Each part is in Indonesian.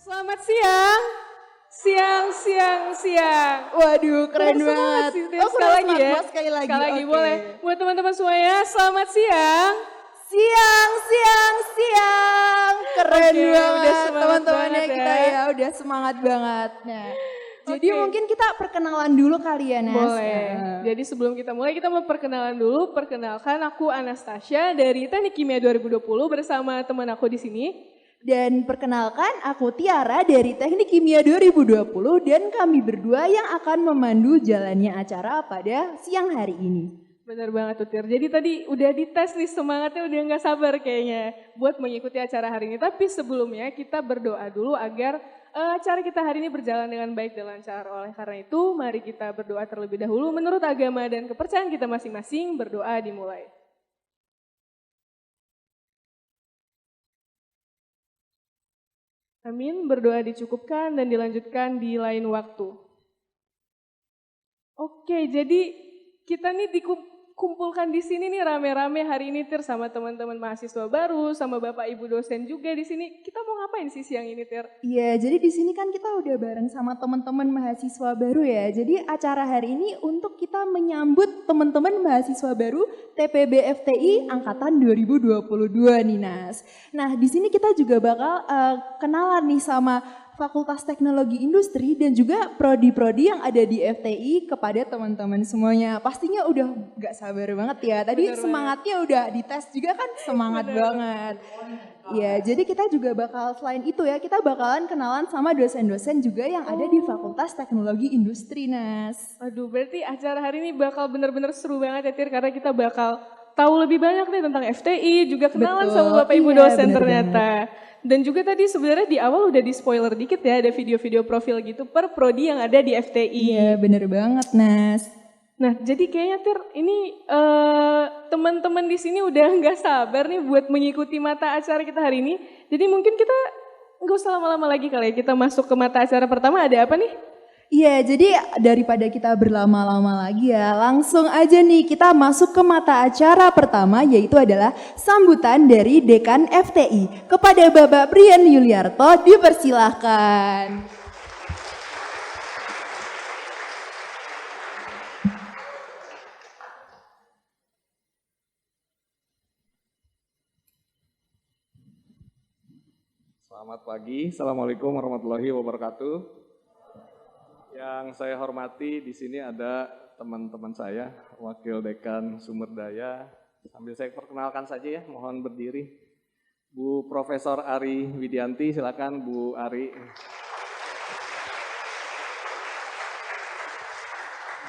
Selamat siang. Siang. Waduh, keren banget. Sekali lagi ya. Sekali lagi. Sekali lagi Oke. boleh. Buat teman-teman semuanya, selamat siang. Siang. Keren Oke, banget udah semangat teman-temannya banget kita ya. ya. Udah semangat banget. Nah, jadi Oke. mungkin kita perkenalan dulu kali ya, Nas. Boleh. Jadi sebelum kita mulai, kita mau perkenalan dulu. Perkenalkan, aku Anastasia dari Teknik Kimia 2020 bersama teman aku di sini. Dan perkenalkan, aku Tiara dari Teknik Kimia 2020 dan kami berdua yang akan memandu jalannya acara pada siang hari ini. Bener banget tuh Tir. Jadi tadi udah dites nih, semangatnya udah gak sabar kayaknya buat mengikuti acara hari ini. Tapi sebelumnya kita berdoa dulu agar acara kita hari ini berjalan dengan baik dan lancar. Oleh karena itu mari kita berdoa terlebih dahulu menurut agama dan kepercayaan kita masing-masing. Berdoa dimulai. Amin, berdoa dicukupkan dan dilanjutkan di lain waktu. Oke, jadi kita nih dikumpulkan di sini nih rame-rame hari ini Tir sama teman-teman mahasiswa baru, sama Bapak Ibu dosen juga di sini. Kita mau ngapain sih siang ini Tir? Iya, jadi di sini kan kita udah bareng sama teman-teman mahasiswa baru ya. Jadi acara hari ini untuk kita menyambut teman-teman mahasiswa baru TPB FTI angkatan 2022 nih Nas. Nah, di sini kita juga bakal kenalan nih sama Fakultas Teknologi Industri dan juga prodi-prodi yang ada di FTI kepada teman-teman semuanya. Pastinya udah gak sabar banget ya. Tadi Bener semangatnya udah dites juga kan semangat banget. Ya, jadi kita juga bakal selain itu ya, kita bakalan kenalan sama dosen-dosen juga yang ada di Fakultas Teknologi Industri, Nas. Aduh, berarti acara hari ini bakal bener-bener seru banget ya Tir, karena kita bakal tahu lebih banyak nih tentang FTI, juga kenalan Betul, sama Bapak Ibu iya, dosen bener ternyata. Dan juga tadi sebenarnya di awal udah di spoiler dikit ya, ada video-video profil gitu per prodi yang ada di FTI. Iya, bener banget, Nas. Nah, jadi kayaknya Tir, ini teman-teman di sini udah nggak sabar nih buat mengikuti mata acara kita hari ini. Jadi mungkin kita nggak usah lama-lama lagi kali ya, kita masuk ke mata acara pertama. Ada apa nih? Iya, jadi daripada kita berlama-lama lagi ya, langsung aja nih kita masuk ke mata acara pertama, yaitu adalah sambutan dari Dekan FTI. Kepada Bapak Brian Yuliarto, dipersilahkan. Selamat pagi, Assalamualaikum warahmatullahi wabarakatuh. Yang saya hormati di sini ada teman-teman saya, Wakil Dekan Sumber Daya. Sambil saya perkenalkan saja ya, mohon berdiri. Bu Profesor Ari Widianti, silakan Bu Ari.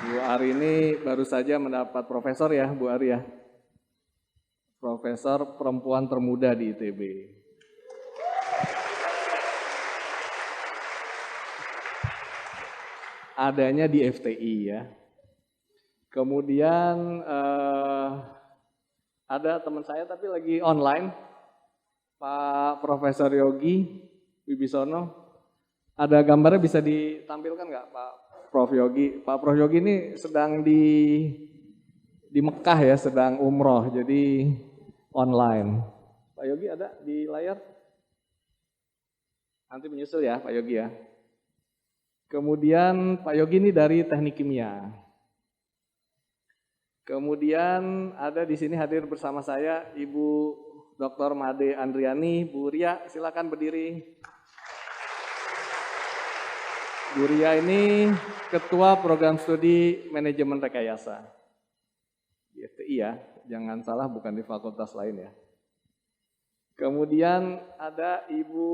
Bu Ari ini baru saja mendapat profesor ya, Bu Ari ya. Profesor Perempuan Termuda di ITB. Adanya di FTI ya. Kemudian ada teman saya tapi lagi online, Pak Profesor Yogi Wibisono. Ada gambarnya bisa ditampilkan nggak Pak Prof Yogi? Pak Prof Yogi ini sedang di Mekah ya, sedang umroh, jadi online. Pak Yogi ada di layar? Nanti menyusul ya Pak Yogi ya. Kemudian Pak Yogi ini dari Teknik Kimia. Kemudian ada di sini hadir bersama saya Ibu Dr. Made Andriani. Bu Ria, silakan berdiri. Bu Ria ini Ketua Program Studi Manajemen Rekayasa di FTI ya, jangan salah bukan di fakultas lain ya. Kemudian ada Ibu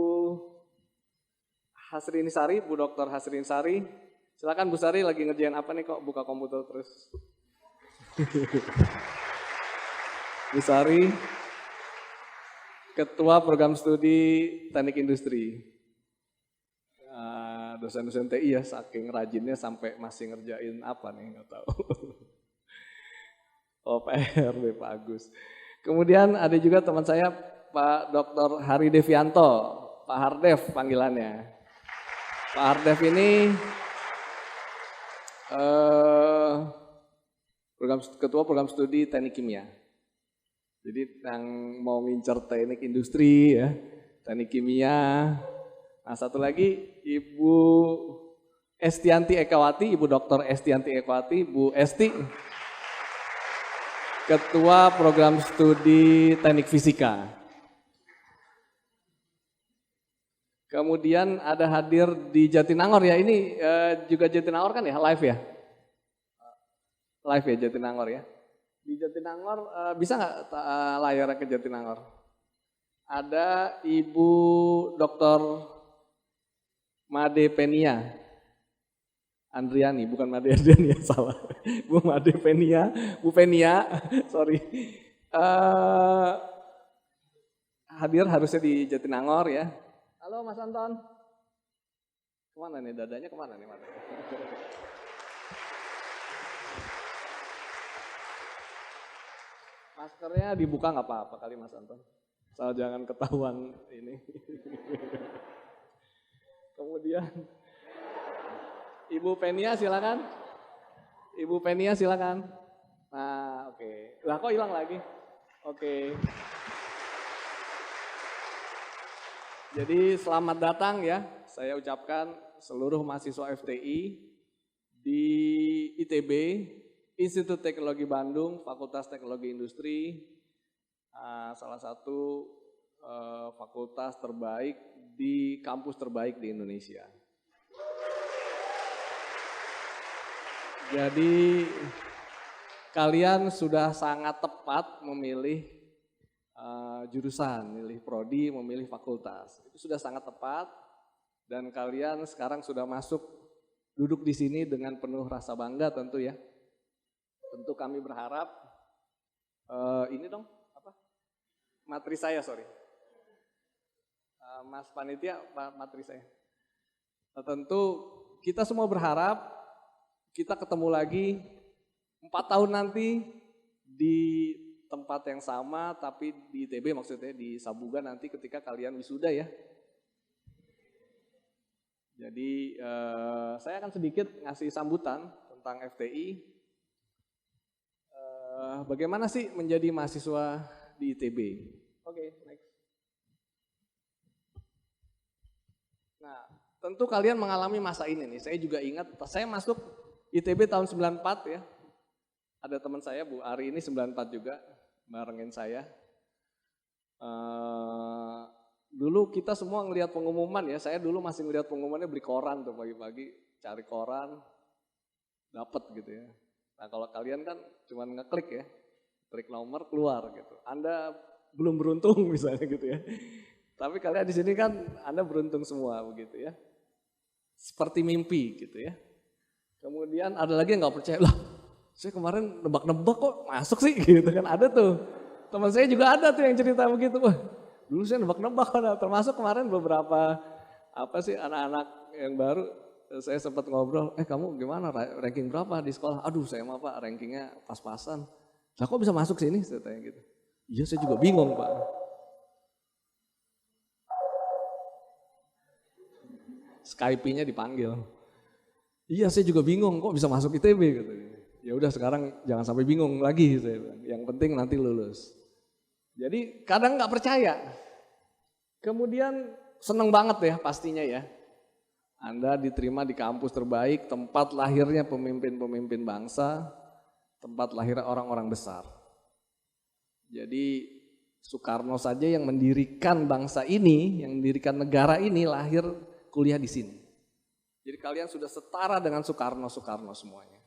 Hasrini Sari, Bu Dr. Hasrini Sari. Silakan Bu Sari, lagi ngerjain apa nih kok buka komputer terus? Bu Sari, Ketua Program Studi Teknik Industri. Dosen-dosen TI ya, saking rajinnya sampai masih ngerjain apa nih, nggak tahu. Oh, PRD Pak Agus. Kemudian ada juga teman saya Pak Dr. Hari Devianto, Pak Hardev panggilannya. Pak Hardev ini Ketua Program Studi Teknik Kimia. Jadi yang mau ngincer teknik industri ya, teknik kimia. Nah satu lagi Ibu Estianti Ekawati, Ibu Dr. Estianti Ekawati, Bu Esti, Ketua Program Studi Teknik Fisika. Kemudian ada hadir di Jatinangor ya, ini juga Jatinangor kan ya, live ya? Live ya Jatinangor ya. Di Jatinangor bisa nggak layarnya ke Jatinangor? Ada Ibu Dr. Made Penia Andriani, bukan Made Andriani ya, salah. Bu Made Penia, Bu Penia, sorry. Hadir harusnya di Jatinangor ya. Halo Mas Anton. Kemana nih dadanya, kemana nih? Maskernya dibuka nggak apa-apa kali Mas Anton. Soal jangan ketahuan ini. Kemudian Ibu Penia silakan. Ibu Penia silakan. Nah, oke. Lah kok hilang lagi? Oke. Jadi selamat datang ya. Saya ucapkan seluruh mahasiswa FTI di ITB, Institut Teknologi Bandung, Fakultas Teknologi Industri, salah satu fakultas terbaik di kampus terbaik di Indonesia. Jadi kalian sudah sangat tepat memilih jurusan, memilih prodi, memilih fakultas. Itu sudah sangat tepat dan kalian sekarang sudah masuk duduk di sini dengan penuh rasa bangga tentu ya. Tentu kami berharap ini dong apa? Materi saya sorry. Mas Panitia, materi saya. Nah, tentu kita semua berharap kita ketemu lagi 4 tahun nanti di tempat yang sama, tapi di ITB maksudnya, di Sabuga nanti ketika kalian wisuda ya. Jadi saya akan sedikit ngasih sambutan tentang FTI. Bagaimana sih menjadi mahasiswa di ITB? Oke, next. Nah, tentu kalian mengalami masa ini nih. Saya juga ingat, saya masuk ITB tahun 94 ya. Ada teman saya, Bu Ari ini 94 juga, barengin saya. Dulu kita semua ngelihat pengumuman ya, saya dulu masih ngelihat pengumumannya beli koran tuh pagi-pagi, cari koran, dapet gitu ya. Nah kalau kalian kan cuma ngeklik ya, klik nomor keluar gitu. Anda belum beruntung misalnya gitu ya. Tapi kalian di sini kan Anda beruntung semua begitu ya. Seperti mimpi gitu ya. Kemudian ada lagi yang nggak percaya, lah saya kemarin nebak-nebak kok masuk sih gitu kan, ada tuh. Teman saya juga ada tuh yang cerita begitu, wah dulu saya nebak-nebak, termasuk kemarin beberapa anak-anak yang baru, saya sempat ngobrol, kamu gimana ranking berapa di sekolah? Aduh saya mah Pak rankingnya pas-pasan. Lah kok bisa masuk sini? Saya tanya gitu. Iya saya juga bingung Pak. Skype-nya dipanggil. Iya saya juga bingung kok bisa masuk ITB gitu. Ya udah sekarang jangan sampai bingung lagi saya bilang. Yang penting nanti lulus. Jadi kadang nggak percaya. Kemudian seneng banget ya pastinya ya. Anda diterima di kampus terbaik, tempat lahirnya pemimpin-pemimpin bangsa, tempat lahir orang-orang besar. Jadi Soekarno saja yang mendirikan bangsa ini, yang mendirikan negara ini lahir kuliah di sini. Jadi kalian sudah setara dengan Soekarno semuanya.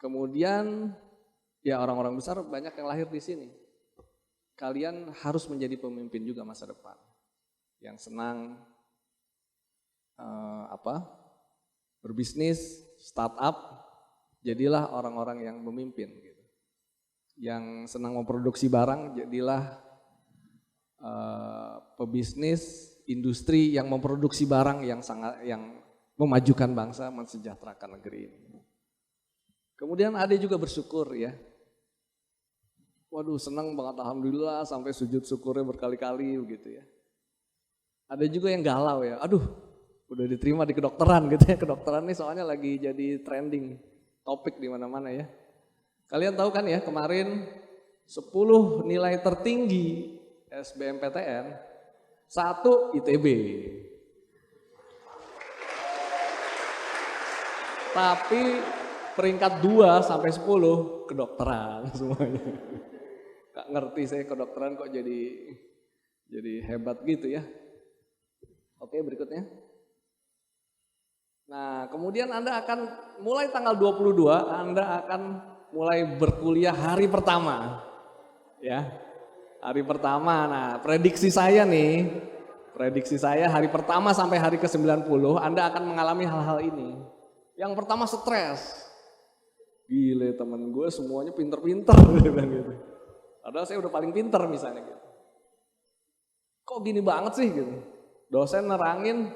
Kemudian ya orang-orang besar banyak yang lahir di sini. Kalian harus menjadi pemimpin juga masa depan. yang senang berbisnis, startup, jadilah orang-orang yang memimpin gitu. Yang senang memproduksi barang, jadilah pebisnis, industri yang memproduksi barang yang memajukan bangsa, mensejahterakan negeri ini. Kemudian ada juga bersyukur ya. Waduh, senang banget alhamdulillah sampai sujud syukurnya berkali-kali begitu ya. Ada juga yang galau ya. Aduh, udah diterima di kedokteran gitu ya. Kedokteran ini soalnya lagi jadi trending topik di mana-mana ya. Kalian tahu kan ya, kemarin 10 nilai tertinggi SBMPTN, 1 ITB. Tapi peringkat 2 sampai 10 kedokteran semuanya. Gak ngerti saya kedokteran kok jadi hebat gitu ya. Oke, berikutnya. Nah, kemudian Anda akan mulai tanggal 22, Anda akan mulai berkuliah hari pertama. Ya. Hari pertama. Nah, prediksi saya hari pertama sampai hari ke-90 Anda akan mengalami hal-hal ini. Yang pertama stres. Gile, temen gue semuanya pinter-pinter gitu. Padahal saya udah paling pinter misalnya gitu. Kok gini banget sih gitu. Dosen nerangin,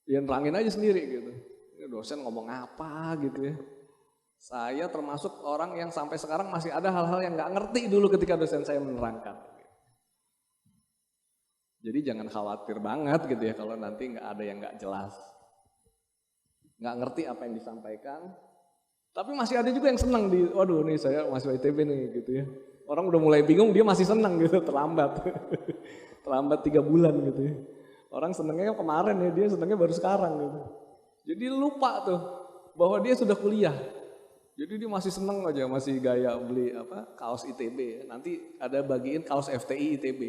ya nerangin aja sendiri gitu. Ini dosen ngomong apa gitu ya. Saya termasuk orang yang sampai sekarang masih ada hal-hal yang gak ngerti dulu ketika dosen saya menerangkan. Jadi jangan khawatir banget gitu ya kalau nanti gak ada yang gak jelas. Gak ngerti apa yang disampaikan. Tapi masih ada juga yang senang waduh nih saya mahasiswa ITB nih gitu ya. Orang udah mulai bingung, dia masih senang gitu, terlambat. Terlambat 3 bulan gitu ya. Orang senangnya kemarin ya, dia senangnya baru sekarang gitu. Jadi lupa tuh bahwa dia sudah kuliah. Jadi dia masih senang aja, masih gaya beli kaos ITB ya. Nanti ada bagiin kaos FTI ITB.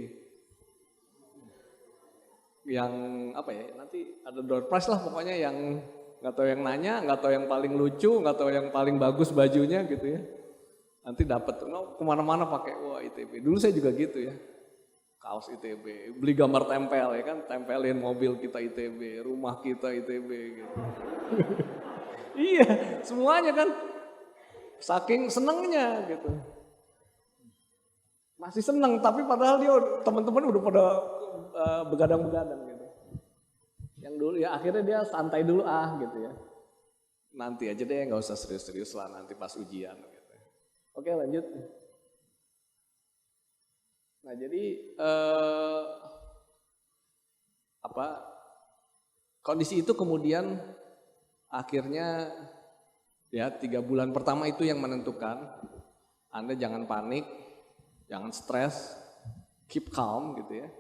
Yang nanti ada door prize lah pokoknya yang nggak tahu yang nanya, nggak tahu yang paling lucu, nggak tahu yang paling bagus bajunya gitu ya. Nanti dapat kemana-mana pakai wah ITB. Dulu saya juga gitu ya, kaos ITB, beli gambar tempel ya kan, tempelin mobil kita ITB, rumah kita ITB gitu. Iya, semuanya kan, saking senengnya gitu. Masih seneng, tapi padahal dia teman-teman udah pada begadang-begadang gitu. Yang dulu ya akhirnya dia santai dulu gitu ya. Nanti aja deh, nggak usah serius-serius lah nanti pas ujian gitu. Oke, lanjut. Nah, jadi kondisi itu kemudian akhirnya ya 3 bulan pertama itu yang menentukan. Anda jangan panik, jangan stres, keep calm gitu ya.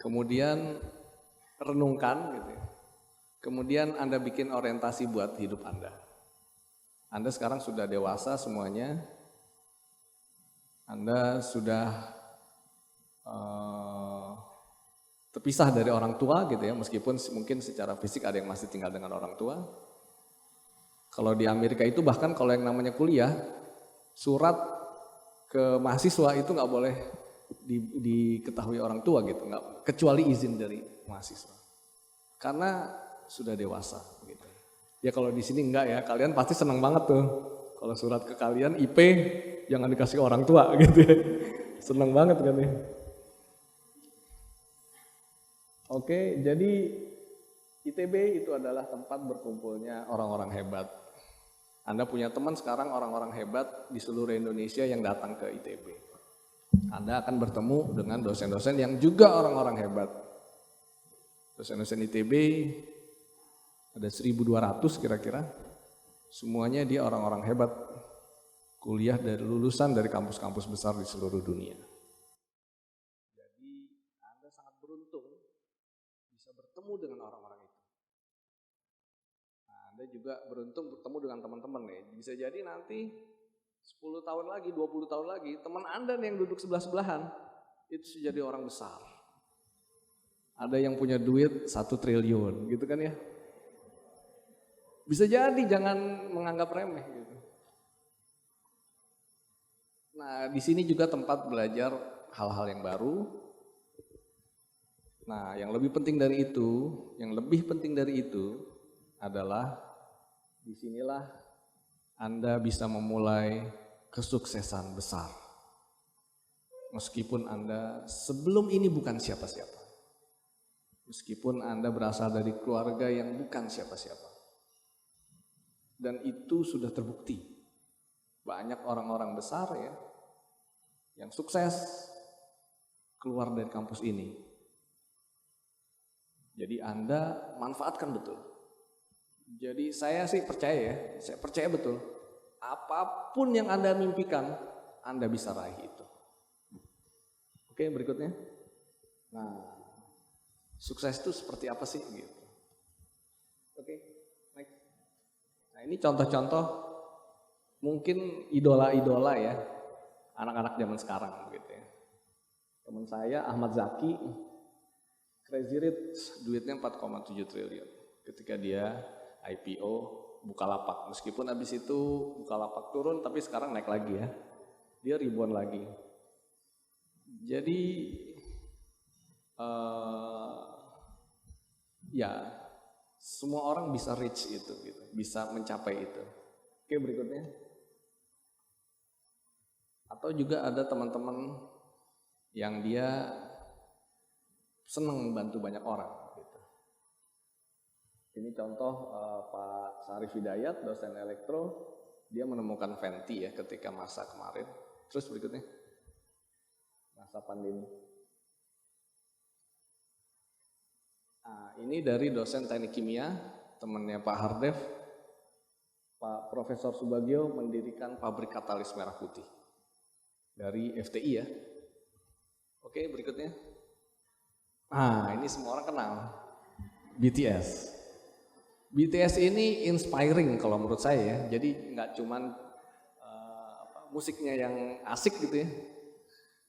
Kemudian renungkan gitu ya. Kemudian Anda bikin orientasi buat hidup Anda. Anda sekarang sudah dewasa semuanya. Anda sudah terpisah dari orang tua gitu ya, meskipun mungkin secara fisik ada yang masih tinggal dengan orang tua. Kalau di Amerika itu bahkan kalau yang namanya kuliah, surat ke mahasiswa itu nggak boleh diketahui orang tua gitu, nggak, kecuali izin dari mahasiswa. Karena sudah dewasa gitu. Ya kalau di sini enggak ya, kalian pasti senang banget tuh. Kalau surat ke kalian IP jangan dikasih orang tua gitu ya. Senang banget kan ya. Oke, jadi ITB itu adalah tempat berkumpulnya orang-orang hebat. Anda punya teman sekarang orang-orang hebat di seluruh Indonesia yang datang ke ITB. Anda akan bertemu dengan dosen-dosen yang juga orang-orang hebat. Dosen-dosen ITB ada 1.200 kira-kira. Semuanya dia orang-orang hebat. Kuliah dari lulusan dari kampus-kampus besar di seluruh dunia. Jadi Anda sangat beruntung bisa bertemu dengan orang-orang itu. Nah, Anda juga beruntung bertemu dengan teman-teman nih. Bisa jadi nanti 10 tahun lagi, 20 tahun lagi, teman Anda nih yang duduk sebelah-sebelahan, itu sudah jadi orang besar. Ada yang punya duit 1 triliun gitu kan ya. Bisa jadi, jangan menganggap remeh gitu. Nah, di sini juga tempat belajar hal-hal yang baru. Nah, yang lebih penting dari itu adalah disinilah Anda bisa memulai kesuksesan besar. Meskipun Anda sebelum ini bukan siapa-siapa. Meskipun Anda berasal dari keluarga yang bukan siapa-siapa. Dan itu sudah terbukti. Banyak orang-orang besar ya yang sukses keluar dari kampus ini. Jadi Anda manfaatkan betul. Jadi saya sih percaya ya, saya percaya betul. Apapun yang Anda mimpikan, Anda bisa raih itu. Oke, berikutnya. Nah, sukses itu seperti apa sih gitu. Oke, next. Nah, ini contoh-contoh mungkin idola-idola ya, anak-anak zaman sekarang gitu ya. Teman saya Ahmad Zaki, Crazy Rich, duitnya 4,7 triliun ketika dia IPO Bukalapak. Meskipun habis itu Bukalapak turun, tapi sekarang naik lagi ya. Dia ribuan lagi. Jadi ya semua orang bisa reach itu, gitu, bisa mencapai itu. Oke, berikutnya. Atau juga ada teman-teman yang dia senang membantu banyak orang. Gitu. Ini contoh Pak Sarif Hidayat, dosen elektro, dia menemukan Venti ya ketika masa kemarin. Terus berikutnya, masa pandemi. Nah, ini dari dosen teknik kimia, temannya Pak Hardev, Pak Profesor Subagio mendirikan pabrik katalis merah putih dari FTI ya. Oke, berikutnya. Nah, ini semua orang kenal. BTS. BTS ini inspiring kalau menurut saya ya. Jadi nggak cuman musiknya yang asik gitu ya.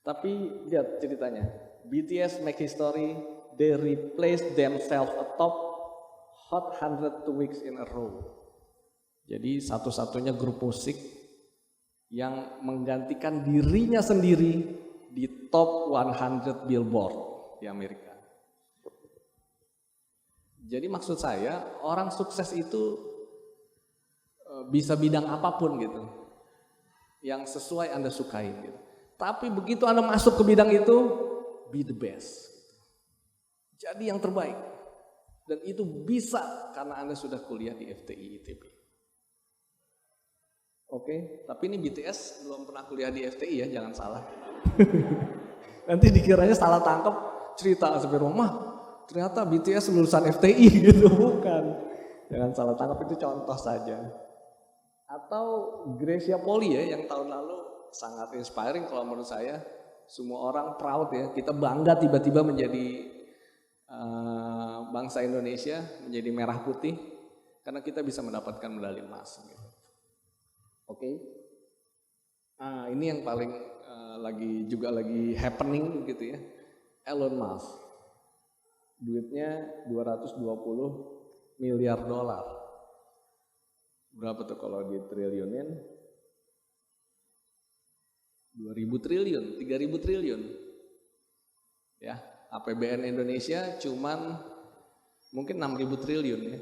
Tapi lihat ceritanya. BTS make history, they replace themselves atop Hot 100 weeks in a row. Jadi satu-satunya grup musik yang menggantikan dirinya sendiri di top 100 Billboard di Amerika. Jadi maksud saya orang sukses itu bisa bidang apapun gitu, yang sesuai Anda sukain gitu. Tapi begitu Anda masuk ke bidang itu, be the best. Jadi yang terbaik. Dan itu bisa karena Anda sudah kuliah di FTI ITB. Oke, tapi ini BTS belum pernah kuliah di FTI ya, jangan salah. Nanti dikiranya salah tangkap cerita sampai rumah, ternyata BTS lulusan FTI gitu, bukan. Jangan salah tangkap, itu contoh saja. Atau Gracia Poli ya, yang tahun lalu sangat inspiring kalau menurut saya. Semua orang proud ya, kita bangga tiba-tiba menjadi bangsa Indonesia, menjadi merah putih, karena kita bisa mendapatkan medali emas. Gitu. Oke. Nah, ini yang paling lagi happening gitu ya. Elon Musk. Duitnya 220 miliar dolar. Berapa tuh kalau di triliunin? 2.000 triliun, 3.000 triliun. Ya, APBN Indonesia cuman mungkin 6.000 triliun ya.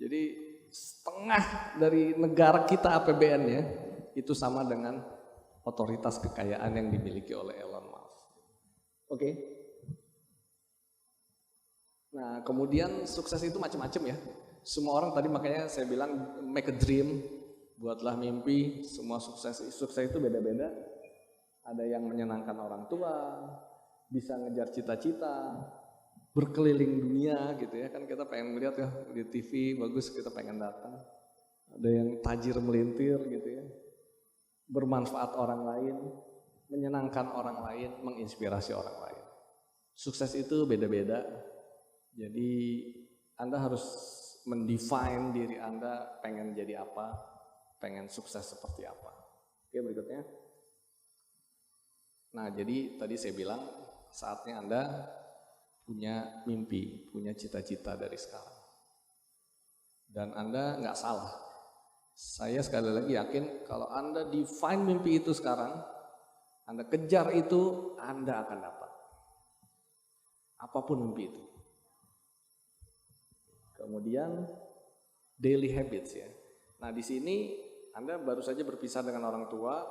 Jadi setengah dari negara kita APBN-nya itu sama dengan otoritas kekayaan yang dimiliki oleh Elon Musk. Oke. Nah, kemudian sukses itu macam-macam ya. Semua orang tadi makanya saya bilang make a dream, buatlah mimpi. Semua sukses itu beda-beda. Ada yang menyenangkan orang tua, bisa ngejar cita-cita, berkeliling dunia gitu ya. Kan kita pengen melihat ya di TV bagus, kita pengen datang. Ada yang tajir melintir gitu ya. Bermanfaat orang lain, menyenangkan orang lain, menginspirasi orang lain. Sukses itu beda-beda. Jadi Anda harus mendefine diri Anda pengen jadi apa, pengen sukses seperti apa. Oke, berikutnya. Nah, jadi tadi saya bilang saatnya Anda punya mimpi, punya cita-cita dari sekarang. Dan Anda nggak salah. Saya sekali lagi yakin kalau Anda define mimpi itu sekarang, Anda kejar itu, Anda akan dapat. Apapun mimpi itu. Kemudian daily habits ya. Nah di sini Anda baru saja berpisah dengan orang tua,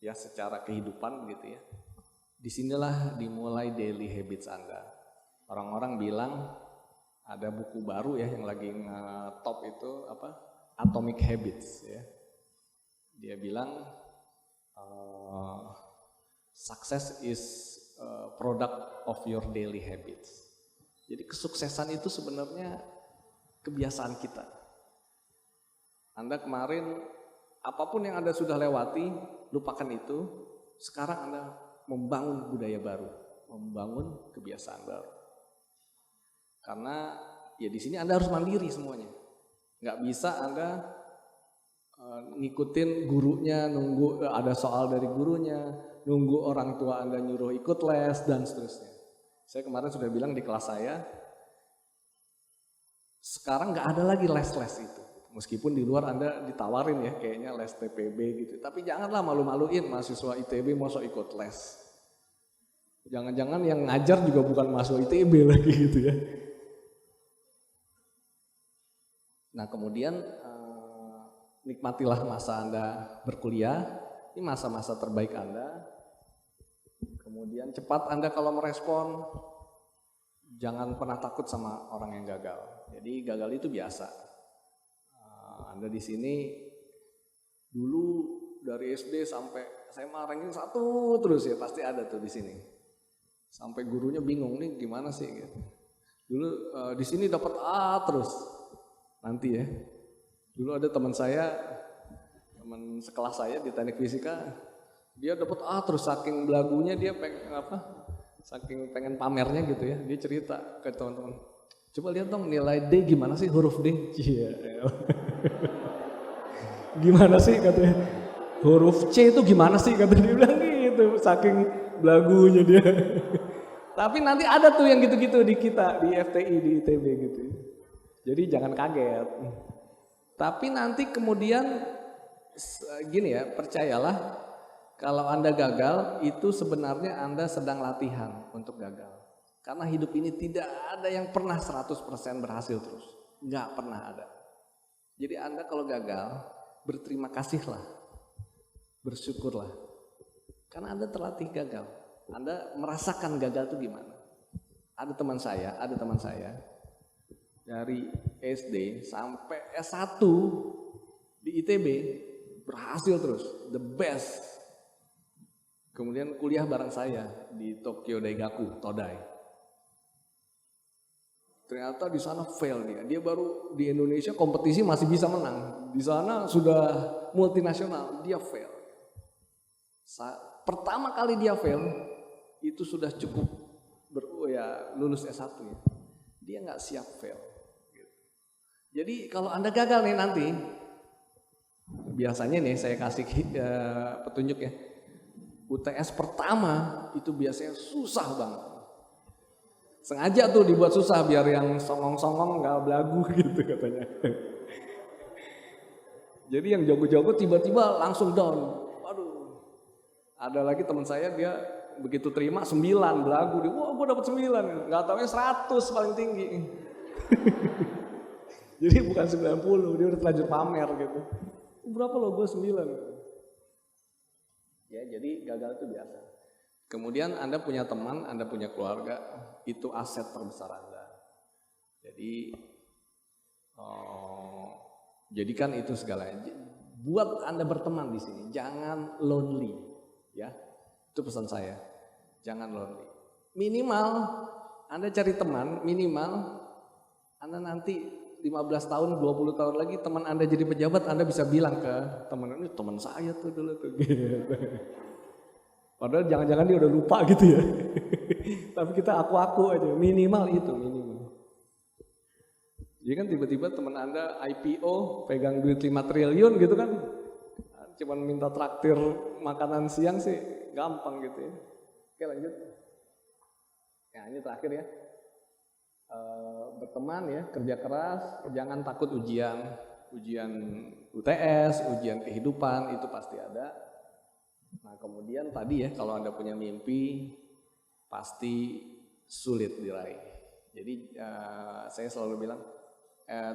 ya secara kehidupan gitu ya. Disinilah dimulai daily habits Anda. Orang-orang bilang ada buku baru ya yang lagi nge-top itu apa? Atomic Habits ya. Dia bilang success is a product of your daily habits. Jadi kesuksesan itu sebenarnya kebiasaan kita. Anda kemarin apapun yang Anda sudah lewati, lupakan itu. Sekarang Anda membangun budaya baru, membangun kebiasaan baru. Karena ya di sini Anda harus mandiri semuanya. Nggak bisa Anda ngikutin gurunya, nunggu ada soal dari gurunya, nunggu orang tua Anda nyuruh ikut les dan seterusnya. Saya kemarin sudah bilang di kelas saya, sekarang nggak ada lagi les-les itu. Meskipun di luar Anda ditawarin ya kayaknya les TPB gitu. Tapi janganlah malu-maluin mahasiswa ITB masuk ikut les. Jangan-jangan yang ngajar juga bukan mahasiswa ITB lagi gitu ya. Nah kemudian nikmatilah masa Anda berkuliah, ini masa-masa terbaik Anda. Kemudian cepat Anda kalau merespon, jangan pernah takut sama orang yang gagal. Jadi gagal itu biasa. Anda di sini dulu dari SD sampai SMA ranking 1 terus ya pasti ada tuh di sini. Sampai gurunya bingung nih gimana sih gitu. Dulu di sini dapat A terus. Nanti ya. Dulu ada teman saya, teman sekelas saya di teknik fisika, dia dapat A terus saking belagunya dia pengen apa? Saking pengen pamernya gitu ya. Dia cerita ke teman-teman. Coba lihat dong nilai D gimana sih huruf D? Iya. Gimana sih katanya? Huruf C itu gimana sih katanya dia bilang gitu. Saking belagunya dia. Tapi nanti ada tuh yang gitu-gitu di kita, di FTI, di ITB gitu. Jadi jangan kaget. Tapi nanti kemudian gini ya, percayalah kalau Anda gagal itu sebenarnya Anda sedang latihan untuk gagal. Karena hidup ini tidak ada yang pernah 100% berhasil terus. Nggak pernah ada. Jadi Anda kalau gagal, berterima kasihlah. Bersyukurlah. Karena Anda terlatih gagal. Anda merasakan gagal itu gimana. Ada teman saya dari SD sampai S1 di ITB berhasil terus, the best. Kemudian kuliah bareng saya di Tokyo Daigaku, Todai. Ternyata di sana fail dia baru di Indonesia kompetisi masih bisa menang. Di sana sudah multinasional, dia fail. Pertama kali dia fail, itu sudah cukup lulus S1 ya. Dia nggak siap fail. Jadi kalau Anda gagal nih nanti, biasanya nih saya kasih petunjuk ya. UTS pertama itu biasanya susah banget. Sengaja tuh dibuat susah biar yang songong-songong nggak belagu gitu katanya. Jadi yang jago-jago tiba-tiba langsung down. Waduh. Ada lagi teman saya dia begitu terima 9 belagu dia. Wah, gue dapat 9. Nggak taunya 100 paling tinggi. Jadi bukan 90, dia udah terlanjur pamer gitu. Berapa lo gue 9. Ya, jadi gagal itu biasa. Kemudian Anda punya teman, Anda punya keluarga, itu aset terbesar Anda. Jadi jadikan itu segalanya. Buat Anda berteman di sini, jangan lonely, ya. Itu pesan saya. Jangan lonely. Minimal Anda cari teman, minimal Anda nanti 15 tahun, 20 tahun lagi teman Anda jadi pejabat, Anda bisa bilang ke teman ini teman saya tuh dulu tuh gitu. Padahal jangan-jangan dia udah lupa gitu ya. Tapi kita aku-aku aja, minimal itu, minimal. Jadi kan tiba-tiba teman Anda IPO, pegang duit 5 triliun gitu kan. Cuman minta traktir makanan siang sih gampang gitu ya. Oke lanjut. Ya ini terakhir ya. Berteman ya, kerja keras, jangan takut ujian UTS, ujian kehidupan itu pasti ada. Nah kemudian tadi ya kalau Anda punya mimpi pasti sulit diraih. Jadi saya selalu bilang,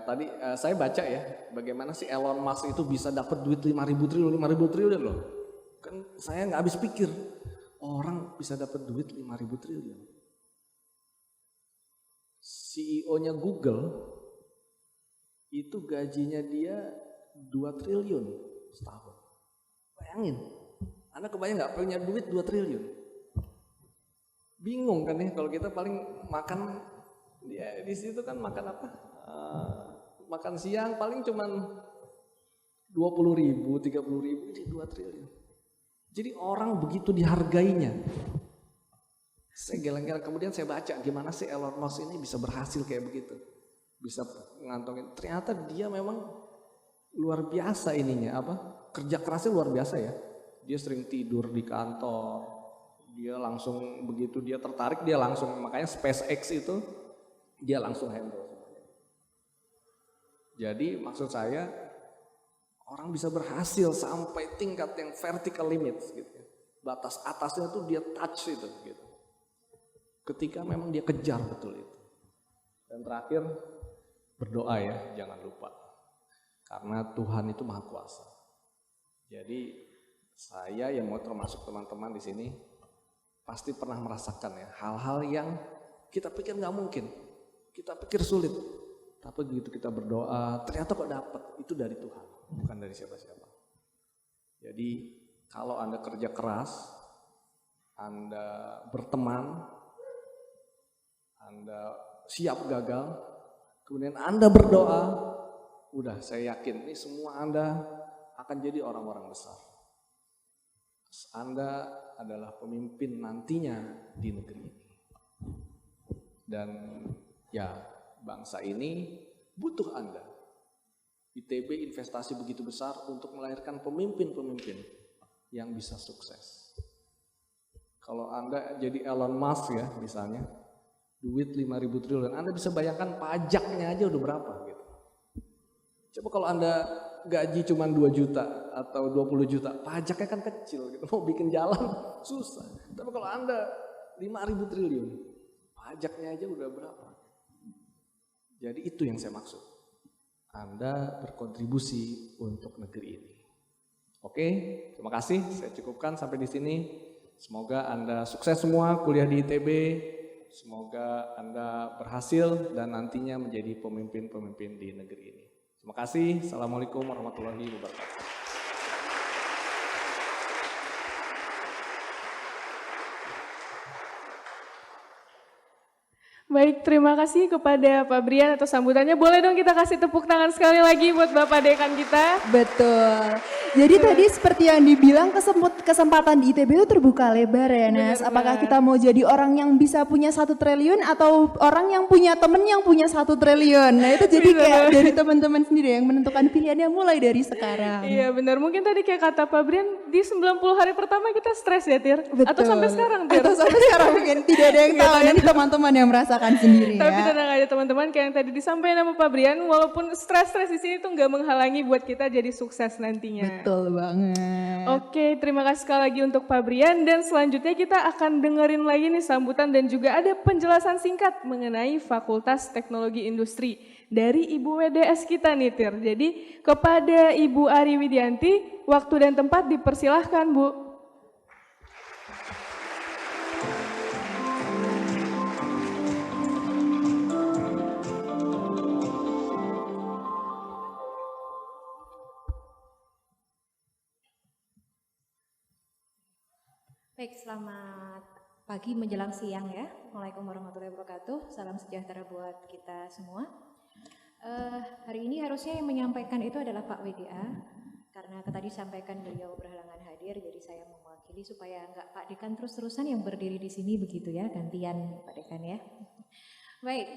tadi saya baca ya, bagaimana sih Elon Musk itu bisa dapat duit 5.000 triliun loh. Kan saya nggak habis pikir, orang bisa dapat duit 5.000 triliun. CEO-nya Google itu gajinya dia 2 triliun setahun. Bayangin, Anda kebayang nggak punya duit 2 triliun? Bingung kan ya kalau kita paling makan ya di situ kan makan apa? Makan siang paling cuman 20.000, 30.000, ini 2 triliun. Jadi orang begitu dihargainya. Saya geleng-geleng, kemudian saya baca gimana sih Elon Musk ini bisa berhasil kayak begitu. Bisa ngantongin, ternyata dia memang luar biasa ininya, kerja kerasnya luar biasa ya. Dia sering tidur di kantor, dia langsung begitu dia tertarik, dia langsung, makanya SpaceX itu dia langsung handle. Jadi maksud saya, orang bisa berhasil sampai tingkat yang vertical limits gitu. Batas atasnya tuh dia touch itu gitu. Ketika memang dia kejar betul itu. Dan terakhir, berdoa ya, jangan lupa. Karena Tuhan itu Maha Kuasa. Jadi saya yang mau termasuk teman-teman di sini pasti pernah merasakan ya hal-hal yang kita pikir nggak mungkin, kita pikir sulit, tapi begitu kita berdoa ternyata kok dapat, itu dari Tuhan, bukan dari siapa-siapa. Jadi kalau Anda kerja keras, Anda berteman, Anda siap gagal, kemudian Anda berdoa, udah saya yakin ini semua Anda akan jadi orang-orang besar. Anda adalah pemimpin nantinya di negeri ini. Dan ya bangsa ini butuh Anda. ITB investasi begitu besar untuk melahirkan pemimpin-pemimpin yang bisa sukses. Kalau Anda jadi Elon Musk ya misalnya, duit 5.000 triliun, Anda bisa bayangkan pajaknya aja udah berapa gitu. Coba kalau Anda gaji cuma 2 juta atau 20 juta, pajaknya kan kecil gitu. Mau bikin jalan susah. Tapi kalau Anda 5.000 triliun, pajaknya aja udah berapa. Jadi itu yang saya maksud. Anda berkontribusi untuk negeri ini. Oke, terima kasih. Saya cukupkan sampai di sini. Semoga Anda sukses semua kuliah di ITB. Semoga Anda berhasil dan nantinya menjadi pemimpin-pemimpin di negeri ini. Terima kasih. Assalamualaikum warahmatullahi wabarakatuh. Baik, terima kasih kepada Pak Brian atas sambutannya. Boleh dong kita kasih tepuk tangan sekali lagi buat Bapak Dekan kita. Betul. Jadi tadi seperti yang dibilang kesempatan di ITB itu terbuka lebar ya Nas. Benar, Apakah benar. kita mau jadi orang yang bisa punya 1 triliun atau orang yang punya temen yang punya 1 triliun. Nah itu jadi Benar. kayak dari teman-teman sendiri yang menentukan pilihannya mulai dari sekarang. Iya benar, mungkin tadi kayak kata Pak Brian, di 90 hari pertama kita stres ya Tir? Betul. Atau sampai sekarang Tir? Atau sampai sekarang mungkin tidak ada yang Nggak tahu, tahu ya. nanti teman-teman yang merasakan sendiri Tapi ya. tenang aja teman-teman, kayak yang tadi disampaikan sama Pak Brian, walaupun stres-stres di sini tuh nggak menghalangi buat kita jadi sukses nantinya. Betul banget. Oke, terima kasih sekali lagi untuk Pak Brian, dan selanjutnya kita akan dengerin lagi nih sambutan dan juga ada penjelasan singkat mengenai Fakultas Teknologi Industri dari Ibu WDS kita nih Tir. Jadi kepada Ibu Ari Widianti, waktu dan tempat dipersilahkan Bu. Baik, selamat pagi menjelang siang ya. Assalamualaikum warahmatullahi wabarakatuh. Salam sejahtera buat kita semua. Hari ini harusnya yang menyampaikan itu adalah Pak WDA, karena tadi sampaikan beliau berhalangan hadir, jadi saya mewakili supaya enggak Pak Dekan terus-terusan yang berdiri di sini begitu ya, gantian Pak Dekan ya. Baik,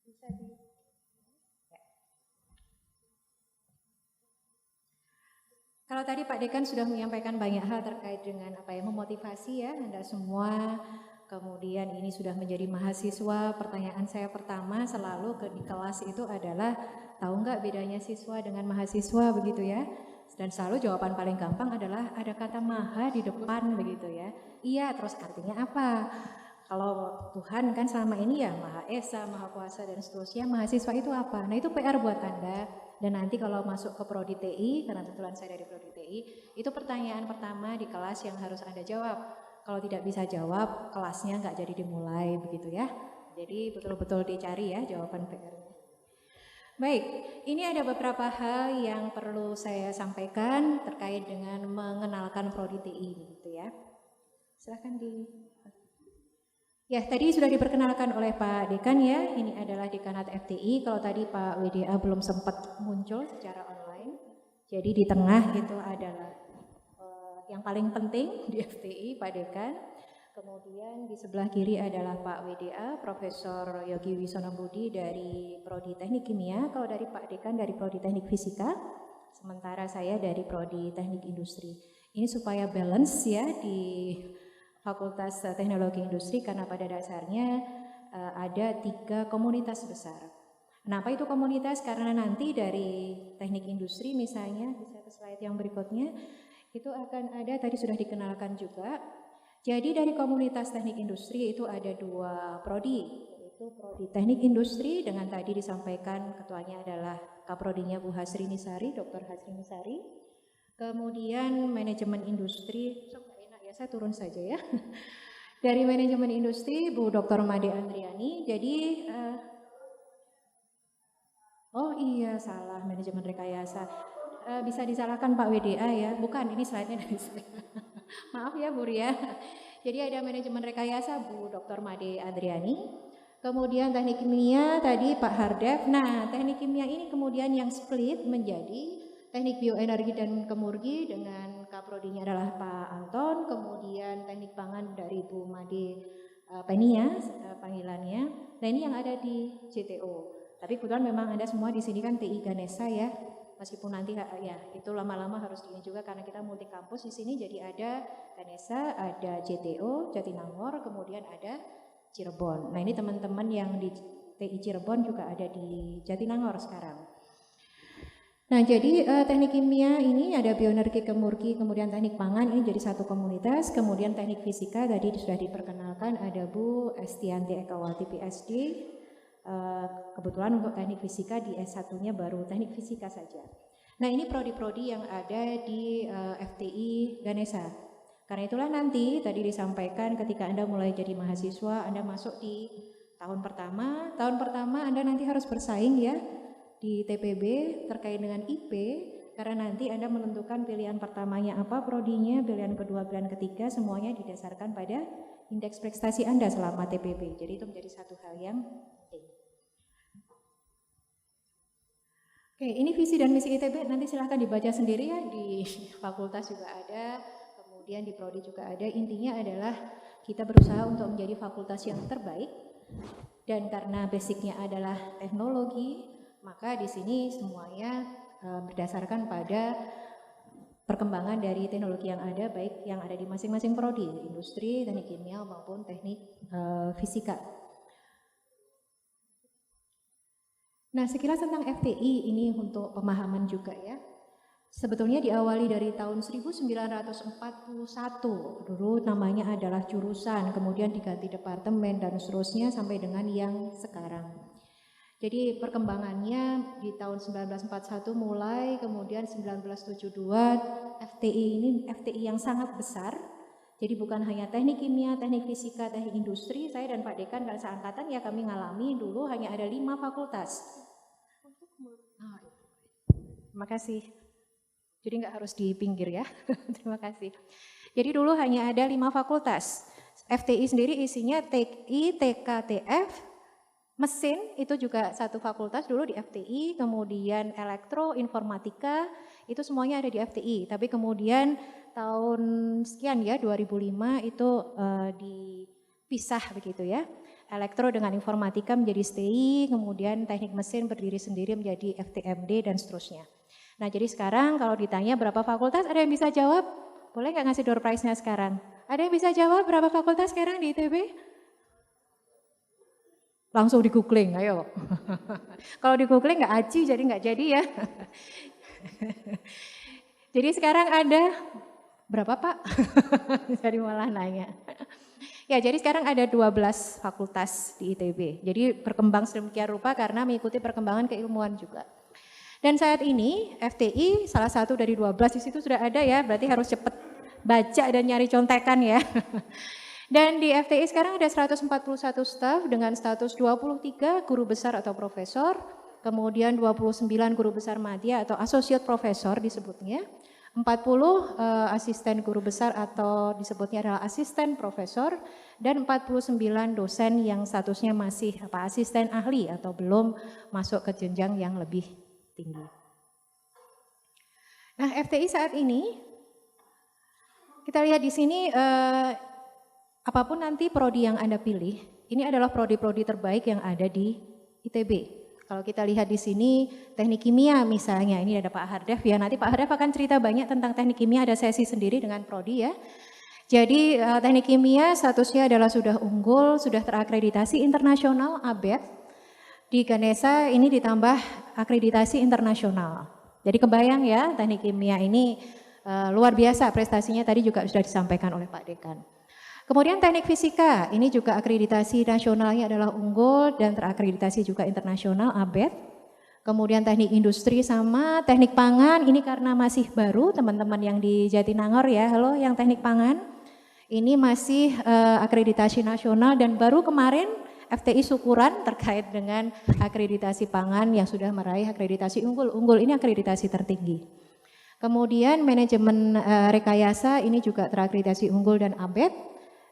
bisa di... Kalau tadi Pak Dekan sudah menyampaikan banyak hal terkait dengan memotivasi ya Anda semua, kemudian ini sudah menjadi mahasiswa. Pertanyaan saya pertama selalu di kelas itu adalah, tahu nggak bedanya siswa dengan mahasiswa begitu ya? Dan selalu jawaban paling gampang adalah ada kata maha di depan begitu ya. Iya, terus artinya apa? Kalau Tuhan kan selama ini ya Maha Esa, Maha Kuasa dan seterusnya, mahasiswa itu apa? Nah itu PR buat Anda. Dan nanti kalau masuk ke Prodi TI, karena kebetulan saya dari Prodi TI, itu pertanyaan pertama di kelas yang harus Anda jawab. Kalau tidak bisa jawab, kelasnya nggak jadi dimulai begitu ya. Jadi betul-betul dicari ya jawaban PR-nya. Baik, ini ada beberapa hal yang perlu saya sampaikan terkait dengan mengenalkan Prodi TI begitu ya. Silakan di. Ya, tadi sudah diperkenalkan oleh Pak Dekan ya. Ini adalah Dekanat FTI. Kalau tadi Pak WDA belum sempat muncul secara online. Jadi di tengah itu adalah yang paling penting di FTI, Pak Dekan. Kemudian di sebelah kiri adalah Pak WDA, Profesor Yogi Wisono Budi dari Prodi Teknik Kimia. Kalau dari Pak Dekan dari Prodi Teknik Fisika, sementara saya dari Prodi Teknik Industri. Ini supaya balance ya di Fakultas Teknologi Industri karena pada dasarnya ada 3 komunitas besar. Kenapa itu komunitas? Karena nanti dari Teknik Industri misalnya, bisa ke slide yang berikutnya, itu akan ada, tadi sudah dikenalkan juga. Jadi dari komunitas teknik industri itu ada 2 prodi, yaitu Prodi Teknik Industri dengan tadi disampaikan ketuanya adalah Kaprodinya Bu Hasri Nisari, Dr. Hasri Nisari. Kemudian Manajemen Industri, enak ya saya turun saja ya. Dari Manajemen Industri Bu Dr. Made Andriani. Jadi oh iya salah, Manajemen Rekayasa. Bisa disalahkan Pak WDA ya, bukan ini slide-nya dari saya. Maaf ya Bu Ria. Jadi ada Manajemen Rekayasa Bu Dr. Made Adriani. Kemudian Teknik Kimia tadi Pak Hardev. Nah, Teknik Kimia ini kemudian yang split menjadi Teknik Bioenergi dan Kemurgi dengan kaprodinya adalah Pak Anton. Kemudian Teknik Pangan dari Bu Made Penia panggilannya. Nah, ini yang ada di JTO. Tapi kebetulan memang Anda semua di sini kan TI Ganesha ya. Meskipun nanti ya itu lama-lama harus ini juga karena kita multi kampus di sini, jadi ada Ganesha, ada JTO, Jatinangor, kemudian ada Cirebon. Nah ini teman-teman yang di TI Cirebon juga ada di Jatinangor sekarang. Nah jadi teknik kimia ini ada bioenergi kemurki, kemudian teknik pangan ini jadi satu komunitas, kemudian teknik fisika tadi sudah diperkenalkan ada Bu Estianti Ekawati PSD. Kebetulan untuk teknik fisika di S1-nya baru teknik fisika saja. Nah ini prodi-prodi yang ada di FTI Ganesha. Karena itulah nanti tadi disampaikan ketika Anda mulai jadi mahasiswa, Anda masuk di tahun pertama Anda nanti harus bersaing ya di TPB terkait dengan IP, karena nanti Anda menentukan pilihan pertamanya apa prodinya, pilihan kedua, pilihan ketiga, semuanya didasarkan pada indeks prestasi Anda selama TPB. Jadi itu menjadi satu hal yang penting. Oke, ini visi dan misi ITB nanti silahkan dibaca sendiri ya, di fakultas juga ada, kemudian di prodi juga ada. Intinya adalah kita berusaha untuk menjadi fakultas yang terbaik, dan karena basicnya adalah teknologi, maka di sini semuanya berdasarkan pada perkembangan dari teknologi yang ada, baik yang ada di masing-masing prodi, industri, teknik kimia maupun teknik fisika. Nah, sekilas tentang FTI ini untuk pemahaman juga ya. Sebetulnya diawali dari tahun 1941, dulu namanya adalah jurusan, kemudian diganti departemen dan seterusnya sampai dengan yang sekarang. Jadi perkembangannya di tahun 1941 mulai, kemudian 1972 FTI ini FTI yang sangat besar. Jadi bukan hanya teknik kimia, teknik fisika, teknik industri, saya dan Pak Dekan dan seangkatan ya kami ngalami dulu hanya ada 5 fakultas. Terima kasih. Jadi nggak harus di pinggir ya. Terima kasih. Jadi dulu hanya ada 5 fakultas. FTI sendiri isinya TI, TK, TF, mesin itu juga satu fakultas dulu di FTI, kemudian elektro, informatika, itu semuanya ada di FTI. Tapi kemudian tahun sekian ya 2005 itu dipisah begitu ya. Elektro dengan informatika menjadi STI, kemudian teknik mesin berdiri sendiri menjadi FTMD dan seterusnya. Nah jadi sekarang kalau ditanya berapa fakultas, ada yang bisa jawab? Boleh nggak ngasih door prize-nya sekarang? Ada yang bisa jawab berapa fakultas sekarang di ITB? Langsung di googling, ayo. Kalau di googling nggak aji, jadi nggak jadi ya. Jadi sekarang ada berapa Pak? Jadi malah nanya. Ya, jadi sekarang ada 12 fakultas di ITB. Jadi berkembang sedemikian rupa karena mengikuti perkembangan keilmuan juga. Dan saat ini FTI salah satu dari 12 di situ sudah ada ya, berarti harus cepat baca dan nyari contekan ya. Dan di FTI sekarang ada 141 staf dengan status 23 guru besar atau profesor, kemudian 29 guru besar madya atau associate professor disebutnya, 40 asisten guru besar atau disebutnya adalah asisten profesor, dan 49 dosen yang statusnya masih asisten ahli atau belum masuk ke jenjang yang lebih tinggi. Nah, FTI saat ini kita lihat di sini apapun nanti prodi yang Anda pilih, ini adalah prodi-prodi terbaik yang ada di ITB. Kalau kita lihat di sini teknik kimia misalnya, ini ada Pak Hardef ya, nanti Pak Hardef akan cerita banyak tentang teknik kimia, ada sesi sendiri dengan prodi ya. Jadi teknik kimia statusnya adalah sudah unggul, sudah terakreditasi internasional ABET. Di Ganesha ini ditambah akreditasi internasional. Jadi kebayang ya, teknik kimia ini luar biasa prestasinya, tadi juga sudah disampaikan oleh Pak Dekan. Kemudian teknik fisika, ini juga akreditasi nasionalnya adalah unggul dan terakreditasi juga internasional ABET. Kemudian teknik industri sama teknik pangan, ini karena masih baru teman-teman yang di Jatinangor ya, halo yang teknik pangan. Ini masih akreditasi nasional dan baru kemarin FTI syukuran terkait dengan akreditasi pangan yang sudah meraih akreditasi unggul. Unggul ini akreditasi tertinggi. Kemudian manajemen rekayasa ini juga terakreditasi unggul dan ABET.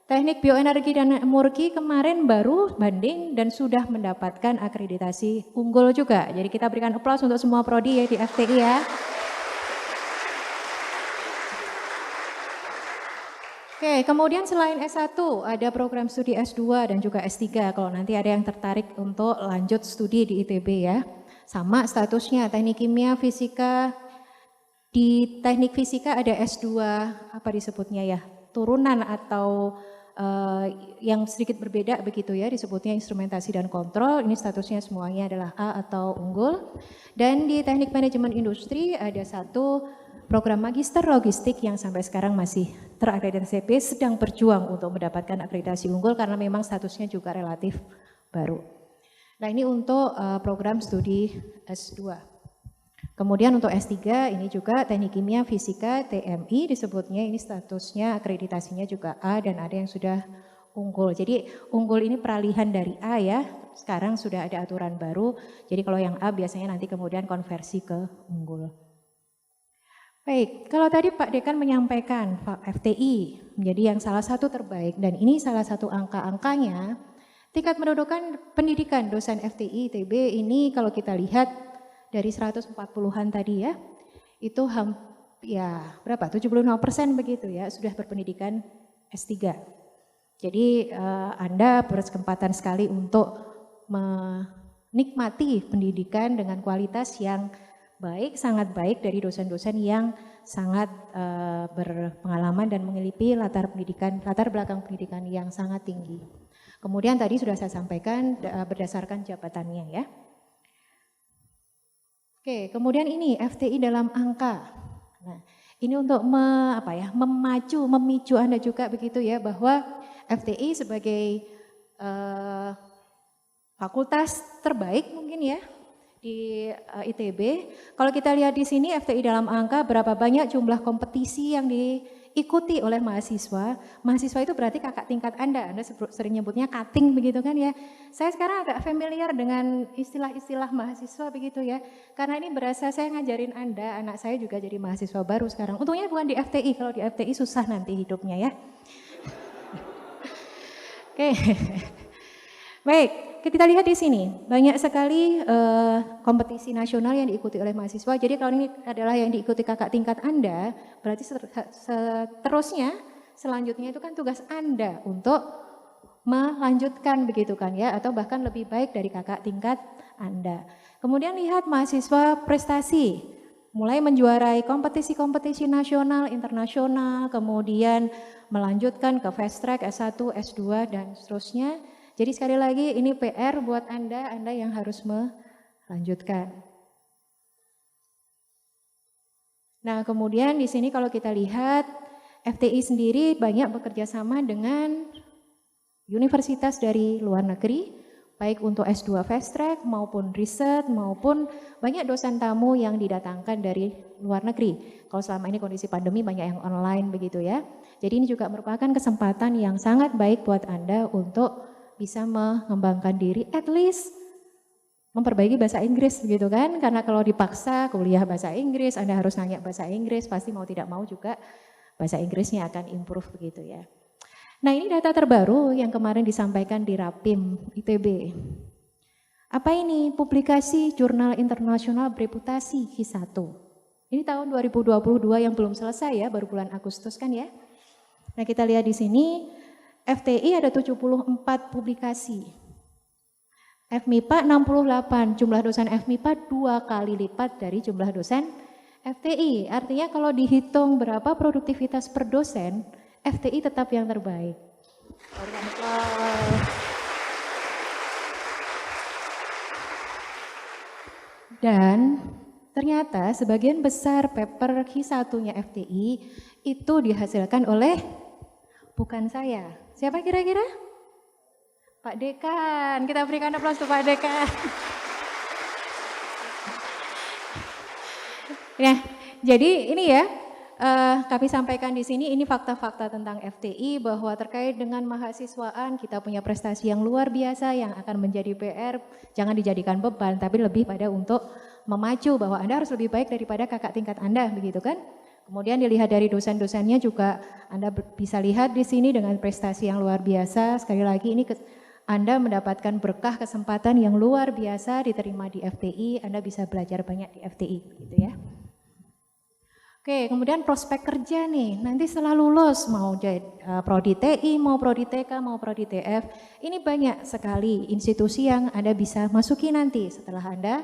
Teknik bioenergi dan murki kemarin baru banding dan sudah mendapatkan akreditasi unggul juga. Jadi kita berikan aplaus untuk semua prodi ya di FTI ya. Oke, kemudian selain S1 ada program studi S2 dan juga S3 kalau nanti ada yang tertarik untuk lanjut studi di ITB ya. Sama statusnya teknik kimia, fisika. Di teknik fisika ada S2 apa disebutnya ya? Turunan atau yang sedikit berbeda begitu ya, disebutnya instrumentasi dan kontrol, ini statusnya semuanya adalah A atau unggul. Dan di teknik manajemen industri ada satu program magister logistik yang sampai sekarang masih terakreditasi CP, sedang berjuang untuk mendapatkan akreditasi unggul karena memang statusnya juga relatif baru. Nah ini untuk program studi S2. Kemudian untuk S3 ini juga teknik kimia, fisika, TMI disebutnya ini statusnya akreditasinya juga A dan ada yang sudah unggul. Jadi unggul ini peralihan dari A ya, sekarang sudah ada aturan baru. Jadi kalau yang A biasanya nanti kemudian konversi ke unggul. Baik, kalau tadi Pak Dekan menyampaikan FTI menjadi yang salah satu terbaik dan ini salah satu angka-angkanya, tingkat mendudukan pendidikan dosen FTI ITB ini kalau kita lihat dari 140-an tadi ya, itu ya berapa? 75% begitu ya, sudah berpendidikan S3. Jadi Anda berkesempatan sekali untuk menikmati pendidikan dengan kualitas yang baik, sangat baik dari dosen-dosen yang sangat berpengalaman dan memiliki latar belakang pendidikan yang sangat tinggi. Kemudian tadi sudah saya sampaikan berdasarkan jabatannya ya. Oke, kemudian ini FTI dalam angka. Nah, ini untuk memicu Anda juga begitu ya bahwa FTI sebagai fakultas terbaik mungkin ya di ITB. Kalau kita lihat di sini FTI dalam angka berapa banyak jumlah kompetisi yang diikuti oleh mahasiswa. Mahasiswa itu berarti kakak tingkat Anda sering nyebutnya cutting begitu kan ya. Saya sekarang agak familiar dengan istilah-istilah mahasiswa begitu ya. Karena ini berasa saya ngajarin Anda, anak saya juga jadi mahasiswa baru sekarang. Untungnya bukan di FTI, kalau di FTI susah nanti hidupnya ya. Oke. Baik, kita lihat di sini banyak sekali kompetisi nasional yang diikuti oleh mahasiswa. Jadi kalau ini adalah yang diikuti kakak tingkat Anda, berarti selanjutnya itu kan tugas Anda untuk melanjutkan begitu kan ya, atau bahkan lebih baik dari kakak tingkat Anda. Kemudian lihat mahasiswa prestasi, mulai menjuarai kompetisi-kompetisi nasional, internasional, kemudian melanjutkan ke fast track S1, S2 dan seterusnya. Jadi sekali lagi ini PR buat Anda yang harus melanjutkan. Nah, kemudian di sini kalau kita lihat FTI sendiri banyak bekerja sama dengan universitas dari luar negeri, baik untuk S2 fast track maupun riset maupun banyak dosen tamu yang didatangkan dari luar negeri. Kalau selama ini kondisi pandemi banyak yang online begitu ya. Jadi ini juga merupakan kesempatan yang sangat baik buat Anda untuk bisa mengembangkan diri, at least memperbaiki bahasa Inggris begitu kan. Karena kalau dipaksa kuliah bahasa Inggris, Anda harus nanya bahasa Inggris, pasti mau tidak mau juga bahasa Inggrisnya akan improve begitu ya. Nah ini data terbaru yang kemarin disampaikan di Rapim ITB. Apa ini? Publikasi Jurnal Internasional Bereputasi Q1. Ini tahun 2022 yang belum selesai ya, baru bulan Agustus kan ya. Nah kita lihat di sini, FTI ada 74 publikasi. FMIPA 68, jumlah dosen FMIPA 2 kali lipat dari jumlah dosen FTI. Artinya kalau dihitung berapa produktivitas per dosen, FTI tetap yang terbaik. Dan ternyata sebagian besar paper Q1-nya FTI itu dihasilkan oleh bukan saya. Siapa kira-kira? Pak Dekan. Kita berikan aplaus untuk Pak Dekan. Nah, jadi ini ya, kami sampaikan di sini ini fakta-fakta tentang FTI bahwa terkait dengan mahasiswaan kita punya prestasi yang luar biasa yang akan menjadi PR, jangan dijadikan beban tapi lebih pada untuk memacu bahwa Anda harus lebih baik daripada kakak tingkat Anda begitu kan. Kemudian dilihat dari dosen-dosennya juga Anda bisa lihat di sini dengan prestasi yang luar biasa. Sekali lagi ini Anda mendapatkan berkah kesempatan yang luar biasa diterima di FTI, Anda bisa belajar banyak di FTI gitu ya. Oke, kemudian prospek kerja nih, nanti setelah lulus mau jadi prodi TI, mau prodi TK, mau prodi TF, ini banyak sekali institusi yang Anda bisa masuki nanti setelah Anda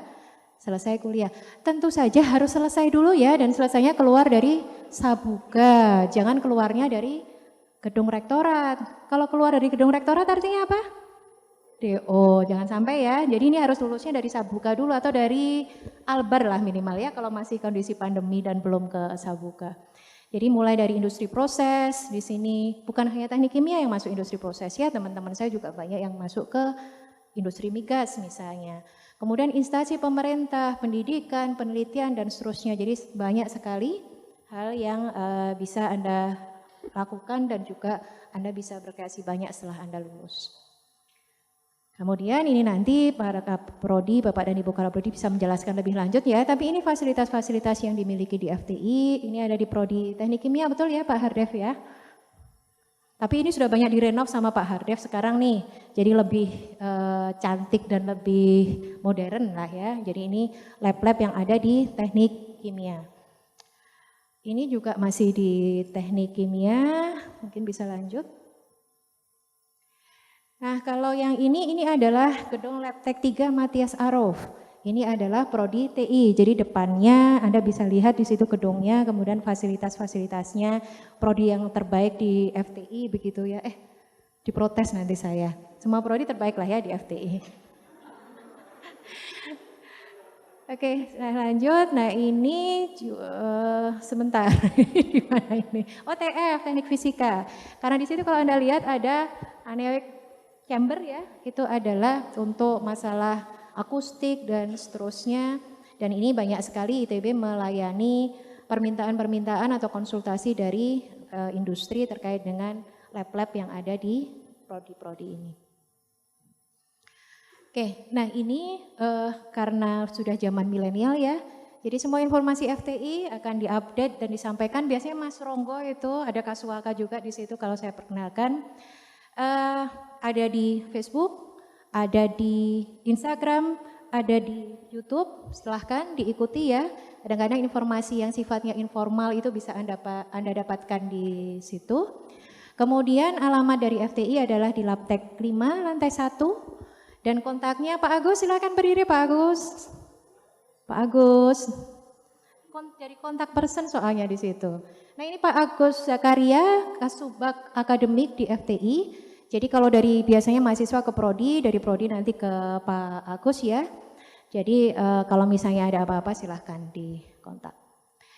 selesai kuliah. Tentu saja harus selesai dulu ya, dan selesainya keluar dari Sabuga, jangan keluarnya dari gedung rektorat. Kalau keluar dari gedung rektorat artinya apa? DO, jangan sampai ya. Jadi ini harus lulusnya dari Sabuga dulu atau dari Albar lah minimal ya kalau masih kondisi pandemi dan belum ke Sabuga. Jadi mulai dari industri proses di sini bukan hanya teknik kimia yang masuk industri proses ya, teman-teman saya juga banyak yang masuk ke industri migas misalnya. Kemudian instansi pemerintah, pendidikan, penelitian dan seterusnya. Jadi banyak sekali hal yang bisa Anda lakukan dan juga Anda bisa berkreasi banyak setelah Anda lulus. Kemudian ini nanti para Prodi, Bapak dan Ibu Karaprodi bisa menjelaskan lebih lanjut ya, tapi ini fasilitas-fasilitas yang dimiliki di FTI, ini ada di Prodi Teknik Kimia, betul ya Pak Hardev ya? Tapi ini sudah banyak direnov sama Pak Hardev sekarang nih, jadi lebih cantik dan lebih modern lah ya, jadi ini lab-lab yang ada di Teknik Kimia. Ini juga masih di Teknik Kimia, mungkin bisa lanjut. Nah kalau yang ini adalah gedung Labtek 3 Matias Arof. Ini adalah Prodi TI, jadi depannya Anda bisa lihat di situ gedungnya, kemudian fasilitas-fasilitasnya, Prodi yang terbaik di FTI begitu ya. Diprotes nanti saya, semua Prodi terbaik lah ya di FTI. Oke, nah lanjut. Nah ini sebentar, di mana ini? Oh TF, Teknik Fisika. Karena di situ kalau Anda lihat ada aneroid chamber ya, itu adalah untuk masalah akustik dan seterusnya. Dan ini banyak sekali ITB melayani permintaan-permintaan atau konsultasi dari industri terkait dengan lab-lab yang ada di prodi-prodi ini. Oke, nah ini karena sudah zaman milenial ya, jadi semua informasi FTI akan diupdate dan disampaikan. Biasanya Mas Ronggo itu ada Kasuaka juga di situ kalau saya perkenalkan. Ada di Facebook, ada di Instagram, ada di YouTube, silahkan diikuti ya. Kadang-kadang informasi yang sifatnya informal itu bisa Anda dapatkan di situ. Kemudian alamat dari FTI adalah di Labtek 5, lantai 1. Dan kontaknya Pak Agus, silahkan berdiri Pak Agus. Pak Agus, jadi kontak person soalnya di situ. Nah ini Pak Agus Zakaria, Kasubag Akademik di FTI. Jadi kalau dari biasanya mahasiswa ke Prodi, dari Prodi nanti ke Pak Agus ya. Jadi kalau misalnya ada apa-apa silahkan dikontak.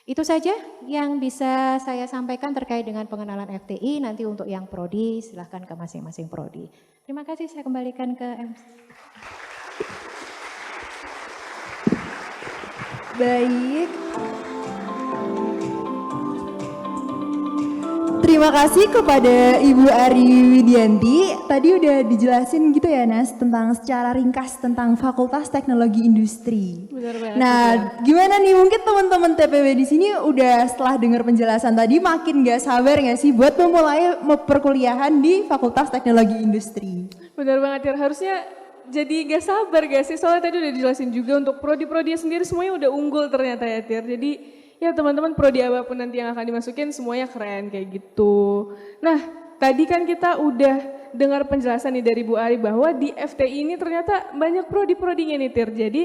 Itu saja yang bisa saya sampaikan terkait dengan pengenalan FTI. Nanti untuk yang prodi silahkan ke masing-masing prodi. Terima kasih, saya kembalikan ke MC. Baik. Terima kasih kepada Ibu Ari Widianti. Tadi udah dijelasin gitu ya Nas tentang secara ringkas tentang Fakultas Teknologi Industri. Benar banget. Nah, gimana nih mungkin teman-teman TPB di sini udah setelah dengar penjelasan tadi makin gak sabar gak sih buat memulai perkuliahan di Fakultas Teknologi Industri? Benar banget Tir, harusnya jadi gak sabar gak sih, soalnya tadi udah dijelasin juga untuk prodi-prodi sendiri semuanya udah unggul ternyata ya Tir. Jadi ya teman-teman prodi apapun nanti yang akan dimasukin semuanya keren kayak gitu. Nah tadi kan kita udah dengar penjelasan nih dari Bu Ari bahwa di FTI ini ternyata banyak prodi-prodinya nih Tir. Jadi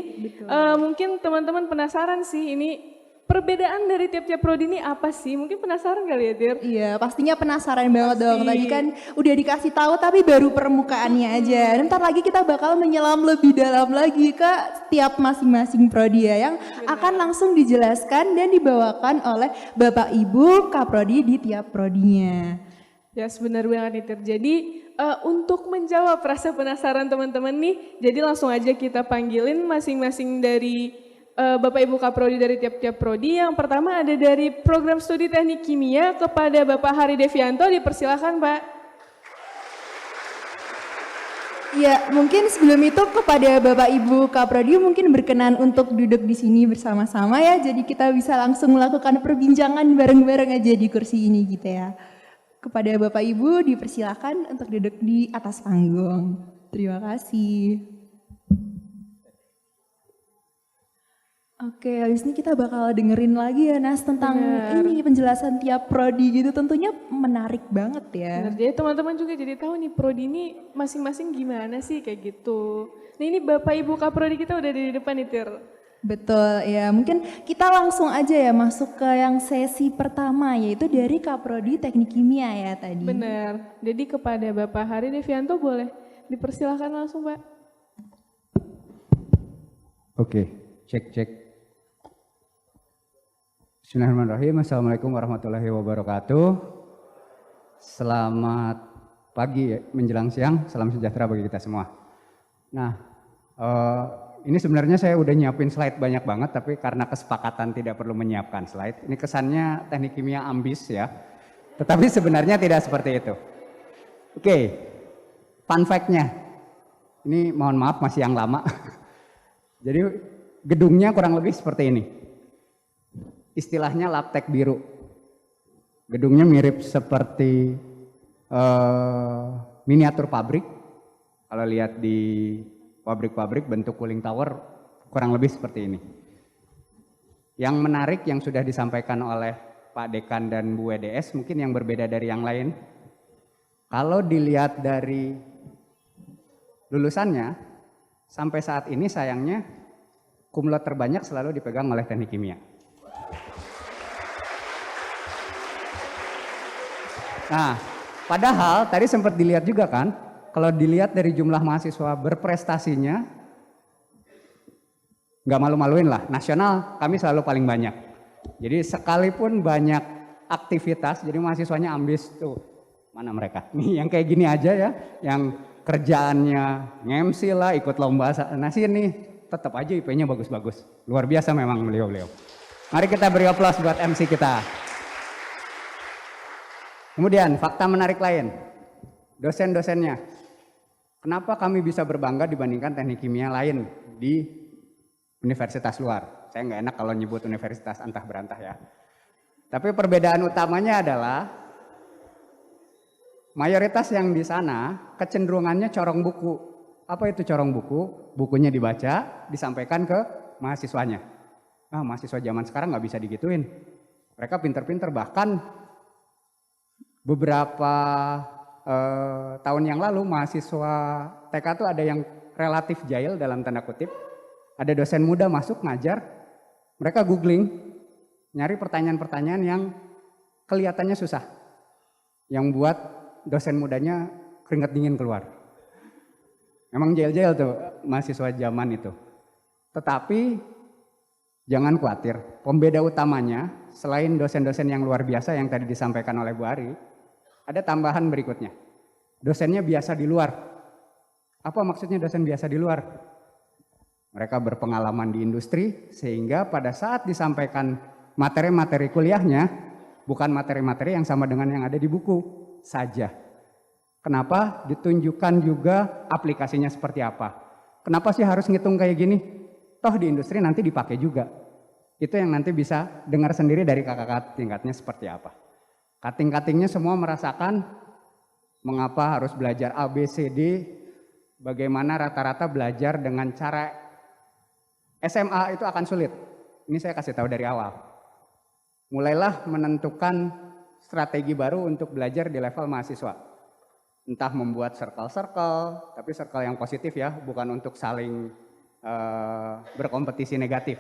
mungkin teman-teman penasaran sih ini perbedaan dari tiap-tiap prodi ini apa sih? Mungkin penasaran kali ya Tir? Iya, pastinya penasaran banget dong. Tadi kan udah dikasih tahu tapi baru permukaannya aja. Dan ntar lagi kita bakal menyelam lebih dalam lagi ke tiap masing-masing prodi ya yang akan langsung dijelaskan dan dibawakan oleh Bapak Ibu Kaprodi di tiap prodinya. Ya sebenar banget nih Tir. Jadi untuk menjawab rasa penasaran teman-teman nih, jadi langsung aja kita panggilin masing-masing dari Bapak Ibu Kaprodi dari tiap-tiap prodi. Yang pertama ada dari program studi teknik kimia kepada Bapak Hari Devianto, dipersilakan Pak. Ya, mungkin sebelum itu kepada Bapak Ibu Kaprodi mungkin berkenan untuk duduk di sini bersama-sama ya. Jadi kita bisa langsung melakukan perbincangan bareng-bareng aja di kursi ini gitu ya. Kepada Bapak Ibu dipersilakan untuk duduk di atas panggung. Terima kasih. Oke, habis ini kita bakal dengerin lagi ya Nas tentang ini penjelasan tiap prodi gitu, tentunya menarik banget ya. Benar, jadi teman-teman juga jadi tahu nih prodi ini masing-masing gimana sih kayak gitu. Nah ini Bapak Ibu Kaprodi kita udah di depan nih Tir. Betul ya, mungkin kita langsung aja ya masuk ke yang sesi pertama yaitu dari Kaprodi Teknik Kimia ya tadi. Benar, jadi kepada Bapak Hari Devianto boleh dipersilakan langsung Pak. Oke, cek. Bismillahirrahmanirrahim. Assalamualaikum warahmatullahi wabarakatuh. Selamat pagi menjelang siang, salam sejahtera bagi kita semua. Nah, ini sebenarnya saya udah nyiapin slide banyak banget, tapi karena kesepakatan tidak perlu menyiapkan slide. Ini kesannya teknik kimia ambis ya, tetapi sebenarnya tidak seperti itu. Oke, fun fact-nya, ini mohon maaf masih yang lama. Jadi gedungnya kurang lebih seperti ini. Istilahnya labtek biru. Gedungnya mirip seperti miniatur pabrik. Kalau lihat di pabrik-pabrik bentuk cooling tower kurang lebih seperti ini. Yang menarik yang sudah disampaikan oleh Pak Dekan dan Bu WDS mungkin yang berbeda dari yang lain. Kalau dilihat dari lulusannya sampai saat ini sayangnya cum laude terbanyak selalu dipegang oleh teknik kimia. Nah, padahal tadi sempat dilihat juga kan, kalau dilihat dari jumlah mahasiswa berprestasinya, nggak malu-maluin lah, nasional kami selalu paling banyak. Jadi sekalipun banyak aktivitas, jadi mahasiswanya ambis tuh, mana mereka? Nih yang kayak gini aja ya, yang kerjaannya nge-MC lah, ikut lomba sana sini, tetap aja IP-nya bagus-bagus. Luar biasa memang beliau-beliau. Mari kita beri aplaus buat MC kita. Kemudian fakta menarik lain, dosen-dosennya. Kenapa kami bisa berbangga dibandingkan teknik kimia lain di universitas luar? Saya nggak enak kalau nyebut universitas antah berantah ya. Tapi perbedaan utamanya adalah mayoritas yang di sana kecenderungannya corong buku. Apa itu corong buku? Bukunya dibaca, disampaikan ke mahasiswanya. Ah, mahasiswa zaman sekarang nggak bisa digituin. Mereka pinter-pinter, bahkan beberapa tahun yang lalu mahasiswa TK tuh ada yang relatif jahil dalam tanda kutip. Ada dosen muda masuk ngajar, mereka googling, nyari pertanyaan-pertanyaan yang kelihatannya susah. Yang buat dosen mudanya keringat dingin keluar. Memang jahil-jahil tuh mahasiswa zaman itu. Tetapi Jangan khawatir, pembeda utamanya selain dosen-dosen yang luar biasa yang tadi disampaikan oleh Bu Ari, ada tambahan berikutnya. Dosennya biasa di luar. Apa maksudnya dosen biasa di luar? Mereka berpengalaman di industri sehingga pada saat disampaikan materi-materi kuliahnya bukan materi-materi yang sama dengan yang ada di buku saja. Kenapa? Ditunjukkan juga aplikasinya seperti apa. Kenapa sih harus ngitung kayak gini? Toh di industri nanti dipakai juga. Itu yang nanti bisa dengar sendiri dari kakak tingkatnya seperti apa. Kating-katingnya semua merasakan mengapa harus belajar A, B, C, D, bagaimana rata-rata belajar dengan cara SMA itu akan sulit. Ini saya kasih tahu dari awal. Mulailah menentukan strategi baru untuk belajar di level mahasiswa. Entah membuat circle-circle, tapi circle yang positif ya, bukan untuk saling berkompetisi negatif.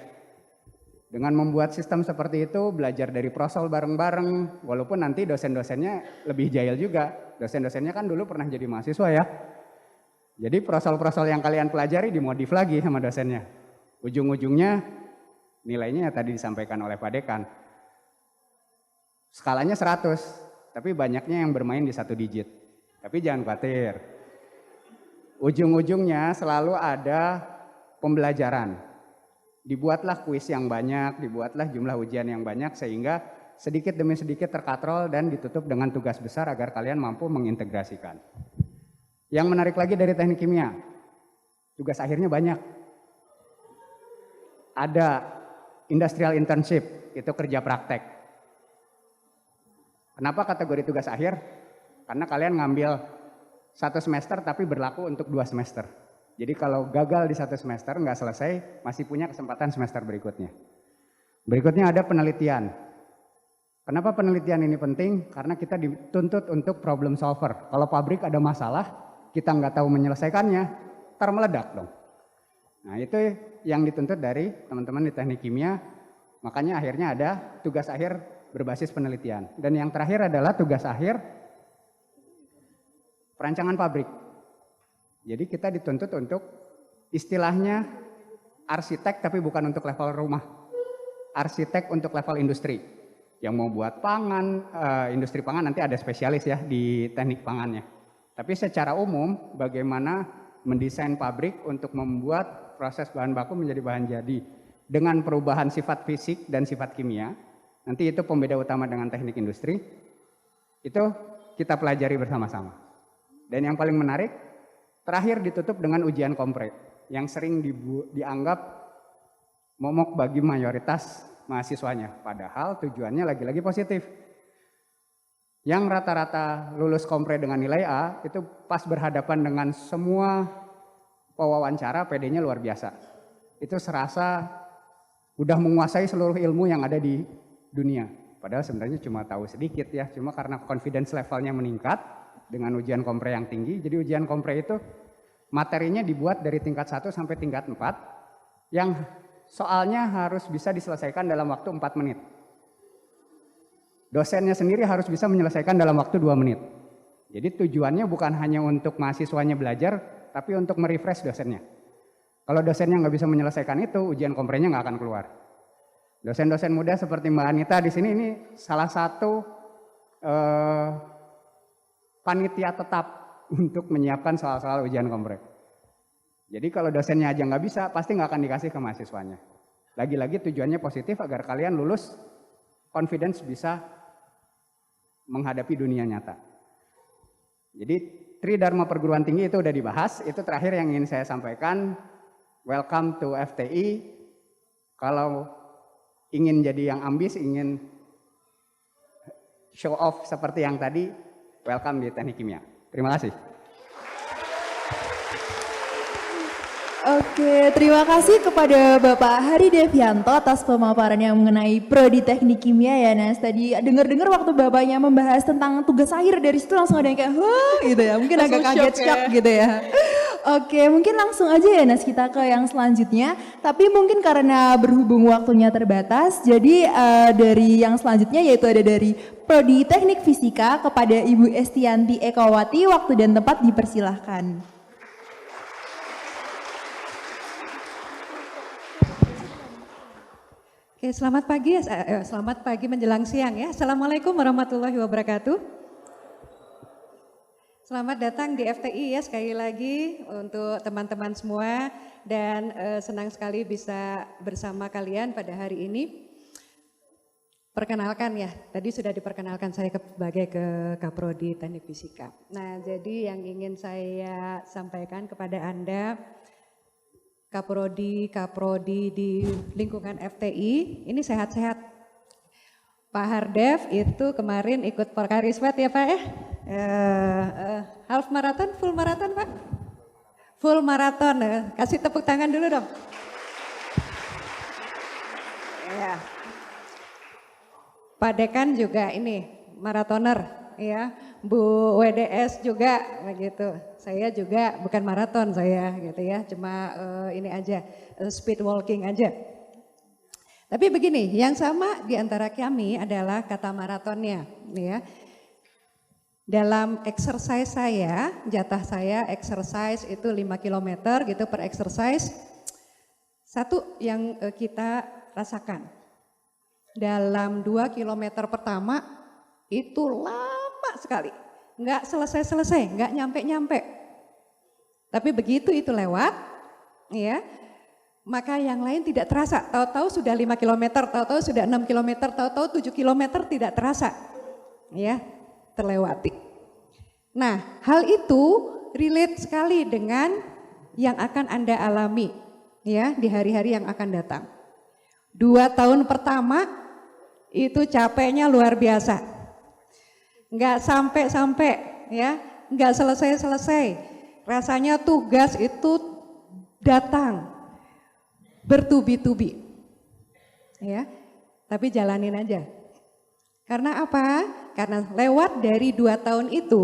Dengan membuat sistem seperti itu, belajar dari prosol bareng-bareng, walaupun nanti dosen-dosennya lebih jahil juga. Dosen-dosennya kan dulu pernah jadi mahasiswa ya. Jadi prosol-prosol yang kalian pelajari dimodif lagi sama dosennya. Ujung-ujungnya nilainya tadi disampaikan oleh Pak Dekan. Skalanya 100, tapi banyaknya yang bermain di 1 digit. Tapi jangan khawatir. Ujung-ujungnya selalu ada pembelajaran. Dibuatlah kuis yang banyak, dibuatlah jumlah ujian yang banyak sehingga sedikit demi sedikit terkatrol dan ditutup dengan tugas besar agar kalian mampu mengintegrasikan. Yang menarik lagi dari teknik kimia, tugas akhirnya banyak. Ada industrial internship, itu kerja praktek. Kenapa kategori tugas akhir? Karena kalian ngambil 1 semester tapi berlaku untuk 2 semester. Jadi kalau gagal di 1 semester nggak selesai, masih punya kesempatan semester berikutnya. Berikutnya ada penelitian. Kenapa penelitian ini penting? Karena kita dituntut untuk problem solver. Kalau pabrik ada masalah, kita nggak tahu menyelesaikannya, ntar meledak dong. Nah itu yang dituntut dari teman-teman di teknik kimia, makanya akhirnya ada tugas akhir berbasis penelitian. Dan yang terakhir adalah tugas akhir perancangan pabrik. Jadi kita dituntut untuk istilahnya arsitek tapi bukan untuk level rumah. Arsitek untuk level industri. Yang mau buat pangan, industri pangan nanti ada spesialis ya di teknik pangannya. Tapi secara umum bagaimana mendesain pabrik untuk membuat proses bahan baku menjadi bahan jadi. Dengan perubahan sifat fisik dan sifat kimia, nanti itu pembeda utama dengan teknik industri, itu kita pelajari bersama-sama. Dan yang paling menarik, terakhir ditutup dengan ujian kompre yang sering dianggap momok bagi mayoritas mahasiswanya. Padahal tujuannya lagi-lagi positif. Yang rata-rata lulus kompre dengan nilai A itu pas berhadapan dengan semua pewawancara PD-nya luar biasa. Itu serasa udah menguasai seluruh ilmu yang ada di dunia. Padahal sebenarnya cuma tahu sedikit ya, cuma karena confidence levelnya meningkat dengan ujian kompre yang tinggi. Jadi ujian kompre itu materinya dibuat dari tingkat 1 sampai tingkat 4 yang soalnya harus bisa diselesaikan dalam waktu 4 menit. Dosennya sendiri harus bisa menyelesaikan dalam waktu 2 menit. Jadi tujuannya bukan hanya untuk mahasiswanya belajar, tapi untuk merefresh dosennya. Kalau dosennya nggak bisa menyelesaikan itu, ujian komprenya nggak akan keluar. Dosen-dosen muda seperti Mbak Anita di sini ini salah satu panitia tetap untuk menyiapkan soal-soal ujian kompre. Jadi kalau dosennya aja nggak bisa, pasti nggak akan dikasih ke mahasiswanya. Lagi-lagi tujuannya positif agar kalian lulus confidence bisa menghadapi dunia nyata. Jadi Tridharma perguruan tinggi itu udah dibahas, itu terakhir yang ingin saya sampaikan. Welcome to FTI. Kalau ingin jadi yang ambis, ingin show off seperti yang tadi, welcome di teknik kimia. Terima kasih. Oke, terima kasih kepada Bapak Hari Devianto atas pemaparannya mengenai prodi teknik kimia ya Nas. Tadi dengar-dengar waktu Bapaknya membahas tentang tugas akhir, dari situ langsung ada yang kayak, huh gitu ya, mungkin agak kaget shock gitu ya. Oke, mungkin langsung aja ya Nas kita ke yang selanjutnya. Tapi mungkin karena berhubung waktunya terbatas, jadi dari yang selanjutnya yaitu ada dari prodi teknik fisika kepada Ibu Estianti Ekawati, waktu dan tempat dipersilahkan. Oke, selamat pagi menjelang siang ya. Assalamualaikum warahmatullahi wabarakatuh. Selamat datang di FTI ya sekali lagi untuk teman-teman semua dan senang sekali bisa bersama kalian pada hari ini. Perkenalkan ya, tadi sudah diperkenalkan saya sebagai Kaprodi Teknik Fisika. Nah, jadi yang ingin saya sampaikan kepada Anda, Kaprodi di lingkungan FTI, ini sehat-sehat. Pak Hardev itu kemarin ikut Porkarismet ya Pak ya? Half marathon, full marathon Pak? Full marathon, kasih tepuk tangan dulu dong. Ya. Pak Dekan juga ini maratoner ya, Bu WDS juga begitu. Saya juga bukan maraton saya gitu ya, cuma ini aja speed walking aja. Tapi begini, yang sama di antara kami adalah kata maratonnya ya. Dalam exercise saya, jatah saya exercise itu 5 km gitu per exercise. Satu yang kita rasakan. Dalam 2 kilometer pertama itu lama sekali. Nggak selesai-selesai, nggak nyampe-nyampe. Tapi begitu itu lewat, ya, maka yang lain tidak terasa. Tahu-tahu sudah 5 kilometer, tahu-tahu sudah 6 kilometer, tahu-tahu 7 kilometer tidak terasa. Ya, terlewati. Nah, hal itu relate sekali dengan yang akan Anda alami ya di hari-hari yang akan datang. 2 tahun pertama itu capeknya luar biasa. Enggak sampai-sampai ya, enggak selesai-selesai. Rasanya tugas itu datang bertubi-tubi. Ya. Tapi jalanin aja. Karena apa? Karena lewat dari 2 tahun itu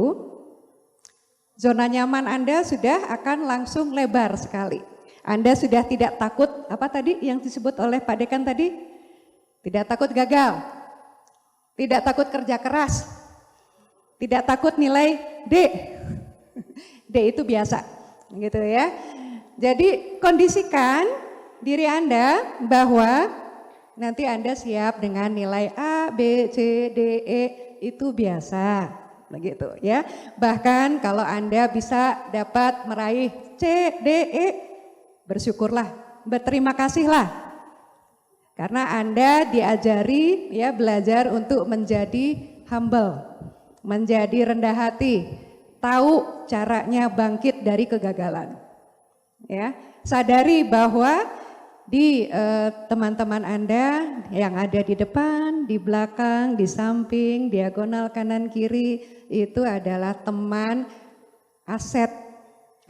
zona nyaman Anda sudah akan langsung lebar sekali. Anda sudah tidak takut, apa tadi yang disebut oleh Pak Dekan tadi? Tidak takut gagal, tidak takut kerja keras, tidak takut nilai D. D itu biasa, gitu ya. Jadi kondisikan diri Anda bahwa nanti Anda siap dengan nilai A, B, C, D, E, itu biasa, begitu ya. Bahkan kalau Anda bisa dapat meraih C, D, E, bersyukurlah, berterima kasihlah. Karena Anda diajari ya belajar untuk menjadi humble, menjadi rendah hati, tahu caranya bangkit dari kegagalan. Ya, sadari bahwa di teman-teman Anda yang ada di depan, di belakang, di samping, diagonal kanan kiri itu adalah teman aset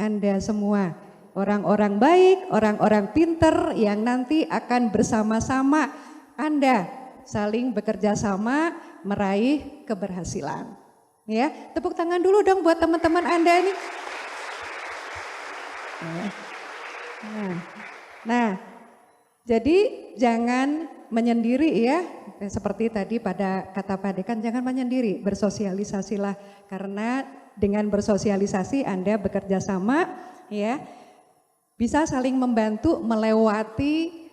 Anda semua. Orang-orang baik, orang-orang pinter yang nanti akan bersama-sama Anda saling bekerja sama meraih keberhasilan. Ya, tepuk tangan dulu dong buat teman-teman Anda ini. Nah, jadi jangan menyendiri ya, seperti tadi pada kata Pak Dekan, jangan menyendiri, bersosialisasilah karena dengan bersosialisasi Anda bekerja sama ya. Bisa saling membantu melewati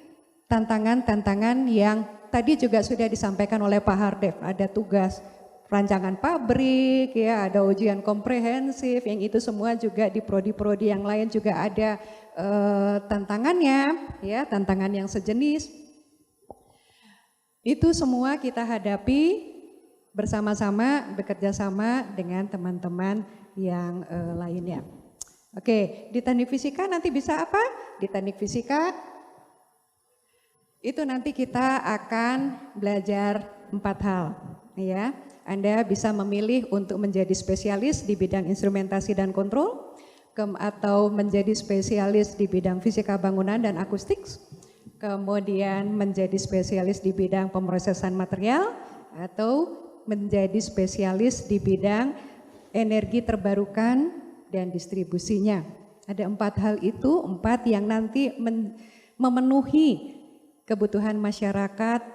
tantangan-tantangan yang tadi juga sudah disampaikan oleh Pak Hardev. Ada tugas rancangan pabrik, ya, ada ujian komprehensif, yang itu semua juga di prodi-prodi yang lain juga ada tantangannya, ya, tantangan yang sejenis. Itu semua kita hadapi bersama-sama, bekerja sama dengan teman-teman yang lainnya. Oke, di teknik fisika nanti bisa apa? Di teknik fisika itu nanti kita akan belajar 4 hal. Ya, Anda bisa memilih untuk menjadi spesialis di bidang instrumentasi dan kontrol, atau menjadi spesialis di bidang fisika bangunan dan akustik, kemudian menjadi spesialis di bidang pemrosesan material, atau menjadi spesialis di bidang energi terbarukan dan distribusinya. Ada 4 hal itu, 4 yang nanti memenuhi kebutuhan masyarakat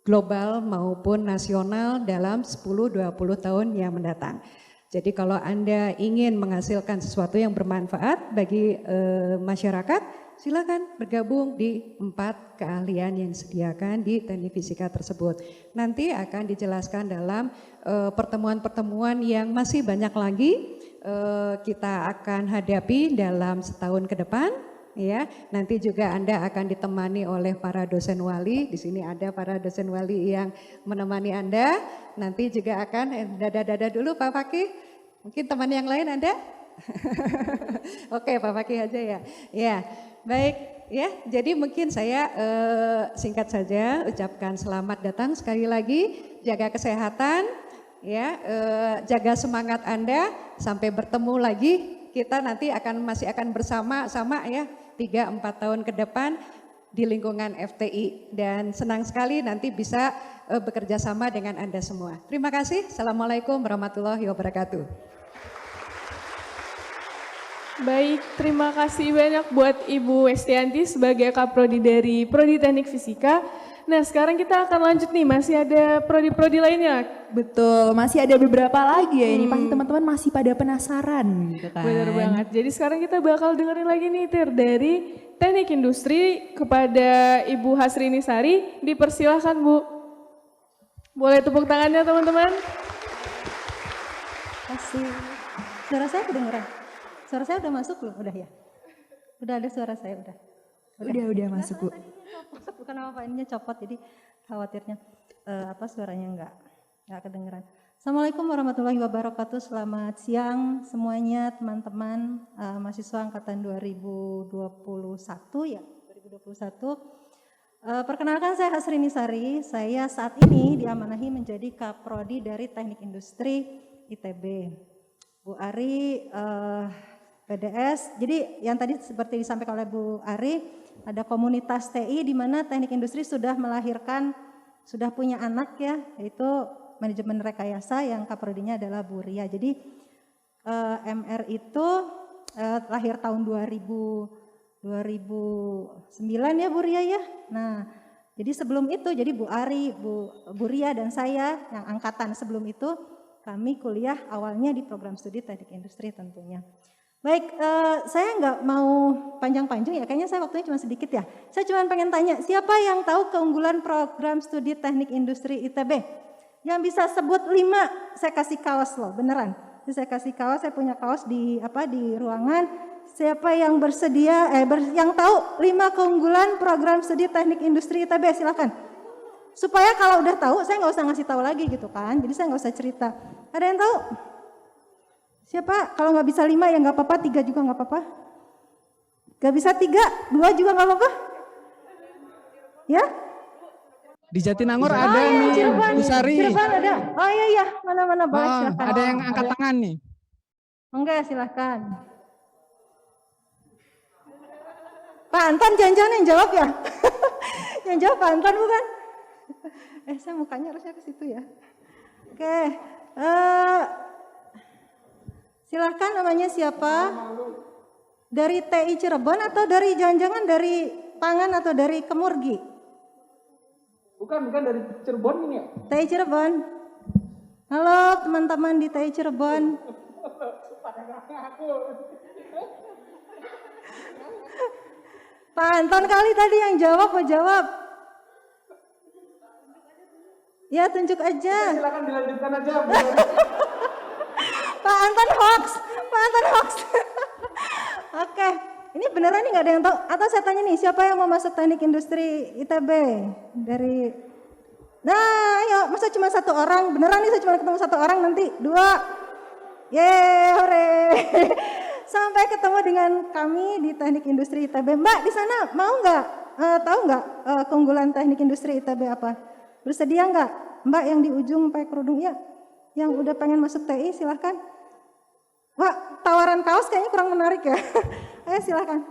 global maupun nasional dalam 10-20 tahun yang mendatang. Jadi kalau Anda ingin menghasilkan sesuatu yang bermanfaat bagi masyarakat, silakan bergabung di 4 keahlian yang disediakan di teknik fisika tersebut. Nanti akan dijelaskan dalam pertemuan-pertemuan yang masih banyak lagi kita akan hadapi dalam setahun ke depan. Ya, nanti juga Anda akan ditemani oleh para dosen wali. Di sini ada para dosen wali yang menemani Anda. Nanti juga akan dada-dada dulu Pak Fakih. Mungkin teman yang lain ada? Oke, Pak Fakih aja ya. Ya, baik ya. Jadi mungkin saya singkat saja ucapkan selamat datang sekali lagi. Jaga kesehatan, ya, jaga semangat Anda. Sampai bertemu lagi. Kita nanti masih akan bersama-sama ya 3-4 tahun ke depan di lingkungan FTI dan senang sekali nanti bisa bekerja sama dengan Anda semua. Terima kasih. Assalamualaikum warahmatullahi wabarakatuh. Baik, terima kasih banyak buat Ibu Westianti sebagai Kaprodi dari Prodi Teknik Fisika. Nah, sekarang kita akan lanjut nih, masih ada prodi-prodi lainnya. Betul, masih ada beberapa lagi ya. Ini pasti teman-teman masih pada penasaran gitu kan. Benar banget. Jadi sekarang kita bakal dengerin lagi nih Tir dari Teknik Industri kepada Ibu Hasrini Sari. Dipersilahkan Bu. Boleh tepuk tangannya teman-teman? Kasih. Suara saya kedengeran? Suara saya udah masuk belum? Udah ya? Udah ada suara saya udah. Udah masuk Bu. Bukan apa ininya copot jadi khawatirnya suaranya enggak kedengeran. Assalamualaikum warahmatullahi wabarakatuh. Selamat siang semuanya teman-teman mahasiswa angkatan 2021 ya, 2021. Perkenalkan saya Hasrini Sari. Saya saat ini diamanahi menjadi Kaprodi dari Teknik Industri ITB. Bu Ari PDS. Jadi yang tadi seperti disampaikan oleh Bu Ari, ada komunitas TI di mana Teknik Industri sudah punya anak ya, yaitu manajemen rekayasa yang kaprodinya adalah Bu Ria. Jadi MR itu lahir tahun 2009 ya Bu Ria ya. Nah, jadi sebelum itu jadi Bu Ari, Bu Ria dan saya yang angkatan sebelum itu kami kuliah awalnya di program studi Teknik Industri tentunya. Baik, saya nggak mau panjang-panjang ya, kayaknya saya waktunya cuma sedikit ya. Saya cuma pengen tanya, siapa yang tahu keunggulan program studi Teknik Industri ITB? Yang bisa sebut 5, saya kasih kaos loh, beneran. Saya kasih kaos, saya punya kaos di ruangan. Siapa yang bersedia, yang tahu 5 keunggulan program studi Teknik Industri ITB, silakan. Supaya kalau udah tahu, saya nggak usah ngasih tahu lagi gitu kan, jadi saya nggak usah cerita. Ada yang tahu? Siapa? Kalau nggak bisa 5 ya nggak apa-apa, 3 juga nggak apa-apa. Nggak bisa 3, 2 juga nggak apa-apa. Ya? Di Jatinangor ada nih, Bu Sari. Cirebon ada. Oh iya, mana-mana boleh silakan. Ada yang angkat tangan nih. Enggak, silakan. Pak Anton jangan-jangan yang jawab ya? Yang jawab Pak Anton bukan? Saya mukanya harusnya ke situ ya. Oke. Silakan namanya siapa? Dari TI Cirebon atau dari jangan-jangan dari Pangan atau dari Kemurgi? Bukan dari Cirebon ini ya? TI Cirebon. Halo teman-teman di TI Cirebon. Pak Anton kali tadi yang jawab, mau jawab. Ya tunjuk aja. Silakan dilanjutkan aja. Pak Anton hoax. Oke, ini beneran nih nggak ada yang tahu. Atau saya tanya nih, siapa yang mau masuk Teknik Industri ITB? Nah, ayo, masa cuma 1 orang? Beneran nih saya cuma ketemu 1 orang nanti, 2. Yeay, hore. Sampai ketemu dengan kami di Teknik Industri ITB. Mbak di sana mau nggak? Tahu nggak keunggulan Teknik Industri ITB apa? Bersedia nggak? Mbak yang di ujung pakai kerudung ya? Yang udah pengen masuk TI silahkan. Wah, tawaran kaos kayaknya kurang menarik ya. Ayo silahkan.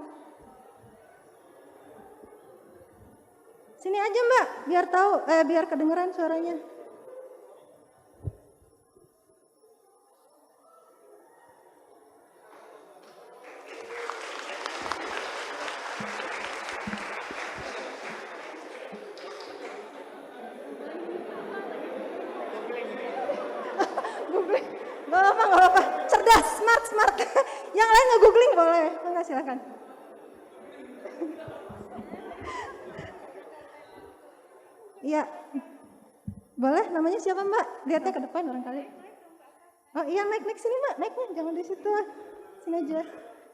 Sini aja Mbak, biar tahu, biar kedengeran suaranya. Gak apa-apa. nge-googling boleh. Enggak, silakan. Iya. Boleh, namanya siapa Mbak? Lihatnya ke depan barangkali. Oh iya, naik sini Mbak, naiknya jangan di situ. Sini aja.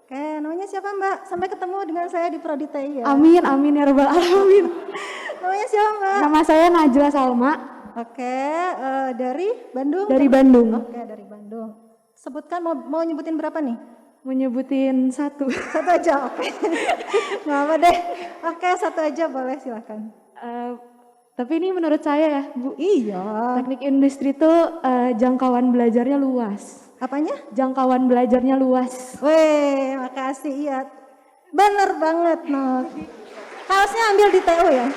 Oke, namanya siapa Mbak? Sampai ketemu dengan saya di Prodi TI ya. Amin, amin ya rabbal alamin. Namanya siapa Mbak? Nama saya Najla Salma. Oke, dari Bandung? Dari Bandung. Oke, dari Bandung. Sebutkan, mau nyebutin berapa nih? Menyebutin satu. Satu aja, oke. Nggak apa deh. Oke, satu aja boleh, silakan. Tapi ini menurut saya ya Bu, Iya. teknik industri itu jangkauan belajarnya luas. Apanya? Jangkauan belajarnya luas. Weh, makasih, iya. Bener banget, Nok. Kaosnya ambil di TU ya?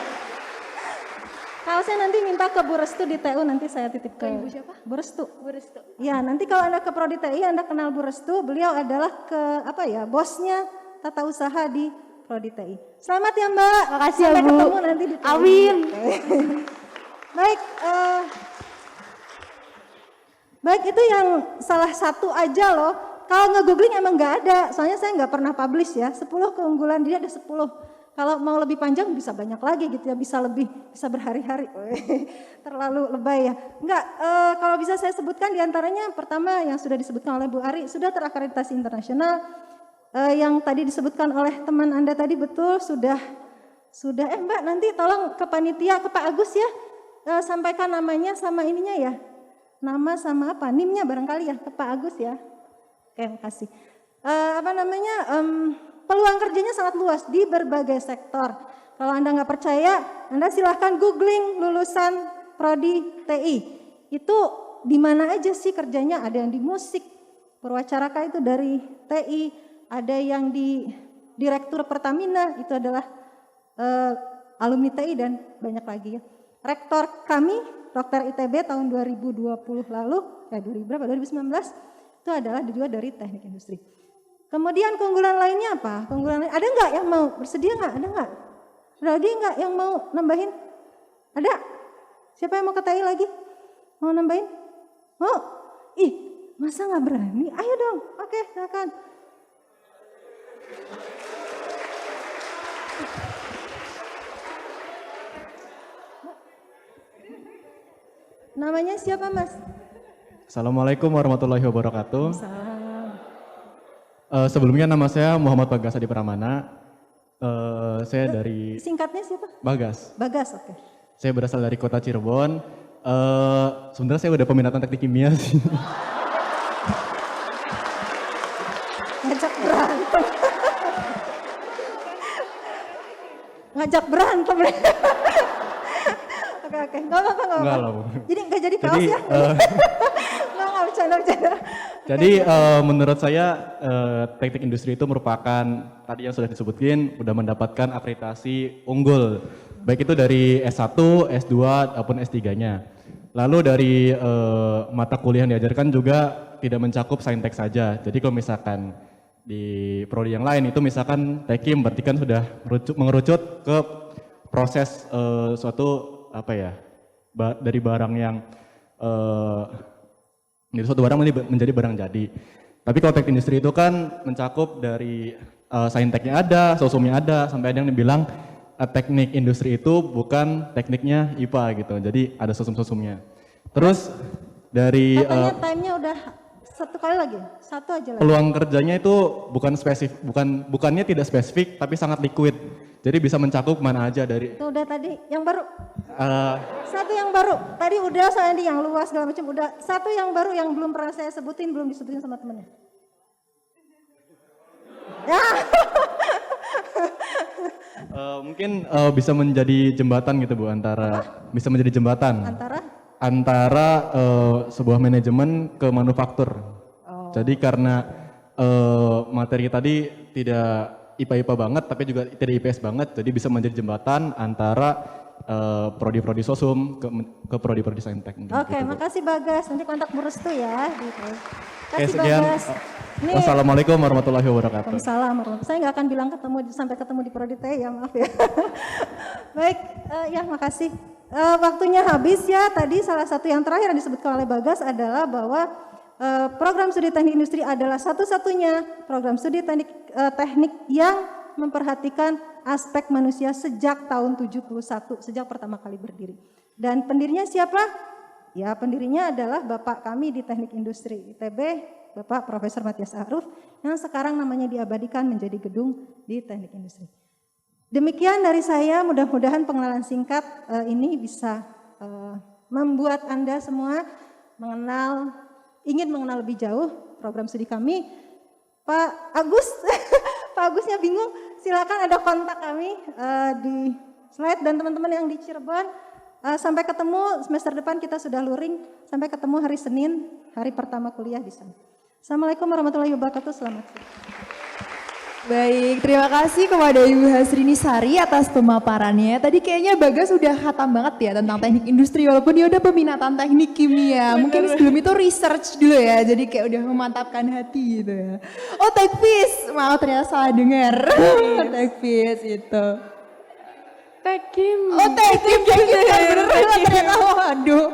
Kaosnya nanti minta ke Bu Restu di TU, nanti saya titip ke Ibu siapa? Bu Restu. Bu Restu. Ya, nanti kalau Anda ke Prodi TI, Anda kenal Bu Restu, beliau adalah bosnya tata usaha di Prodi TI. Selamat ya Mbak. Makasih ya Sampai Bu. ketemu nanti di TI. Amin. Baik, baik itu yang salah satu aja loh. Kalau nge-googling emang nggak ada, soalnya saya nggak pernah publish ya. 10 keunggulan dia ada 10. Kalau mau lebih panjang bisa banyak lagi gitu ya, bisa berhari-hari. Terlalu lebay ya. Enggak, kalau bisa saya sebutkan diantaranya pertama yang sudah disebutkan oleh Bu Ari, sudah terakreditasi internasional. Yang tadi disebutkan oleh teman Anda tadi betul, sudah Mbak nanti tolong ke panitia, ke Pak Agus ya, sampaikan namanya sama ininya ya. Nama sama apa, NIM-nya barangkali ya, ke Pak Agus ya. Oke, makasih. Peluang kerjanya sangat luas di berbagai sektor. Kalau Anda nggak percaya, Anda silahkan googling lulusan Prodi TI. Itu di mana aja sih kerjanya? Ada yang di musik, Purwacaraka itu dari TI, ada yang di Direktur Pertamina, itu adalah alumni TI dan banyak lagi ya. Rektor kami, Dr. ITB tahun 2020 lalu, 2019, itu adalah juga dari teknik industri. Kemudian keunggulan lainnya apa? Ada nggak yang mau? Bersedia nggak? Ada nggak? Sudah ada nggak yang mau nambahin? Ada? Siapa yang mau ke TI lagi? Mau nambahin? Mau? Ih, masa nggak berani? Ayo dong. Oke, silakan. Namanya siapa Mas? Assalamualaikum warahmatullahi wabarakatuh. Sebelumnya nama saya Muhammad Bagas Adi Pramana. Saya dari Singkatnya siapa? Bagas. Bagas, oke. Saya berasal dari kota Cirebon. Sebenarnya saya udah peminatan teknik kimia sih. Ngajak berantem. Ngajak berantem. Oke. Nggak apa-apa. Enggak lah, Bu. Jadi nggak jadi kaos ya? Nggak bercanda. Jadi menurut saya teknik industri itu merupakan tadi yang sudah disebutkan udah mendapatkan akreditasi unggul. Baik itu dari S1, S2 ataupun S3-nya. Lalu dari mata kuliah yang diajarkan juga tidak mencakup saintek saja. Jadi kalau misalkan di prodi yang lain itu misalkan Tekim berarti kan sudah mengerucut ke proses suatu dari barang yang dari suatu barang menjadi barang jadi. Tapi kalau teknik industri itu kan mencakup dari sainteknya ada, sosumnya ada, sampai ada yang bilang teknik industri itu bukan tekniknya IPA gitu. Jadi ada sosum-sosumnya. Terus dari Katanya time-nya udah satu kali lagi, satu aja lagi. Peluang kerjanya itu bukannya tidak spesifik tapi sangat liquid. Jadi bisa mencakup mana aja dari. Itu udah tadi yang baru. Uh, Satu yang baru. Tadi udah soalnya yang luas segala macam udah. Satu yang baru yang belum pernah saya sebutin, belum disebutin sama temennya. Ya. Mungkin bisa menjadi jembatan gitu Bu bisa menjadi jembatan antara sebuah manajemen ke manufaktur. Jadi karena materi tadi tidak IPA banget tapi juga tidak IPS banget, jadi bisa menjadi jembatan antara prodi-prodi sosum ke prodi-prodi saintek. Oke, gitu, makasih Bagas. Nanti kontak Bu Restu ya. Gitu. Kasih sekian. Bagas. Wassalamualaikum warahmatullahi wabarakatuh. Waalaikumsalam warahmatullahi. Saya nggak akan bilang sampai ketemu di Prodi TI ya, maaf ya. Baik, ya makasih. Waktunya habis ya. Tadi salah satu yang terakhir yang disebutkan oleh Bagas adalah bahwa program studi teknik industri adalah satu-satunya program studi teknik yang memperhatikan aspek manusia sejak tahun 71, sejak pertama kali berdiri. Dan pendirinya siapa? Ya, pendirinya adalah Bapak kami di Teknik Industri ITB, Bapak Profesor Matias Aruf, yang sekarang namanya diabadikan menjadi gedung di Teknik Industri. Demikian dari saya, mudah-mudahan pengenalan singkat ini bisa membuat Anda semua ingin mengenal lebih jauh program studi kami. Pak Agus, Pak Agusnya bingung, silakan ada kontak kami di slide, dan teman-teman yang di Cirebon, sampai ketemu semester depan kita sudah luring, sampai ketemu hari Senin, hari pertama kuliah di sana. Assalamualaikum warahmatullahi wabarakatuh, selamat siang. Baik, terima kasih kepada Ibu Hasrini Sari atas pemaparannya. Tadi kayaknya Bagas udah khatam banget ya tentang teknik industri, walaupun dia udah peminatan teknik kimia. Mungkin sebelum itu research dulu ya, jadi kayak udah memantapkan hati gitu ya. Oh, tekvis, maaf ternyata salah dengar. Tekvis itu. Tekim. Oh, tekim kan bener ternyata. Waduh,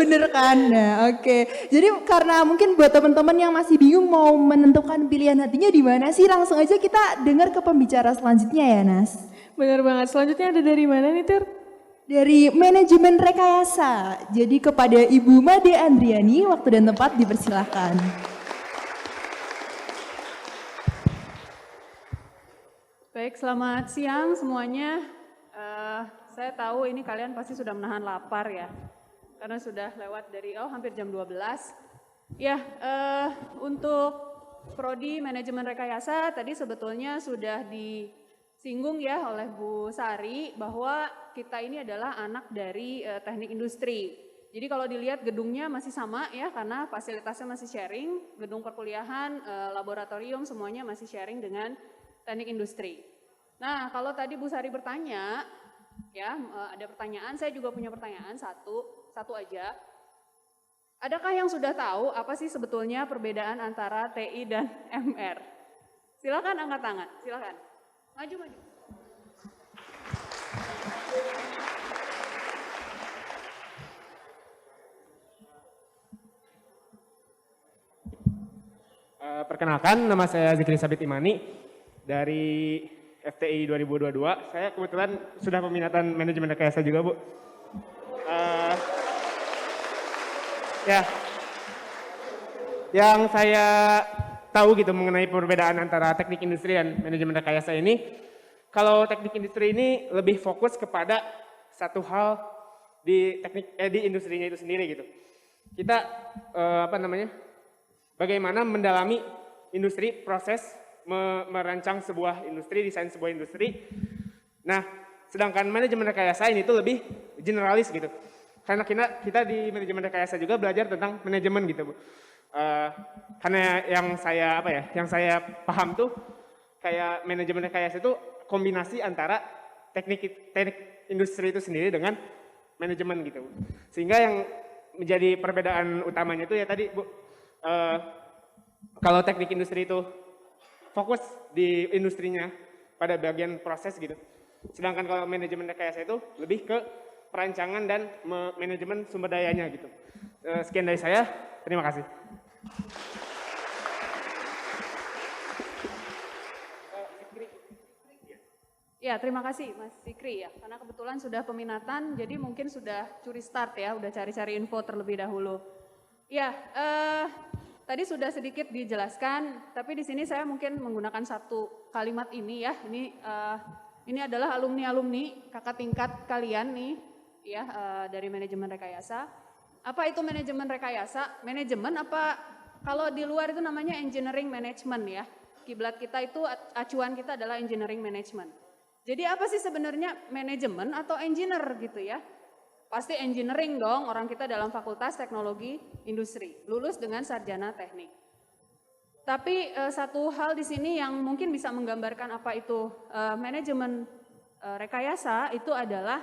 bener kan. Nah, oke. Jadi karena mungkin buat teman-teman yang masih bingung mau menentukan pilihan hatinya di mana sih, langsung aja kita dengar ke pembicara selanjutnya ya, Nas. Bener banget. Selanjutnya ada dari mana nih, Tur? Dari manajemen rekayasa. Jadi kepada Ibu Made Andriani, waktu dan tempat dipersilahkan. Baik, selamat siang semuanya. Saya tahu ini kalian pasti sudah menahan lapar ya, karena sudah lewat dari hampir jam 12. Ya, untuk Prodi Manajemen Rekayasa tadi sebetulnya sudah disinggung ya oleh Bu Sari bahwa kita ini adalah anak dari teknik industri. Jadi kalau dilihat gedungnya masih sama ya, karena fasilitasnya masih sharing, gedung perkuliahan, laboratorium semuanya masih sharing dengan teknik industri. Nah, kalau tadi Bu Sari bertanya, ya ada pertanyaan, saya juga punya pertanyaan satu aja. Adakah yang sudah tahu apa sih sebetulnya perbedaan antara TI dan MR? Silakan angkat tangan, silakan. Maju. Perkenalkan, nama saya Zikri Sabit Imani dari FTI 2022. Saya kebetulan sudah peminatan manajemen rekayasa juga, Bu. Ya, yang saya tahu gitu mengenai perbedaan antara teknik industri dan manajemen rekayasa ini, kalau teknik industri ini lebih fokus kepada satu hal di di industrinya itu sendiri gitu. Kita bagaimana mendalami industri, proses merancang sebuah industri, desain sebuah industri. Nah, sedangkan manajemen rekayasa ini tuh lebih generalis gitu. Karena kita di manajemen rekayasa juga belajar tentang manajemen gitu, Bu. Karena yang saya paham tuh kayak manajemen rekayasa itu kombinasi antara teknik industri itu sendiri dengan manajemen gitu, Bu. Sehingga yang menjadi perbedaan utamanya itu ya tadi, Bu, kalau teknik industri itu fokus di industrinya pada bagian proses gitu. Sedangkan kalau manajemen rekayasa itu lebih ke perancangan dan manajemen sumber dayanya gitu. Sekian dari saya, terima kasih. Ya, terima kasih Mas Zikri ya, karena kebetulan sudah peminatan, jadi mungkin sudah curi start ya, udah cari-cari info terlebih dahulu. Ya, tadi sudah sedikit dijelaskan, tapi di sini saya mungkin menggunakan satu kalimat ini ya. Ini adalah alumni-alumni kakak tingkat kalian nih, ya dari manajemen rekayasa. Apa itu manajemen rekayasa? Manajemen apa? Kalau di luar itu namanya engineering management ya. Kiblat kita itu, acuan kita adalah engineering management. Jadi apa sih sebenarnya manajemen atau engineer gitu ya? Pasti engineering dong, orang kita dalam fakultas teknologi industri, lulus dengan sarjana teknik. Tapi satu hal di sini yang mungkin bisa menggambarkan apa itu manajemen rekayasa itu adalah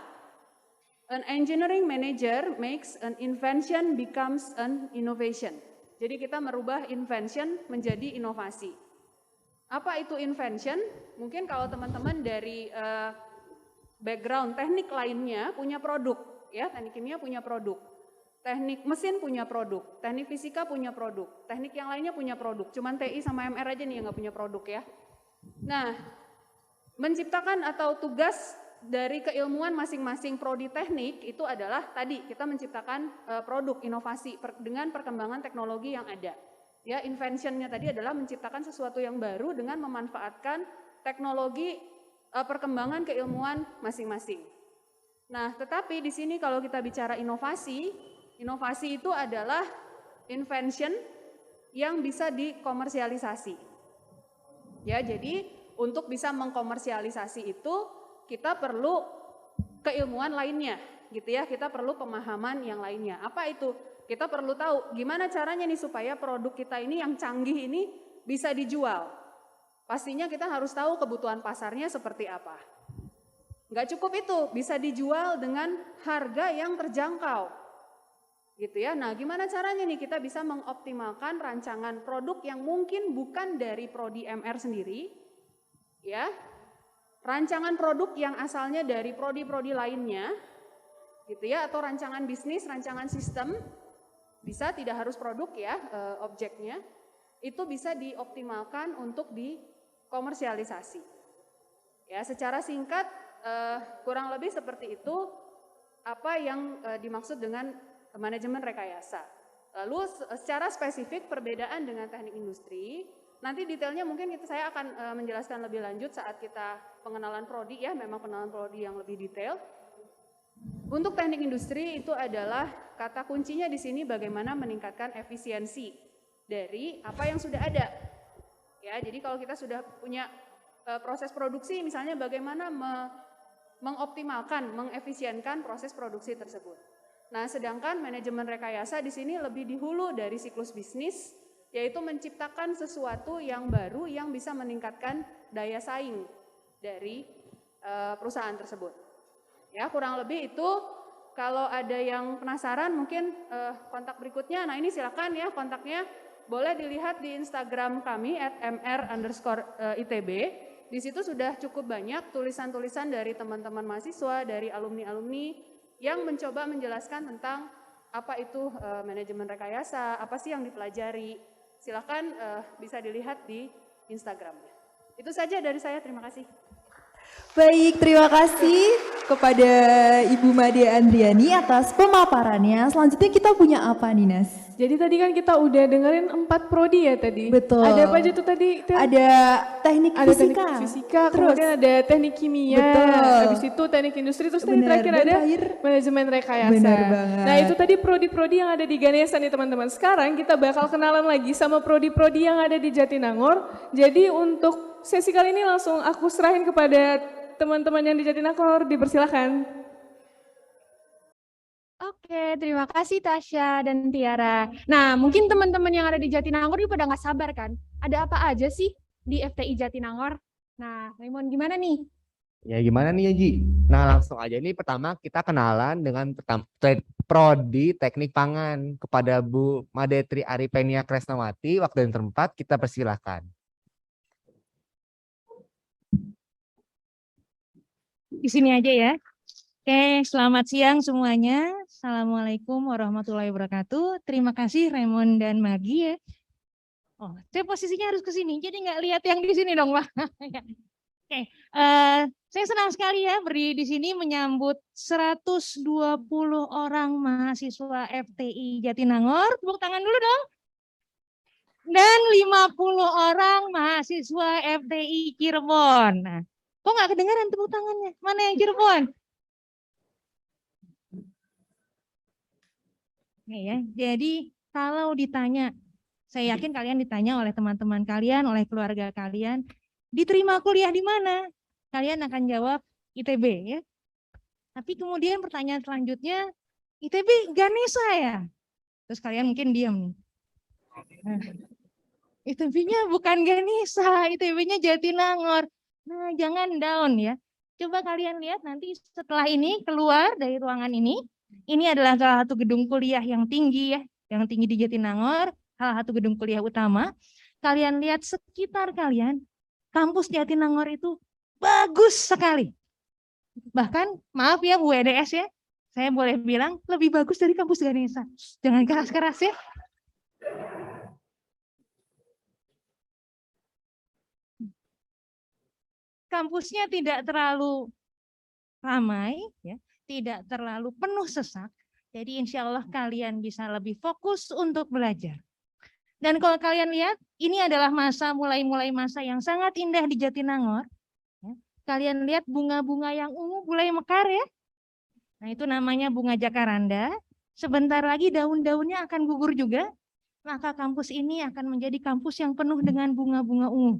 an engineering manager makes an invention becomes an innovation. Jadi kita merubah invention menjadi inovasi. Apa itu invention? Mungkin kalau teman-teman dari background teknik lainnya punya produk. Ya, teknik kimia punya produk. teknik mesin punya produk, teknik fisika punya produk, teknik yang lainnya punya produk. Cuman TI sama MR aja nih yang nggak punya produk ya. Nah, menciptakan atau tugas dari keilmuan masing-masing prodi teknik itu adalah tadi kita menciptakan produk inovasi dengan perkembangan teknologi yang ada. Ya, invention-nya tadi adalah menciptakan sesuatu yang baru dengan memanfaatkan teknologi perkembangan keilmuan masing-masing. Nah, tetapi di sini kalau kita bicara inovasi, inovasi itu adalah invention yang bisa dikomersialisasi. Ya, jadi untuk bisa mengkomersialisasi itu kita perlu keilmuan lainnya, gitu ya. Kita perlu pemahaman yang lainnya. Apa itu? Kita perlu tahu gimana caranya nih supaya produk kita ini yang canggih ini bisa dijual. Pastinya kita harus tahu kebutuhan pasarnya seperti apa. Nggak cukup itu, bisa dijual dengan harga yang terjangkau. Gitu ya. Nah, gimana caranya nih kita bisa mengoptimalkan rancangan produk yang mungkin bukan dari prodi MR sendiri, ya. Rancangan produk yang asalnya dari prodi-prodi lainnya, gitu ya, atau rancangan bisnis, rancangan sistem, bisa tidak harus produk ya, objeknya, itu bisa dioptimalkan untuk dikomersialisasi. Ya, secara singkat, kurang lebih seperti itu apa yang dimaksud dengan manajemen rekayasa. Lalu secara spesifik perbedaan dengan teknik industri, nanti detailnya mungkin saya akan menjelaskan lebih lanjut saat kita pengenalan prodi ya, memang pengenalan prodi yang lebih detail. Untuk teknik industri itu adalah kata kuncinya di sini bagaimana meningkatkan efisiensi dari apa yang sudah ada. Ya, jadi kalau kita sudah punya proses produksi misalnya bagaimana mengoptimalkan, mengefisienkan proses produksi tersebut. Nah, sedangkan manajemen rekayasa di sini lebih di hulu dari siklus bisnis, yaitu menciptakan sesuatu yang baru yang bisa meningkatkan daya saing dari perusahaan tersebut. Ya, kurang lebih itu. Kalau ada yang penasaran mungkin kontak berikutnya, nah ini silakan ya kontaknya, boleh dilihat di Instagram kami @mr_itb. Di situ sudah cukup banyak tulisan-tulisan dari teman-teman mahasiswa, dari alumni-alumni yang mencoba menjelaskan tentang apa itu manajemen rekayasa, apa sih yang dipelajari. Silakan bisa dilihat di Instagramnya. Itu saja dari saya, terima kasih. Baik, terima kasih kepada Ibu Made Andriani atas pemaparannya. Selanjutnya kita punya apa nih, Nas? Jadi tadi kan kita udah dengerin 4 prodi ya tadi. Betul. Ada apa aja tuh tadi? Ada teknik ada fisika. Teknik fisika, kemudian ada teknik kimia, betul. habis itu teknik industri, terus tadi terakhir ada manajemen rekayasa. Benar banget. Nah itu tadi prodi-prodi yang ada di Ganesha nih teman-teman. Sekarang kita bakal kenalan lagi sama prodi-prodi yang ada di Jatinangor. Jadi untuk sesi kali ini langsung aku serahin kepada teman-teman yang di Jatinangor, dipersilakan. Oke, terima kasih Tasya dan Tiara. Nah, mungkin teman-teman yang ada di Jatinangor juga pada nggak sabar kan? Ada apa aja sih di FTI Jatinangor? Nah, Raymond gimana nih? Ya gimana nih ya Ji? Nah langsung aja nih pertama kita kenalan dengan Prodi Teknik Pangan kepada Bu Madetri Aripenia Kresnawati. Waktu yang terempat kita persilahkan. Di sini aja ya. Oke, selamat siang semuanya. Assalamualaikum warahmatullahi wabarakatuh. Terima kasih Raymond dan Magi ya. Oh, saya posisinya harus ke sini, jadi nggak lihat yang di sini dong, Pak. Oke, saya senang sekali ya berdiri di sini menyambut 120 orang mahasiswa FTI Jatinangor. Tepuk tangan dulu dong. Dan 50 orang mahasiswa FTI Cirebon. Nah, kok nggak kedengaran tepuk tangannya? Mana yang Cirebon? Oke ya, jadi kalau ditanya, saya yakin kalian ditanya oleh teman-teman kalian, oleh keluarga kalian, diterima kuliah di mana? Kalian akan jawab ITB ya. Tapi kemudian pertanyaan selanjutnya, ITB Ganesha ya? Terus kalian mungkin diam nih. ITB-nya bukan Ganesha, ITB-nya Jatinangor. Nah, jangan down ya. Coba kalian lihat nanti setelah ini keluar dari ruangan ini. Ini adalah salah satu gedung kuliah yang tinggi ya, yang tinggi di Jatinangor, salah satu gedung kuliah utama. Kalian lihat sekitar kalian, kampus Jatinangor itu bagus sekali. Bahkan, maaf ya Bu EDS ya, Saya boleh bilang lebih bagus dari kampus Ganesha. Jangan keras-keras ya. Kampusnya tidak terlalu ramai, ya, tidak terlalu penuh sesak. Jadi insya Allah kalian bisa lebih fokus untuk belajar. Dan kalau kalian lihat, ini adalah mulai masa yang sangat indah di Jatinangor. Ya. Kalian lihat bunga-bunga yang ungu mulai mekar ya. Nah itu namanya bunga jakaranda. Sebentar lagi daun-daunnya akan gugur juga. Maka kampus ini akan menjadi kampus yang penuh dengan bunga-bunga ungu.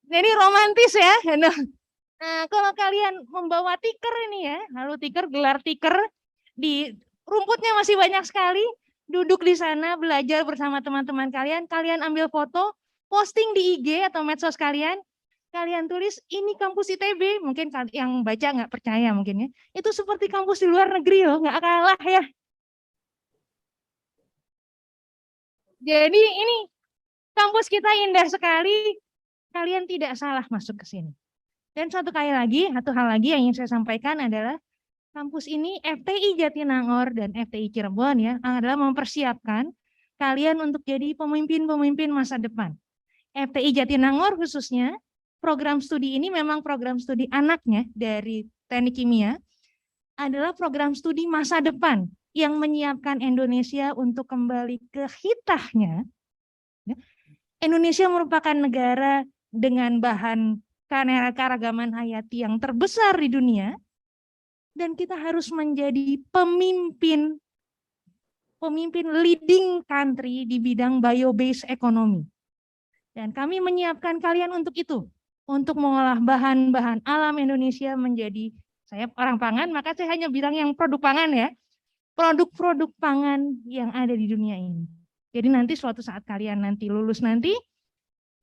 Jadi romantis ya. Nah, kalau kalian membawa tiker ini ya, lalu gelar tiker, di rumputnya masih banyak sekali, duduk di sana belajar bersama teman-teman kalian, kalian ambil foto, posting di IG atau medsos kalian tulis ini kampus ITB, mungkin yang baca nggak percaya mungkin ya, itu seperti kampus di luar negeri loh, nggak kalah ya. Jadi ini kampus kita indah sekali, kalian tidak salah masuk ke sini. Dan satu hal lagi yang ingin saya sampaikan adalah kampus ini FTI Jatinangor dan FTI Cirebon ya adalah mempersiapkan kalian untuk jadi pemimpin-pemimpin masa depan. FTI Jatinangor khususnya program studi ini memang program studi anaknya dari Teknik Kimia adalah program studi masa depan yang menyiapkan Indonesia untuk kembali ke hitahnya. Indonesia merupakan negara dengan bahan keanekaragaman hayati yang terbesar di dunia, dan kita harus menjadi pemimpin leading country di bidang bio-based economy. Dan kami menyiapkan kalian untuk itu, untuk mengolah bahan-bahan alam Indonesia menjadi, saya orang pangan, maka saya hanya bilang yang produk pangan ya, produk-produk pangan yang ada di dunia ini. Jadi nanti suatu saat kalian nanti lulus nanti,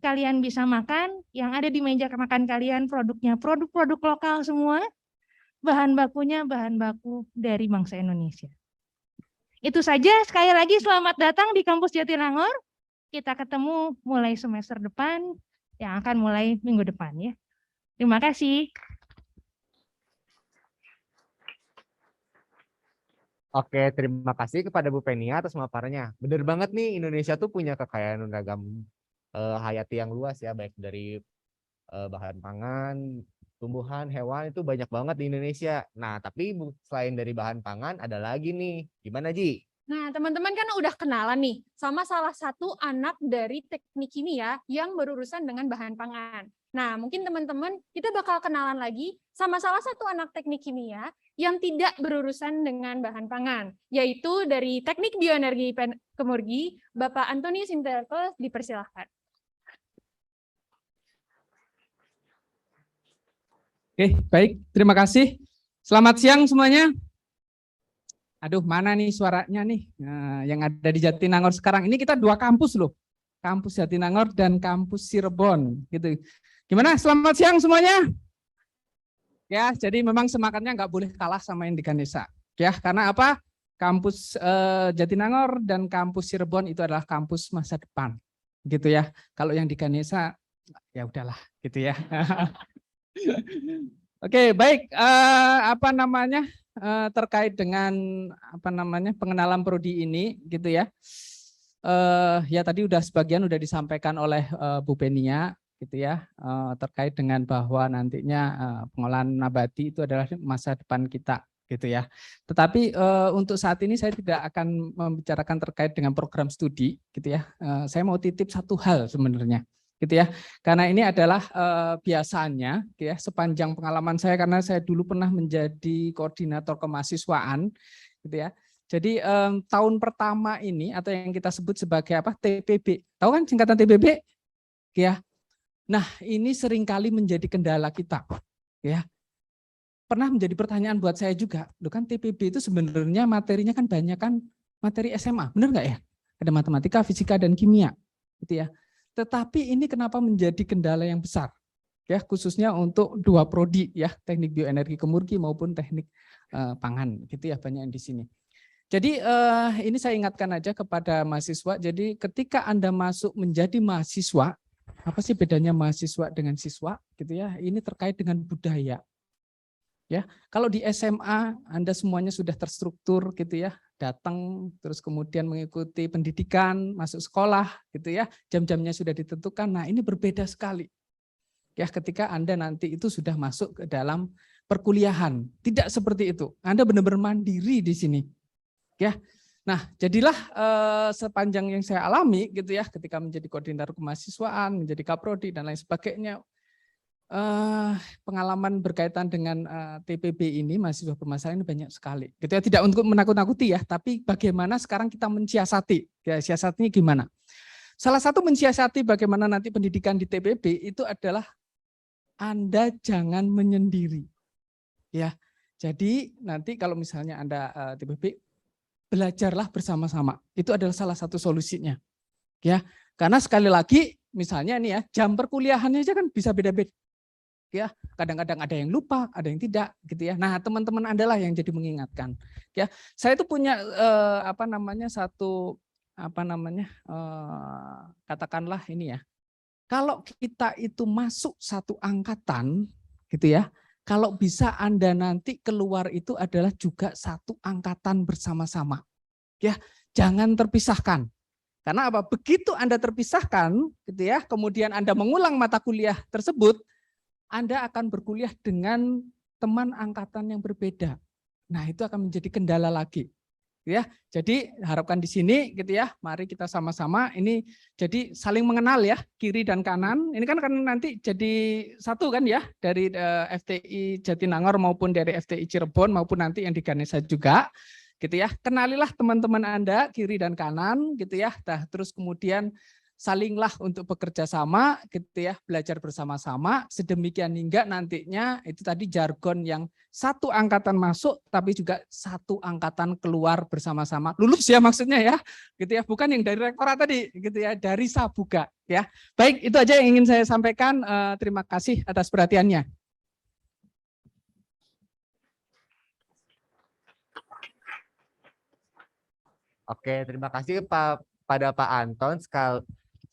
kalian bisa makan, yang ada di meja makan kalian produknya produk-produk lokal semua, bahan bakunya bahan baku dari bangsa Indonesia. Itu saja, sekali lagi selamat datang di kampus Jatinangor. Kita ketemu mulai semester depan, yang akan mulai minggu depan ya. Terima kasih. Oke, terima kasih kepada Bu Penia atas pemaparannya. Bener banget nih, Indonesia tuh punya kekayaan ragam hayati yang luas ya, baik dari bahan pangan, tumbuhan, hewan, itu banyak banget di Indonesia. Nah, tapi selain dari bahan pangan ada lagi nih. Gimana, Ji? Nah, teman-teman kan udah kenalan nih sama salah satu anak dari Teknik Kimia yang berurusan dengan bahan pangan. Nah, mungkin teman-teman kita bakal kenalan lagi sama salah satu anak Teknik Kimia yang tidak berurusan dengan bahan pangan, yaitu dari Teknik Bioenergi Kemurgi, Bapak Antonius Interto, dipersilahkan. Oke, baik. Terima kasih. Selamat siang semuanya. Aduh, mana nih suaranya nih? Nah, yang ada di Jatinangor sekarang. Ini kita dua kampus loh. Kampus Jatinangor dan kampus Cirebon. Gitu. Gimana? Selamat siang semuanya. Ya, jadi memang semangatnya nggak boleh kalah sama yang di Ganesha. Ya, karena apa? Kampus Jatinangor dan kampus Cirebon itu adalah kampus masa depan. Gitu ya. Kalau yang di Ganesha, ya udahlah. Gitu ya. Oke, baik. Terkait dengan pengenalan prodi ini, gitu ya. Ya tadi sebagian udah disampaikan oleh Bu Penia, gitu ya, terkait dengan bahwa nantinya pengolahan nabati itu adalah masa depan kita, gitu ya. Tetapi untuk saat ini saya tidak akan membicarakan terkait dengan program studi, gitu ya. Saya mau titip satu hal sebenarnya. Gitu ya, karena ini adalah biasanya ya, sepanjang pengalaman saya, karena saya dulu pernah menjadi koordinator kemahasiswaan gitu ya. Jadi tahun pertama ini atau yang kita sebut sebagai apa, TPB, tahu kan singkatan TPB ya. Nah, ini seringkali menjadi kendala kita ya. Pernah menjadi pertanyaan buat saya juga, loh kan TPB itu sebenarnya materinya kan banyak kan materi SMA, benar nggak ya? Ada matematika, fisika dan kimia gitu ya. Tetapi ini kenapa menjadi kendala yang besar, ya khususnya untuk dua prodi ya, teknik bioenergi kemurki maupun teknik pangan, gitu ya, banyak yang di sini. Jadi ini saya ingatkan aja kepada mahasiswa. Jadi ketika Anda masuk menjadi mahasiswa, apa sih bedanya mahasiswa dengan siswa, gitu ya? Ini terkait dengan budaya. Ya, kalau di SMA Anda semuanya sudah terstruktur gitu ya, datang terus kemudian mengikuti pendidikan, masuk sekolah gitu ya, jam-jamnya sudah ditentukan. Nah, ini berbeda sekali. Ya, ketika Anda nanti itu sudah masuk ke dalam perkuliahan, tidak seperti itu. Anda benar-benar mandiri di sini. Ya. Nah, jadilah sepanjang yang saya alami gitu ya, ketika menjadi koordinator kemahasiswaan, menjadi kaprodi dan lain sebagainya, pengalaman berkaitan dengan TPB ini, mahasiswa bermasalah ini banyak sekali. Gitu ya, tidak untuk menakut-nakuti ya, tapi bagaimana sekarang kita mensiasati. Ya, siasatnya gimana? Salah satu mensiasati bagaimana nanti pendidikan di TPB itu adalah Anda jangan menyendiri. Ya. Jadi nanti kalau misalnya Anda TPB, belajarlah bersama-sama. Itu adalah salah satu solusinya. Ya. Karena sekali lagi misalnya nih ya, jam perkuliahannya aja kan bisa beda-beda. Ya, kadang-kadang ada yang lupa, ada yang tidak, gitu ya. Nah, teman-teman Anda lah yang jadi mengingatkan. Ya, saya itu punya katakanlah ini ya. Kalau kita itu masuk satu angkatan, gitu ya. Kalau bisa Anda nanti keluar itu adalah juga satu angkatan bersama-sama. Ya, jangan terpisahkan. Karena apa? Begitu Anda terpisahkan, gitu ya, kemudian Anda mengulang mata kuliah tersebut, Anda akan berkuliah dengan teman angkatan yang berbeda. Nah, itu akan menjadi kendala lagi. Ya, jadi harapkan di sini gitu ya. Mari kita sama-sama ini jadi saling mengenal ya, kiri dan kanan. Ini kan nanti jadi satu kan ya, dari FTI Jatinangor maupun dari FTI Cirebon maupun nanti yang di Ganesha juga. Gitu ya. Kenalilah teman-teman Anda kiri dan kanan gitu ya. Nah, terus kemudian salinglah untuk bekerja sama gitu ya, belajar bersama-sama sedemikian hingga nantinya itu tadi jargon yang satu angkatan masuk tapi juga satu angkatan keluar bersama-sama. Lulus ya maksudnya ya. Gitu ya, bukan yang dari rektorat tadi gitu ya, dari Sabuga ya. Baik, itu aja yang ingin saya sampaikan. Terima kasih atas perhatiannya. Oke, terima kasih pada Pak Anton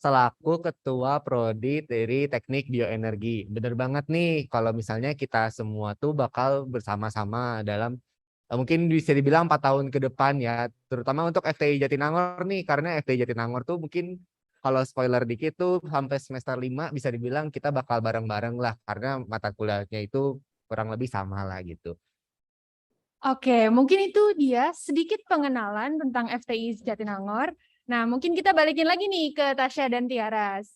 selaku Ketua Prodi dari Teknik Bioenergi. Bener banget nih, kalau misalnya kita semua tuh bakal bersama-sama dalam mungkin bisa dibilang 4 tahun ke depan ya, terutama untuk FTI Jatinangor nih, karena FTI Jatinangor tuh mungkin kalau spoiler dikit tuh sampai semester 5 bisa dibilang kita bakal bareng-bareng lah, karena mata kuliahnya itu kurang lebih sama lah gitu. Oke, mungkin itu dia sedikit pengenalan tentang FTI Jatinangor. Nah, mungkin kita balikin lagi nih ke Tasya dan Tiaras.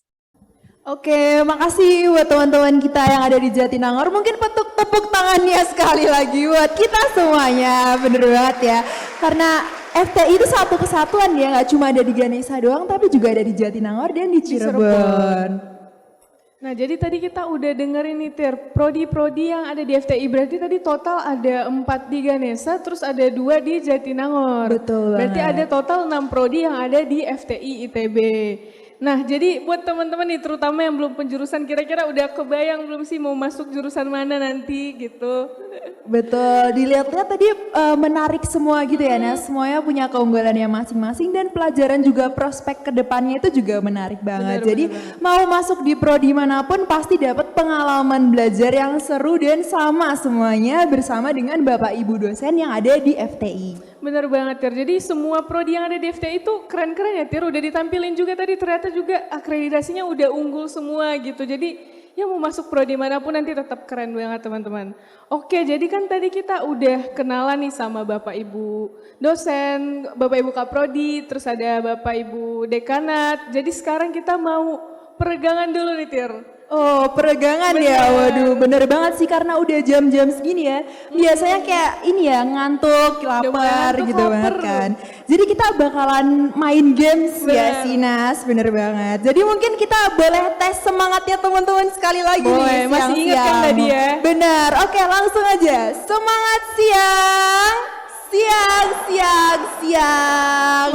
Oke, makasih buat teman-teman kita yang ada di Jatinangor. Mungkin tepuk tangannya sekali lagi buat kita semuanya. Bener banget ya. Karena FTI itu satu kesatuan ya, nggak cuma ada di Ganesha doang, tapi juga ada di Jatinangor dan di Cirebon. Nah, jadi tadi kita udah dengerin nih Tir, prodi-prodi yang ada di FTI, berarti tadi total ada 4 di Ganesha, terus ada 2 di Jatinangor. Betul banget. Berarti ada total 6 prodi yang ada di FTI ITB. Nah, jadi buat teman-teman nih, terutama yang belum penjurusan, kira-kira udah kebayang belum sih mau masuk jurusan mana nanti gitu? Betul, dilihat-lihat tadi menarik semua gitu ya Nas, semuanya punya keunggulannya masing-masing dan pelajaran juga prospek kedepannya itu juga menarik banget. Jadi mau masuk di prodi manapun pasti dapat pengalaman belajar yang seru dan sama semuanya bersama dengan Bapak Ibu dosen yang ada di FTI. Bener banget Tir, jadi semua prodi yang ada di FTI itu keren-keren ya Tir, udah ditampilin juga tadi, ternyata juga akreditasinya udah unggul semua gitu. Jadi ya mau masuk prodi manapun nanti tetap keren banget teman-teman. Oke, jadi kan tadi kita udah kenalan nih sama Bapak Ibu dosen, Bapak Ibu Kaprodi, terus ada Bapak Ibu dekanat. Jadi sekarang kita mau peregangan dulu nih Tir. Oh, peregangan ya, waduh bener banget sih karena udah jam-jam segini ya. Biasanya kayak ini ya, ngantuk, lapar gitu banget kan. Jadi kita bakalan main games ya sih Nas, bener banget. Jadi mungkin kita boleh tes semangatnya teman-teman sekali lagi nih. Masih ingat kan tadi ya? Bener, oke langsung aja. Semangat siang.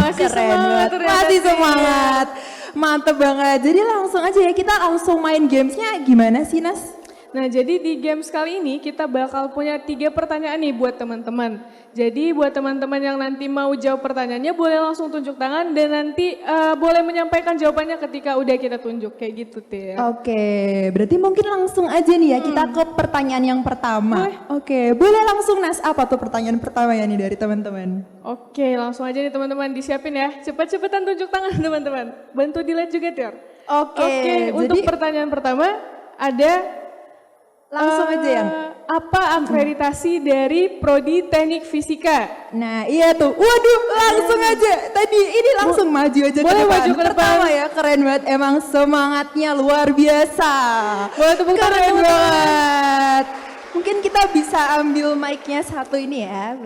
Masih Keren semangat, banget, masih semangat. Mantep banget, jadi langsung aja ya, kita langsung main gamesnya gimana sih Nas? Nah, jadi di games kali ini kita bakal punya 3 pertanyaan nih buat teman-teman. Jadi buat teman-teman yang nanti mau jawab pertanyaannya boleh langsung tunjuk tangan dan nanti boleh menyampaikan jawabannya ketika udah kita tunjuk kayak gitu Tir. Oke, berarti mungkin langsung aja nih ya kita ke pertanyaan yang pertama. Oke, boleh langsung Nas, apa tuh pertanyaan pertama ya nih dari teman-teman? Oke, langsung aja nih teman-teman disiapin ya. Cepet-cepetan tunjuk tangan teman-teman. Bantu dilihat juga Tir. Oke, untuk pertanyaan pertama ada langsung aja yang apa akreditasi dari Prodi Teknik Fisika? Nah iya tuh, waduh langsung aja tadi ini langsung maju aja boleh ke depan. Maju ke depan. Pertama ya keren banget, emang semangatnya luar biasa. Boleh tepuk tangan keren banget. Mungkin kita bisa ambil mic-nya satu ini ya.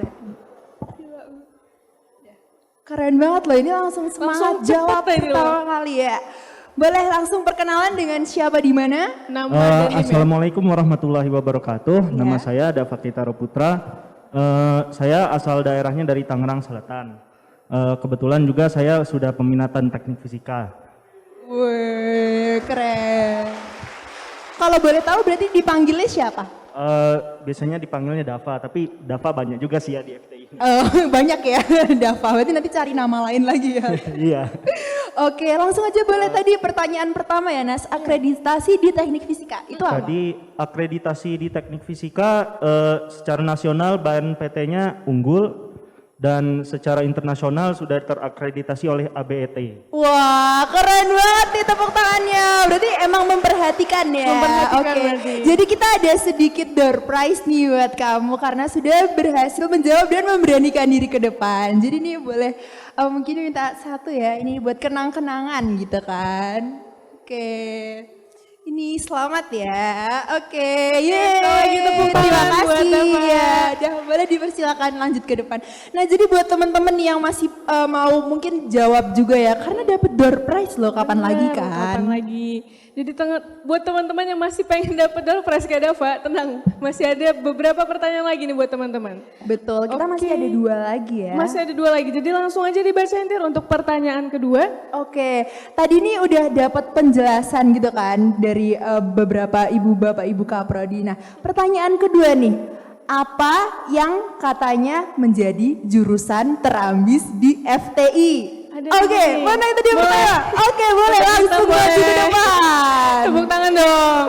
Keren banget loh, ini langsung semangat jawab pertama kali ya. Boleh langsung perkenalan dengan siapa di mana? Assalamualaikum warahmatullahi wabarakatuh. Nama saya Dava Kitaro Putra. Saya asal daerahnya dari Tangerang Selatan. Kebetulan juga saya sudah peminatan teknik fisika. Wih, keren. Kalau boleh tahu berarti dipanggilnya siapa? Biasanya dipanggilnya Dava, tapi Dava banyak juga sih ya di FTI. Banyak ya Dava, berarti nanti cari nama lain lagi ya. Iya. Oke, langsung aja boleh tadi pertanyaan pertama ya Nas, akreditasi di teknik fisika, itu apa? Tadi akreditasi di teknik fisika secara nasional BNPT-nya unggul dan secara internasional sudah terakreditasi oleh ABET. Wah, keren banget nih tepuk tangannya. Berarti emang memperhatikan ya. Memperhatikan Oke. berarti. Jadi kita ada sedikit door prize nih buat kamu karena sudah berhasil menjawab dan memberanikan diri ke depan. Jadi nih boleh mungkin minta satu ya. Ini buat kenang-kenangan gitu kan. Oke. Ini selamat ya. Oke. Yeay. Terima kasih ya. Udah boleh dipersilakan lanjut ke depan. Nah, jadi buat teman-teman yang masih mau mungkin jawab juga ya karena dapat door prize loh kapan lagi kan? Kapan lagi? Jadi buat teman-teman yang masih pengen dapat door prize kayak Dava, tenang, masih ada beberapa pertanyaan lagi nih buat teman-teman. Betul, kita masih ada 2 lagi ya. Masih ada 2 lagi, jadi langsung aja dibacain Tir untuk pertanyaan kedua. Oke, tadi nih udah dapat penjelasan gitu kan dari beberapa ibu bapak ibu kaprodi. Nah, pertanyaan kedua nih, apa yang katanya menjadi jurusan terambis di FTI? Oke, mana itu dia pertanyaan? Oke, boleh langsung maju ke depan. Tepuk tangan dong.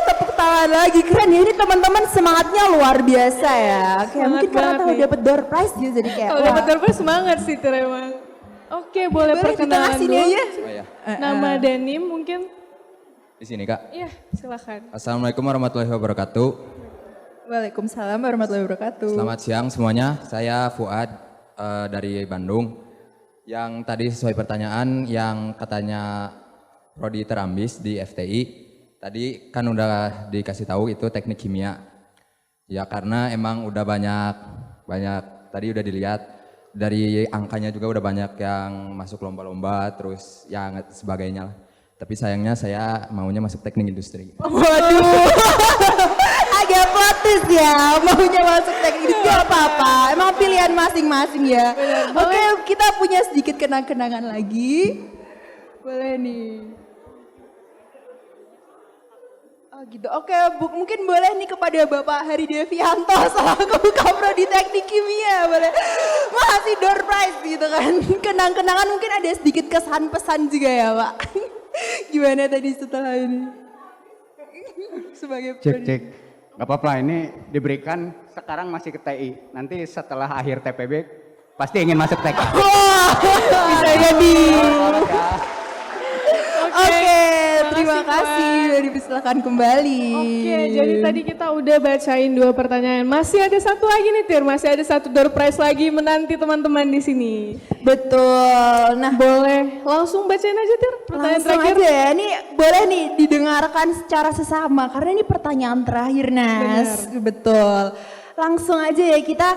Tepuk tangan lagi, keren ya ini teman-teman semangatnya luar biasa ya. Oke, mungkin karena tahu dapat door prize dia jadi kayak kalau dapat door prize semangat sih Tir emang. Oke, boleh perkenalan sini dulu. aja. Nama Danim mungkin. Di sini Kak. Iya, silakan. Assalamualaikum warahmatullahi wabarakatuh. Waalaikumsalam warahmatullahi wabarakatuh. Selamat siang semuanya, saya Fuad dari Bandung. Yang tadi sesuai pertanyaan yang katanya prodi terambis di FTI, tadi kan udah dikasih tahu itu teknik kimia. Ya karena emang udah banyak tadi udah dilihat dari angkanya juga udah banyak yang masuk lomba-lomba terus yang sebagainya lah. Tapi sayangnya saya maunya masuk teknik industri. Waduh, agak protes ya, maunya masuk teknik industri apa-apa, emang pilihan masing-masing ya. Oke, kita punya sedikit kenang-kenangan lagi, boleh nih. Oh gitu, oke mungkin boleh nih kepada Bapak Hari Devianto selaku Kaprodi Teknik Kimia, boleh masih door prize gitu kan. Kenang-kenangan mungkin ada sedikit kesan pesan juga ya Pak. Gimana tadi setelah ini? Sebagai Cek. Gak apa-apa, ini diberikan sekarang masih ke TI. Nanti setelah akhir TPB pasti ingin masuk TK. Bisa jadi. Oke, terima kasih. Dipersilakan kembali. Oke, jadi tadi kita udah bacain 2 pertanyaan. Masih ada satu lagi nih Tir, masih ada satu door prize lagi menanti teman-teman di sini. Betul. Nah, boleh langsung bacain aja Tir pertanyaan langsung terakhir. aja ya, ini boleh nih didengarkan secara sesama karena ini pertanyaan terakhir Nas. Betul. Langsung aja ya kita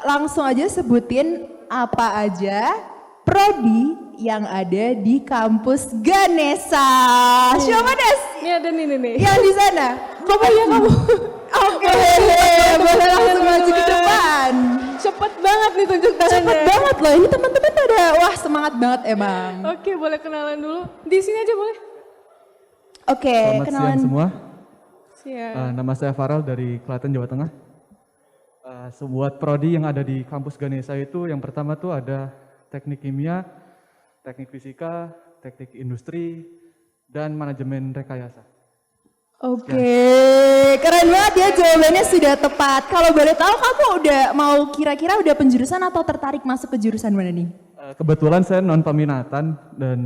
langsung aja sebutin apa aja prodi yang ada di kampus Ganesha. Siapa Nes? Ini ada nih. Yang di sana. Coba ya kamu. Oke, boleh langsung maju ke depan. Cepet banget nih tunjuk tangannya. Cepet banget loh, ini teman-teman ada, wah semangat banget emang. Oke, boleh kenalan dulu. Di sini aja boleh. Oke, Selamat kenalan. siang semua. Siap. Nama saya Farel dari Klaten, Jawa Tengah. Sebuah prodi yang ada di kampus Ganesha itu yang pertama tuh ada teknik kimia, teknik fisika, teknik industri, dan manajemen rekayasa. Oke, keren banget ya jawabannya sudah tepat. Kalau boleh tahu kamu udah mau kira-kira udah penjurusan atau tertarik masuk ke jurusan mana nih? Kebetulan saya non peminatan dan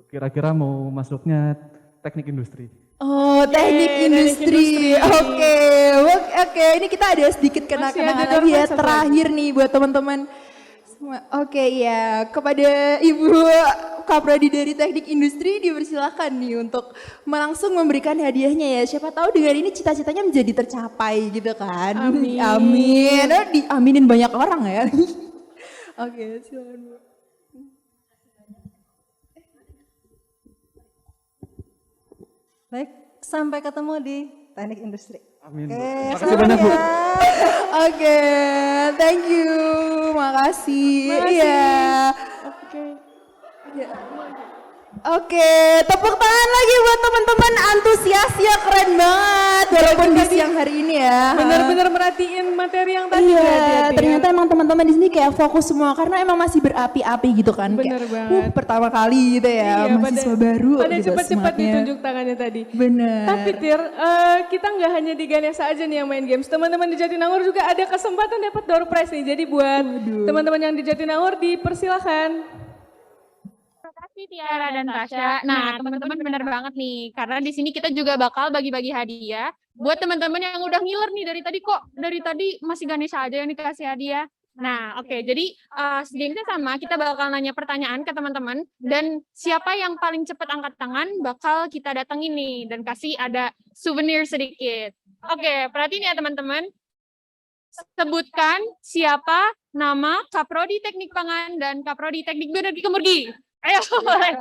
kira-kira mau masuknya teknik industri. Oh, teknik industri. Oke. Ini kita ada sedikit kenal-kenalan lagi ya. Terakhir nih buat teman-teman semua. Oke, ya. Kepada Ibu Kaprodi dari teknik industri dipersilakan nih untuk langsung memberikan hadiahnya ya. Siapa tahu dengan ini cita-citanya menjadi tercapai gitu kan. Amin. Amin. Diaminin banyak orang ya. Oke, silakan Bu. Baik, sampai ketemu di teknik industri. Amin. Oke, Makasih banyak Bu. Oke, thank you. Makasih. Iya. Oke. Oke, tepuk tangan lagi buat teman-teman antusiasnya, keren banget walaupun di siang hari ini ya. Benar-benar merhatiin materi yang tadi. Iya, ternyata emang teman-teman di sini kayak fokus semua karena emang masih berapi-api gitu kan. Bener kayak, banget. Pertama kali gitu ya, mahasiswa baru Pada gitu cepat-cepat semangatnya. ditunjuk tangannya tadi. Bener. Tapi Tir, kita nggak hanya di Ganesha aja nih yang main games. Teman-teman di Jatinangor juga ada kesempatan dapat door prize nih. Jadi buat teman-teman yang di Jatinangor dipersilakan. Terima kasih Tiara dan Tasya. Nah, teman-teman benar banget nih, karena di sini kita juga bakal bagi-bagi hadiah buat teman-teman yang udah ngiler nih dari tadi masih Ganesha aja yang dikasih hadiah. Nah, oke, jadi gamenya sama, kita bakal nanya pertanyaan ke teman-teman dan siapa yang paling cepat angkat tangan bakal kita datengin nih dan kasih ada souvenir sedikit. Oke, perhatiin ya teman-teman. Sebutkan siapa nama Kaprodi Teknik Pangan dan Kaprodi Teknik Bioenergi Kemurgi. Ayo, boleh.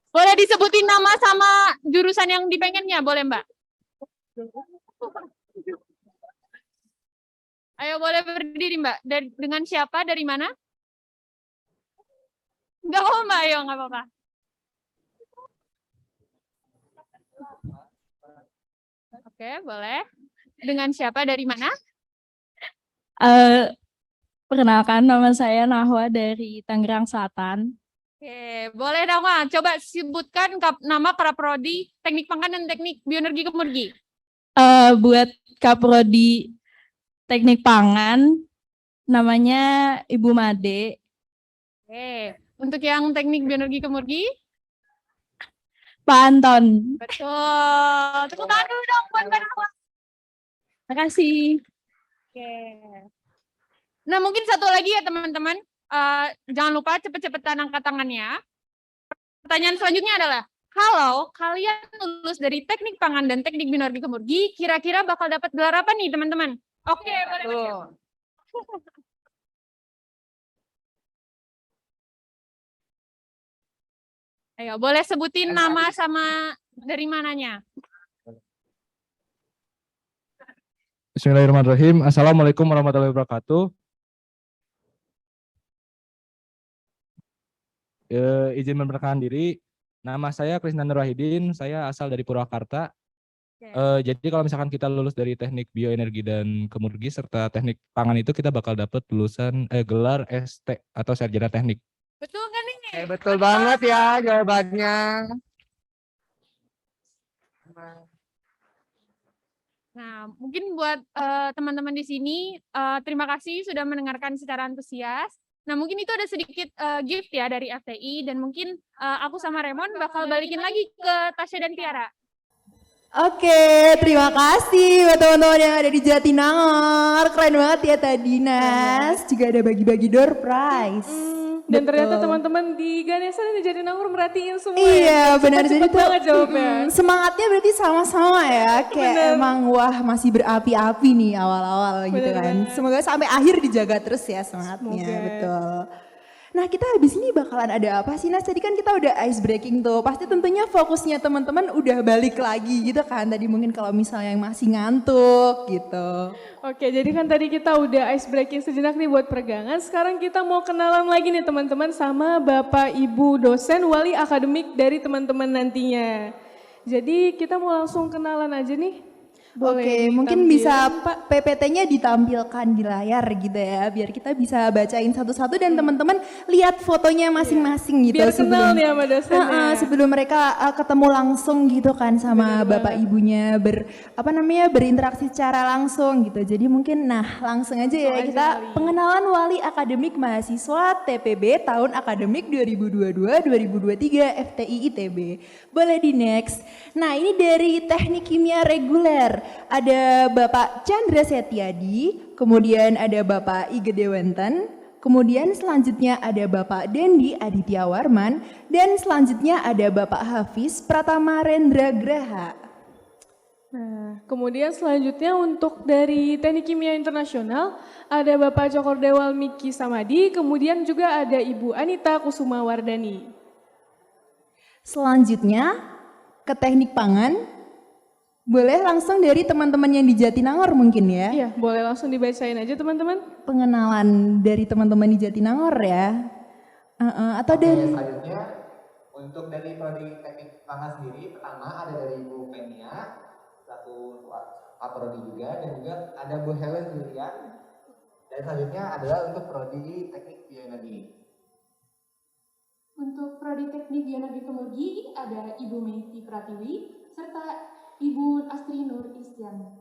Boleh disebutin nama sama jurusan yang dipengennya, boleh Mbak? Ayo boleh berdiri Mbak. Dengan siapa, dari mana? Enggak apa-apa Mbak, ayo enggak apa-apa. Oke, boleh. Dengan siapa, dari mana? Perkenalkan, nama saya Nahwa dari Tangerang Selatan. Oke, boleh dong Mas. Coba sebutkan nama Kaprodi Teknik Pangan dan Teknik Bioenergi Kemurgi. Buat Kaprodi Teknik Pangan, namanya Ibu Made. Oke, untuk yang Teknik Bioenergi Kemurgi? Pak Anton. Betul. Tepuk tangan dulu dong buat Mbak Nahwa. Terima kasih. Oke. Nah, mungkin satu lagi ya teman-teman. Jangan lupa cepet-cepetan angkat tangannya. Pertanyaan selanjutnya adalah, kalau kalian lulus dari Teknik Pangan dan Teknik Bioenergi Kemurgi, kira-kira bakal dapat gelar apa nih teman-teman? Oke, boleh Mas. Ayo, boleh sebutin nama sama dari mananya? Bismillahirrahmanirrahim. Assalamualaikum warahmatullahi wabarakatuh. Izin memperkenalkan diri. Nama saya Krisna Nur Wahidin. Saya asal dari Purwakarta. Jadi kalau misalkan kita lulus dari Teknik Bioenergi dan Kemurgi serta Teknik Pangan itu kita bakal dapat lulusan gelar ST atau Sarjana Teknik. Betul kan ini? Betul banget ya jawabannya. Nah, mungkin buat teman-teman di sini, terima kasih sudah mendengarkan secara antusias. Nah, mungkin itu ada sedikit gift ya dari FTI, dan mungkin aku sama Raymond bakal balikin lagi ke Tasya dan Tiara. Oke, terima kasih buat teman-teman yang ada di Jatinangor. Keren banget ya tadi Nas. Juga ada bagi-bagi door prize. Dan ternyata teman-teman di Ganesha dan di Jatinangor merhatiin semua. Iya, benar. Jadi Jadi tuh banget jawabnya. semangatnya berarti sama-sama ya. Kayak Bener. emang wah masih berapi-api nih awal-awal gitu Bener kan. banget. Semoga sampai akhir dijaga terus ya semangatnya. Semoga. Betul. Nah kita habis ini bakalan ada apa sih Nas? Tadi kan kita udah ice breaking tuh, pasti tentunya fokusnya teman-teman udah balik lagi gitu kan. Tadi mungkin kalau misalnya yang masih ngantuk gitu. Oke, jadi kan tadi kita udah ice breaking sejenak nih buat peregangan. Sekarang kita mau kenalan lagi nih teman-teman sama Bapak Ibu dosen wali akademik dari teman-teman nantinya. Jadi kita mau langsung kenalan aja nih. Oke, mungkin bisa PPT-nya ditampilkan di layar gitu ya, biar kita bisa bacain satu-satu dan teman-teman lihat fotonya masing-masing gitu. Biar kenal nih sama dosennya. Sebelum mereka ketemu langsung gitu kan sama bapak ibunya, berinteraksi secara langsung gitu. Jadi mungkin langsung aja ya kita pengenalan wali akademik mahasiswa TPB tahun akademik 2022-2023 FTI ITB. Boleh di next. Nah ini dari teknik kimia reguler. Ada Bapak Chandra Setiadi, kemudian ada Bapak Ige Dewanten, kemudian selanjutnya ada Bapak Dendi Aditya Warman, dan selanjutnya ada Bapak Hafiz Pratama Rendra Graha. Nah, kemudian selanjutnya untuk dari Teknik Kimia Internasional ada Bapak Cokordewal Miki Samadi, kemudian juga ada Ibu Anita Kusuma Wardani. Selanjutnya ke Teknik Pangan. Boleh langsung dari teman-teman yang di Jatinangor mungkin ya? Iya, boleh langsung dibacain aja teman-teman. Pengenalan dari teman-teman di Jatinangor ya. Atau dari... Selanjutnya untuk dari prodi teknik pangan sendiri, pertama ada dari Bu Penia, satu prodi juga, dan juga ada Bu Helen Julian, dan selanjutnya adalah untuk prodi teknik bioenergi. Untuk prodi teknik bioenergi Kemurgi ada Ibu Meiti Pratiwi, serta Ibu Astri Nur Istiana.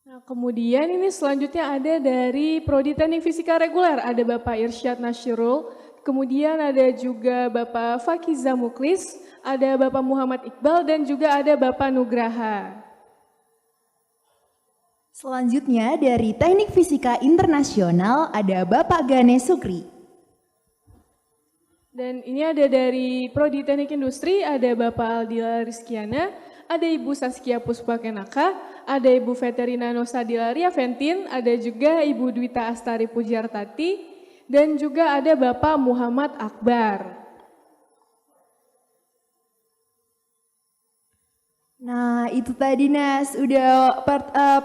Nah, kemudian ini selanjutnya ada dari Prodi Teknik Fisika Reguler, ada Bapak Irsyad Nasyirul, kemudian ada juga Bapak Fakiza Muklis, ada Bapak Muhammad Iqbal, dan juga ada Bapak Nugraha. Selanjutnya dari Teknik Fisika Internasional ada Bapak Gane Sukri. Dan ini ada dari Prodi Teknik Industri, ada Bapak Aldila Rizkiana, ada Ibu Saskia Puspakenaka, ada Ibu Veterina Nosadila Riaventin, ada juga Ibu Dwita Astari Pujartati, dan juga ada Bapak Muhammad Akbar. Nah itu tadi Nas, udah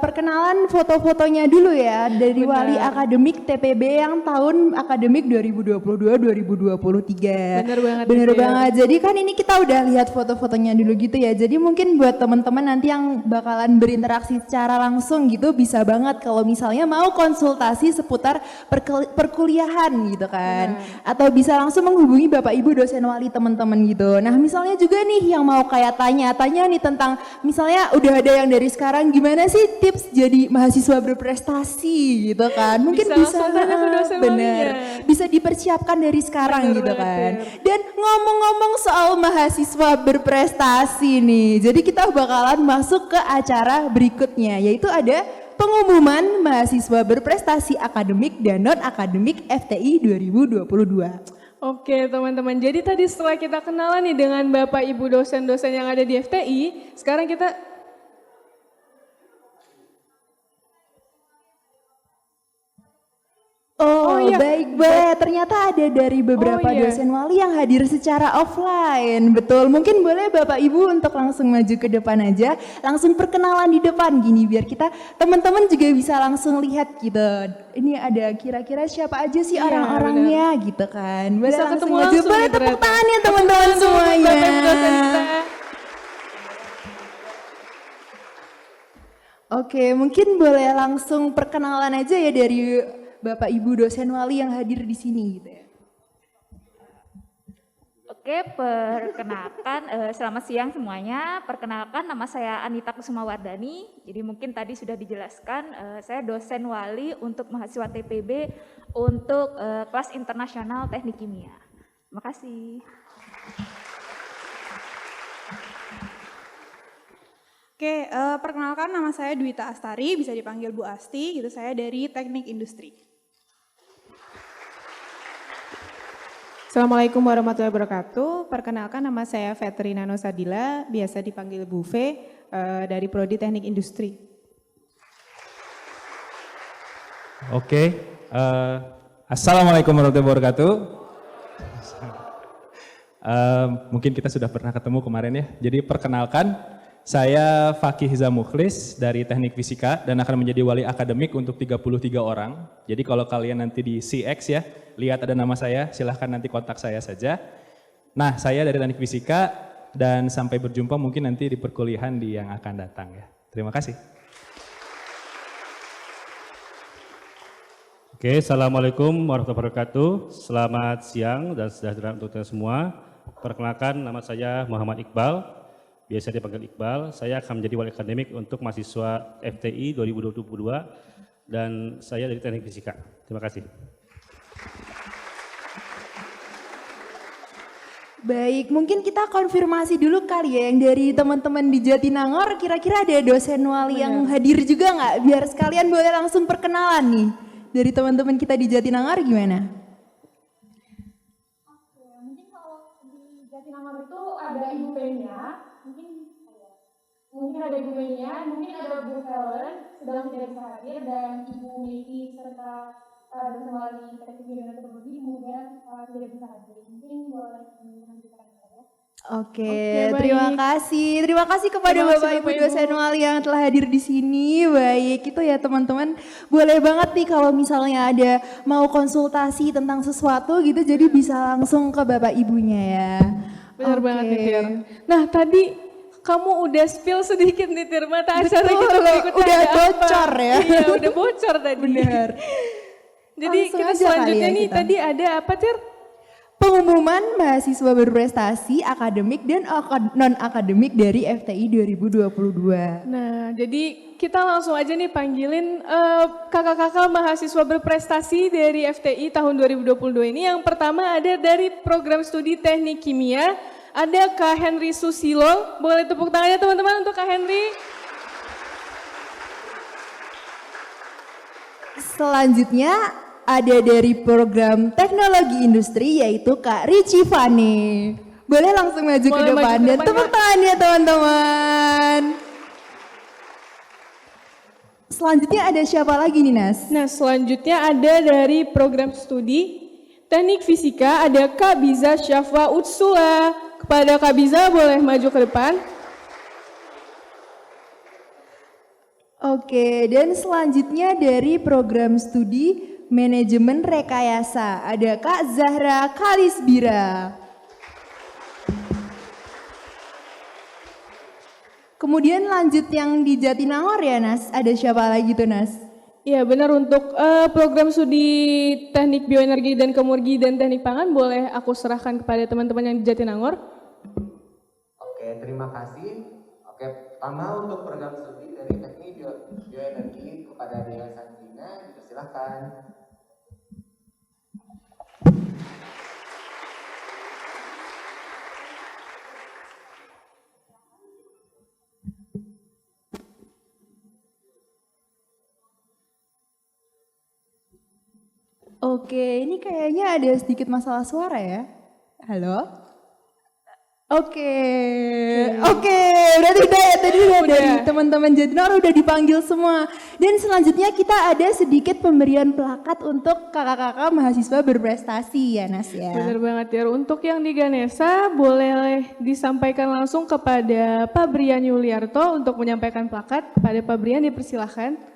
perkenalan foto-fotonya dulu ya dari wali akademik TPB yang tahun akademik 2022-2023. Bener banget. Jadi kan ini kita udah lihat foto-fotonya dulu gitu ya. Jadi mungkin buat teman-teman nanti yang bakalan berinteraksi secara langsung gitu bisa banget kalau misalnya mau konsultasi seputar perkuliahan gitu kan. Atau bisa langsung menghubungi Bapak Ibu dosen wali teman-teman gitu. Nah misalnya juga nih yang mau kayak tanya nih tentang misalnya udah ada yang dari sekarang gimana sih tips jadi mahasiswa berprestasi gitu kan, mungkin bisa bener bisa dipersiapkan dari sekarang gitu kan. Dan ngomong-ngomong soal mahasiswa berprestasi nih, jadi kita bakalan masuk ke acara berikutnya yaitu ada pengumuman mahasiswa berprestasi akademik dan non akademik FTI 2022. Oke teman-teman, jadi tadi setelah kita kenalan nih dengan Bapak Ibu dosen-dosen yang ada di FTI, sekarang kita baik. Ternyata ada dari beberapa dosen wali yang hadir secara offline. Betul, mungkin boleh Bapak Ibu untuk langsung maju ke depan aja, langsung perkenalan di depan gini biar kita teman-teman juga bisa langsung lihat gitu. Ini ada kira-kira siapa aja sih orang-orangnya gitu kan. Boleh bisa langsung ketemu maju, langsung boleh tepuk tangan ya teman-teman semuanya. Oke, mungkin boleh langsung perkenalan aja ya dari Bapak Ibu dosen wali yang hadir di sini gitu ya. Oke, perkenalkan, selamat siang semuanya. Perkenalkan nama saya Anita Kusuma Wardani. Jadi mungkin tadi sudah dijelaskan, saya dosen wali untuk mahasiswa TPB untuk kelas internasional teknik kimia. Terima kasih. Oke, perkenalkan nama saya Dwita Astari, bisa dipanggil Bu Asti, gitu. Saya dari Teknik Industri. Assalamualaikum warahmatullahi wabarakatuh. Perkenalkan nama saya Veterina Nosadila, biasa dipanggil Bu V, dari Prodi Teknik Industri. Oke, Assalamualaikum warahmatullahi wabarakatuh. Mungkin kita sudah pernah ketemu kemarin ya. Jadi perkenalkan, saya Fakih Hiza Mukhlis dari Teknik Fisika dan akan menjadi wali akademik untuk 33 orang. Jadi kalau kalian nanti di CX ya, lihat ada nama saya, silahkan nanti kontak saya saja. Nah, saya dari Teknik Fisika dan sampai berjumpa mungkin nanti di perkuliahan di yang akan datang ya. Terima kasih. Oke, Assalamualaikum warahmatullahi wabarakatuh. Selamat siang dan sejahtera untuk kita semua. Perkenalkan, nama saya Muhammad Iqbal, biasa dipanggil Iqbal. Saya akan menjadi wali akademik untuk mahasiswa FTI 2022 dan saya dari Teknik Fisika. Terima kasih. Baik, mungkin kita konfirmasi dulu kali ya yang dari teman-teman di Jatinangor, kira-kira ada dosen wali yang hadir juga nggak? Biar sekalian boleh langsung perkenalan nih. Dari teman-teman kita di Jatinangor gimana? Oke, mungkin kalau di Jatinangor itu ada Ibu Penia, mungkin ada Ibu Penia, mungkin ada Bu Helen, sedang tidak bisa hadir, dan Ibu Meki serta dosen wali teknik dan teknologi kemudian tidak bisa hadir. Mungkin boleh dilanjutkan saja. Oke, terima kasih. Terima kasih kepada Bapak Ibu dosen wali yang telah hadir di sini. Baik, itu ya teman-teman. Boleh banget nih kalau misalnya ada mau konsultasi tentang sesuatu gitu, jadi bisa langsung ke Bapak Ibunya ya. Benar banget nih Tir. Nah tadi kamu udah spill sedikit nih Tir, mata acara Betul, kita berikutnya udah ada apa? bocor ya. Iya, udah bocor tadi. Benar. Jadi Langsung kita aja selanjutnya kali ya nih kita. tadi ada apa Tir? Pengumuman mahasiswa berprestasi akademik dan non-akademik dari FTI 2022. Nah, jadi kita langsung aja nih panggilin kakak-kakak mahasiswa berprestasi dari FTI tahun 2022 ini. Yang pertama ada dari program studi Teknik Kimia, ada Kak Henry Susilo. Boleh tepuk tangannya teman-teman untuk Kak Henry. Selanjutnya ada dari program teknologi industri yaitu Kak Rici Fani. Boleh langsung maju ke depan dan tepuk tangannya teman-teman. Selanjutnya ada siapa lagi nih Nas? Nah selanjutnya ada dari program studi Teknik Fisika, ada Kak Biza Syafwa Utsula. Kepada Kak Biza boleh maju ke depan. Oke, dan selanjutnya dari program studi Manajemen Rekayasa, ada Kak Zahra Kalisbira. Kemudian lanjut yang di Jatinangor ya Nas, ada siapa lagi tuh Nas? Iya benar, untuk program studi Teknik Bioenergi dan Kemurgi dan Teknik Pangan boleh aku serahkan kepada teman-teman yang di Jatinangor. Oke, terima kasih. Oke, pertama untuk program studi dari Teknik Bioenergi kepada Dea Santina, dipersilahkan. Oke, ini kayaknya ada sedikit masalah suara ya. Halo? Oke, berarti udah ya, tadi udah dari teman-teman Jatinangor udah dipanggil semua. Dan selanjutnya kita ada sedikit pemberian plakat untuk kakak-kakak mahasiswa berprestasi ya Nas ya. Benar banget ya. Untuk yang di Ganesha boleh disampaikan langsung kepada Pak Brian Yuliarto untuk menyampaikan plakat. Kepada Pak Brian dipersilahkan.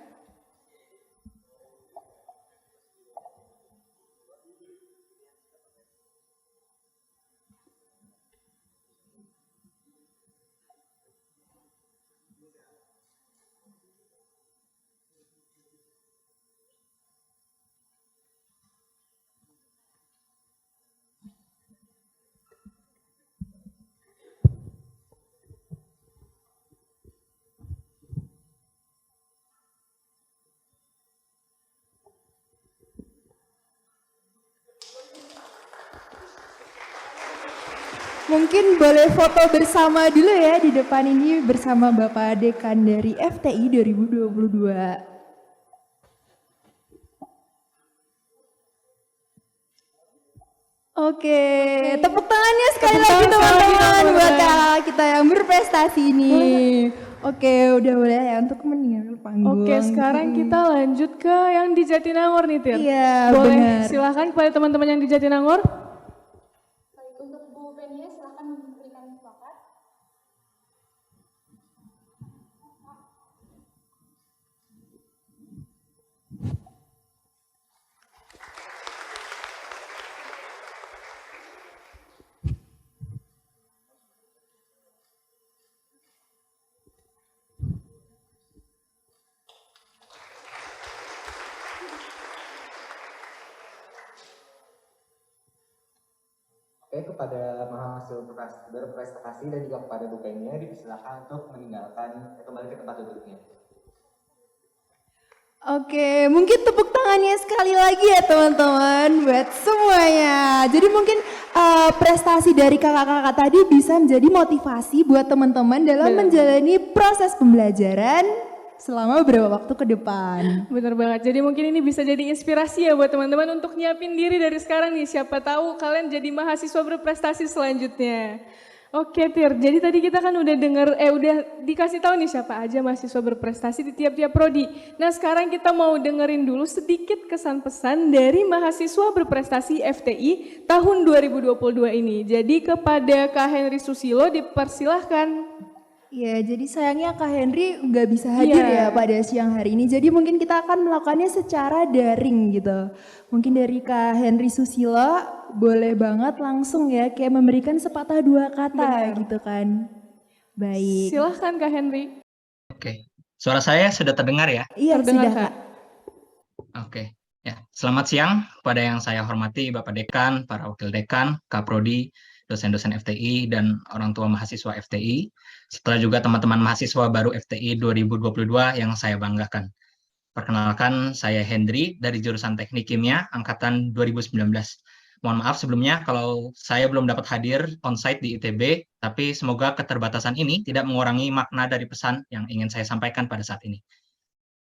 Mungkin boleh foto bersama dulu ya di depan ini bersama Bapak Dekan dari FTI 2022. Oke, tepuk tangannya sekali lagi teman-teman buat kakak kita yang berprestasi ini. Oke, udah boleh ya untuk meninggalkan panggung. Oke, sekarang kita lanjut ke yang di Jatinangor nih, Tir. Iya, Boleh benar. silahkan kepada teman-teman yang di Jatinangor. Baik, untuk Bu Penia silahkan memberikan plakat. Oke, kepada mahasiswa berprestasi dan juga kepada Bu Penia dipersilakan untuk meninggalkan kembali ke tempat duduknya. Oke, mungkin tepuk tangannya sekali lagi ya teman-teman buat semuanya. Jadi mungkin prestasi dari kakak-kakak tadi bisa menjadi motivasi buat teman-teman dalam menjalani proses pembelajaran selama beberapa waktu ke depan. Bener banget, jadi mungkin ini bisa jadi inspirasi ya buat teman-teman untuk nyiapin diri dari sekarang nih. Siapa tahu kalian jadi mahasiswa berprestasi selanjutnya. Oke Tir, jadi tadi kita kan udah udah dikasih tahu nih siapa aja mahasiswa berprestasi di tiap-tiap prodi. Nah sekarang kita mau dengerin dulu sedikit kesan pesan dari mahasiswa berprestasi FTI tahun 2022 ini. Jadi kepada Kak Henry Susilo dipersilahkan. Ya, jadi sayangnya Kak Henry nggak bisa hadir ya pada siang hari ini. Jadi mungkin kita akan melakukannya secara daring gitu. Mungkin dari Kak Henry Susilo boleh banget langsung ya kayak memberikan sepatah dua kata gitu kan. Baik. Silahkan Kak Henry. Oke, suara saya sudah terdengar ya? Iya, Terdengar, sudah Kak. Oke, ya. Selamat siang pada yang saya hormati Bapak Dekan, para Wakil Dekan, Kaprodi, dosen-dosen FTI, dan orang tua mahasiswa FTI, setelah juga teman-teman mahasiswa baru FTI 2022 yang saya banggakan. Perkenalkan, saya Hendry dari jurusan Teknik Kimia angkatan 2019. Mohon maaf sebelumnya kalau saya belum dapat hadir onsite di ITB, tapi semoga keterbatasan ini tidak mengurangi makna dari pesan yang ingin saya sampaikan pada saat ini.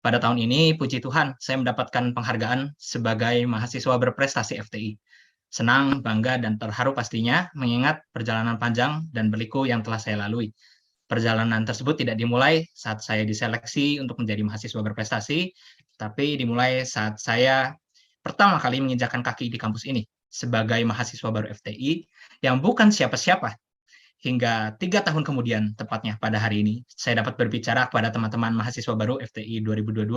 Pada tahun ini, puji Tuhan, saya mendapatkan penghargaan sebagai mahasiswa berprestasi FTI. Senang, bangga, dan terharu pastinya mengingat perjalanan panjang dan berliku yang telah saya lalui. Perjalanan tersebut tidak dimulai saat saya diseleksi untuk menjadi mahasiswa berprestasi, tapi dimulai saat saya pertama kali menginjakkan kaki di kampus ini sebagai mahasiswa baru FTI yang bukan siapa-siapa. Hingga 3 tahun kemudian, tepatnya pada hari ini, saya dapat berbicara kepada teman-teman mahasiswa baru FTI 2022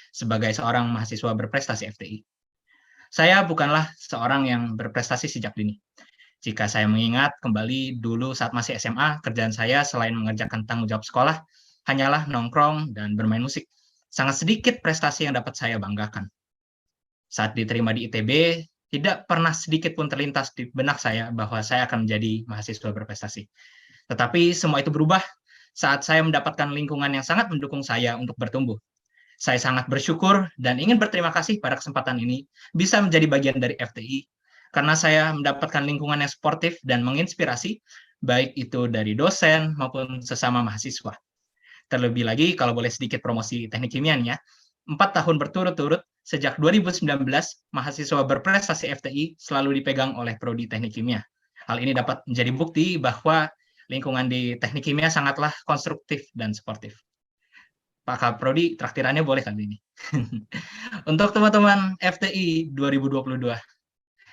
sebagai seorang mahasiswa berprestasi FTI. Saya bukanlah seorang yang berprestasi sejak dini. Jika saya mengingat kembali dulu saat masih SMA, kerjaan saya selain mengerjakan tanggung jawab sekolah, hanyalah nongkrong dan bermain musik. Sangat sedikit prestasi yang dapat saya banggakan. Saat diterima di ITB, tidak pernah sedikit pun terlintas di benak saya bahwa saya akan menjadi mahasiswa berprestasi. Tetapi semua itu berubah saat saya mendapatkan lingkungan yang sangat mendukung saya untuk bertumbuh. Saya sangat bersyukur dan ingin berterima kasih pada kesempatan ini bisa menjadi bagian dari FTI karena saya mendapatkan lingkungan yang sportif dan menginspirasi, baik itu dari dosen maupun sesama mahasiswa. Terlebih lagi kalau boleh sedikit promosi teknik kimia ya, 4 tahun berturut-turut sejak 2019 mahasiswa berprestasi FTI selalu dipegang oleh prodi teknik kimia. Hal ini dapat menjadi bukti bahwa lingkungan di teknik kimia sangatlah konstruktif dan sportif. Pak Kaprodi, traktirannya boleh kali ini. Untuk teman-teman FTI 2022,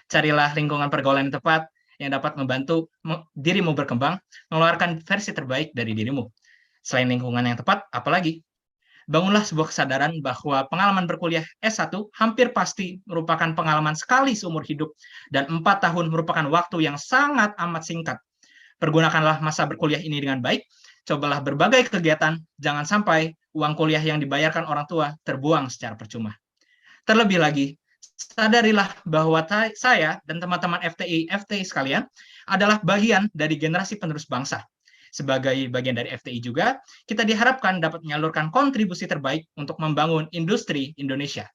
carilah lingkungan pergaulan yang tepat yang dapat membantu dirimu berkembang, mengeluarkan versi terbaik dari dirimu. Selain lingkungan yang tepat, apalagi? Bangunlah sebuah kesadaran bahwa pengalaman berkuliah S1 hampir pasti merupakan pengalaman sekali seumur hidup, dan 4 tahun merupakan waktu yang sangat amat singkat. Pergunakanlah masa berkuliah ini dengan baik, cobalah berbagai kegiatan, jangan sampai uang kuliah yang dibayarkan orang tua terbuang secara percuma. Terlebih lagi, sadarilah bahwa saya dan teman-teman FTI sekalian adalah bagian dari generasi penerus bangsa. Sebagai bagian dari FTI juga, kita diharapkan dapat menyalurkan kontribusi terbaik untuk membangun industri Indonesia.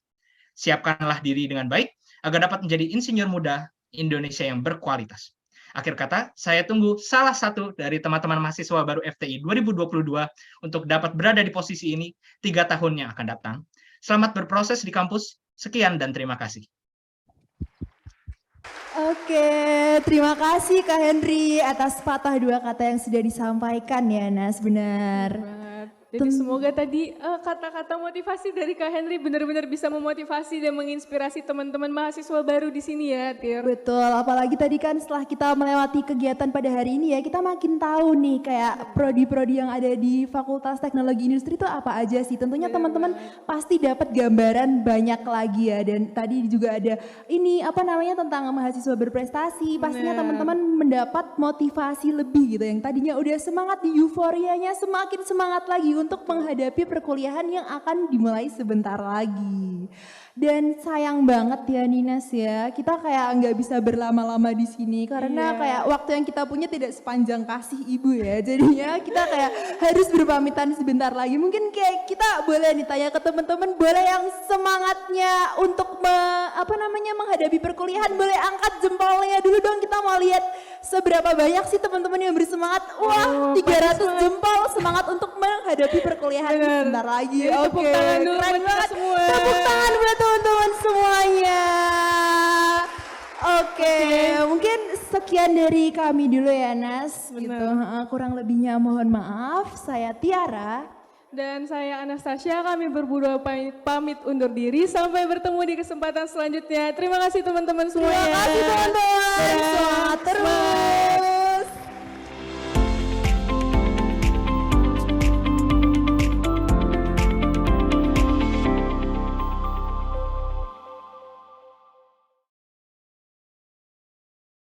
Siapkanlah diri dengan baik agar dapat menjadi insinyur muda Indonesia yang berkualitas. Akhir kata, saya tunggu salah satu dari teman-teman mahasiswa baru FTI 2022 untuk dapat berada di posisi ini 3 tahun yang akan datang. Selamat berproses di kampus. Sekian dan terima kasih. Oke, terima kasih Kak Henry atas patah dua kata yang sudah disampaikan ya Nas, benar. Jadi semoga tadi kata-kata motivasi dari Kak Henry benar-benar bisa memotivasi dan menginspirasi teman-teman mahasiswa baru di sini ya, Tir. Betul, apalagi tadi kan setelah kita melewati kegiatan pada hari ini ya, kita makin tahu nih kayak prodi-prodi yang ada di Fakultas Teknologi Industri itu apa aja sih. Tentunya teman-teman pasti dapat gambaran banyak lagi ya, dan tadi juga ada ini apa namanya tentang mahasiswa berprestasi. Pastinya teman-teman mendapat motivasi lebih gitu, yang tadinya udah semangat di euforianya semakin semangat lagi untuk menghadapi perkuliahan yang akan dimulai sebentar lagi. Dan sayang banget ya Ninas ya, kita kayak nggak bisa berlama-lama di sini karena kayak waktu yang kita punya tidak sepanjang kasih ibu ya. Jadinya kita kayak harus berpamitan sebentar lagi. Mungkin kayak kita boleh nih tanya ke teman-teman, boleh yang semangatnya untuk menghadapi perkuliahan boleh angkat jempolnya dulu dong, kita mau lihat seberapa banyak sih teman-teman yang bersemangat. Wah, 300 jempol semangat untuk menghadapi perkuliahan sebentar lagi. Oke, keren banget. Tepuk tangan buat teman-teman semuanya. Oke, mungkin sekian dari kami dulu ya Nas. Gitu. Kurang lebihnya mohon maaf. Saya Tiara. Dan saya Anastasia, kami berdua pamit undur diri. Sampai bertemu di kesempatan selanjutnya. Terima kasih teman-teman semuanya. Terima kasih teman-teman.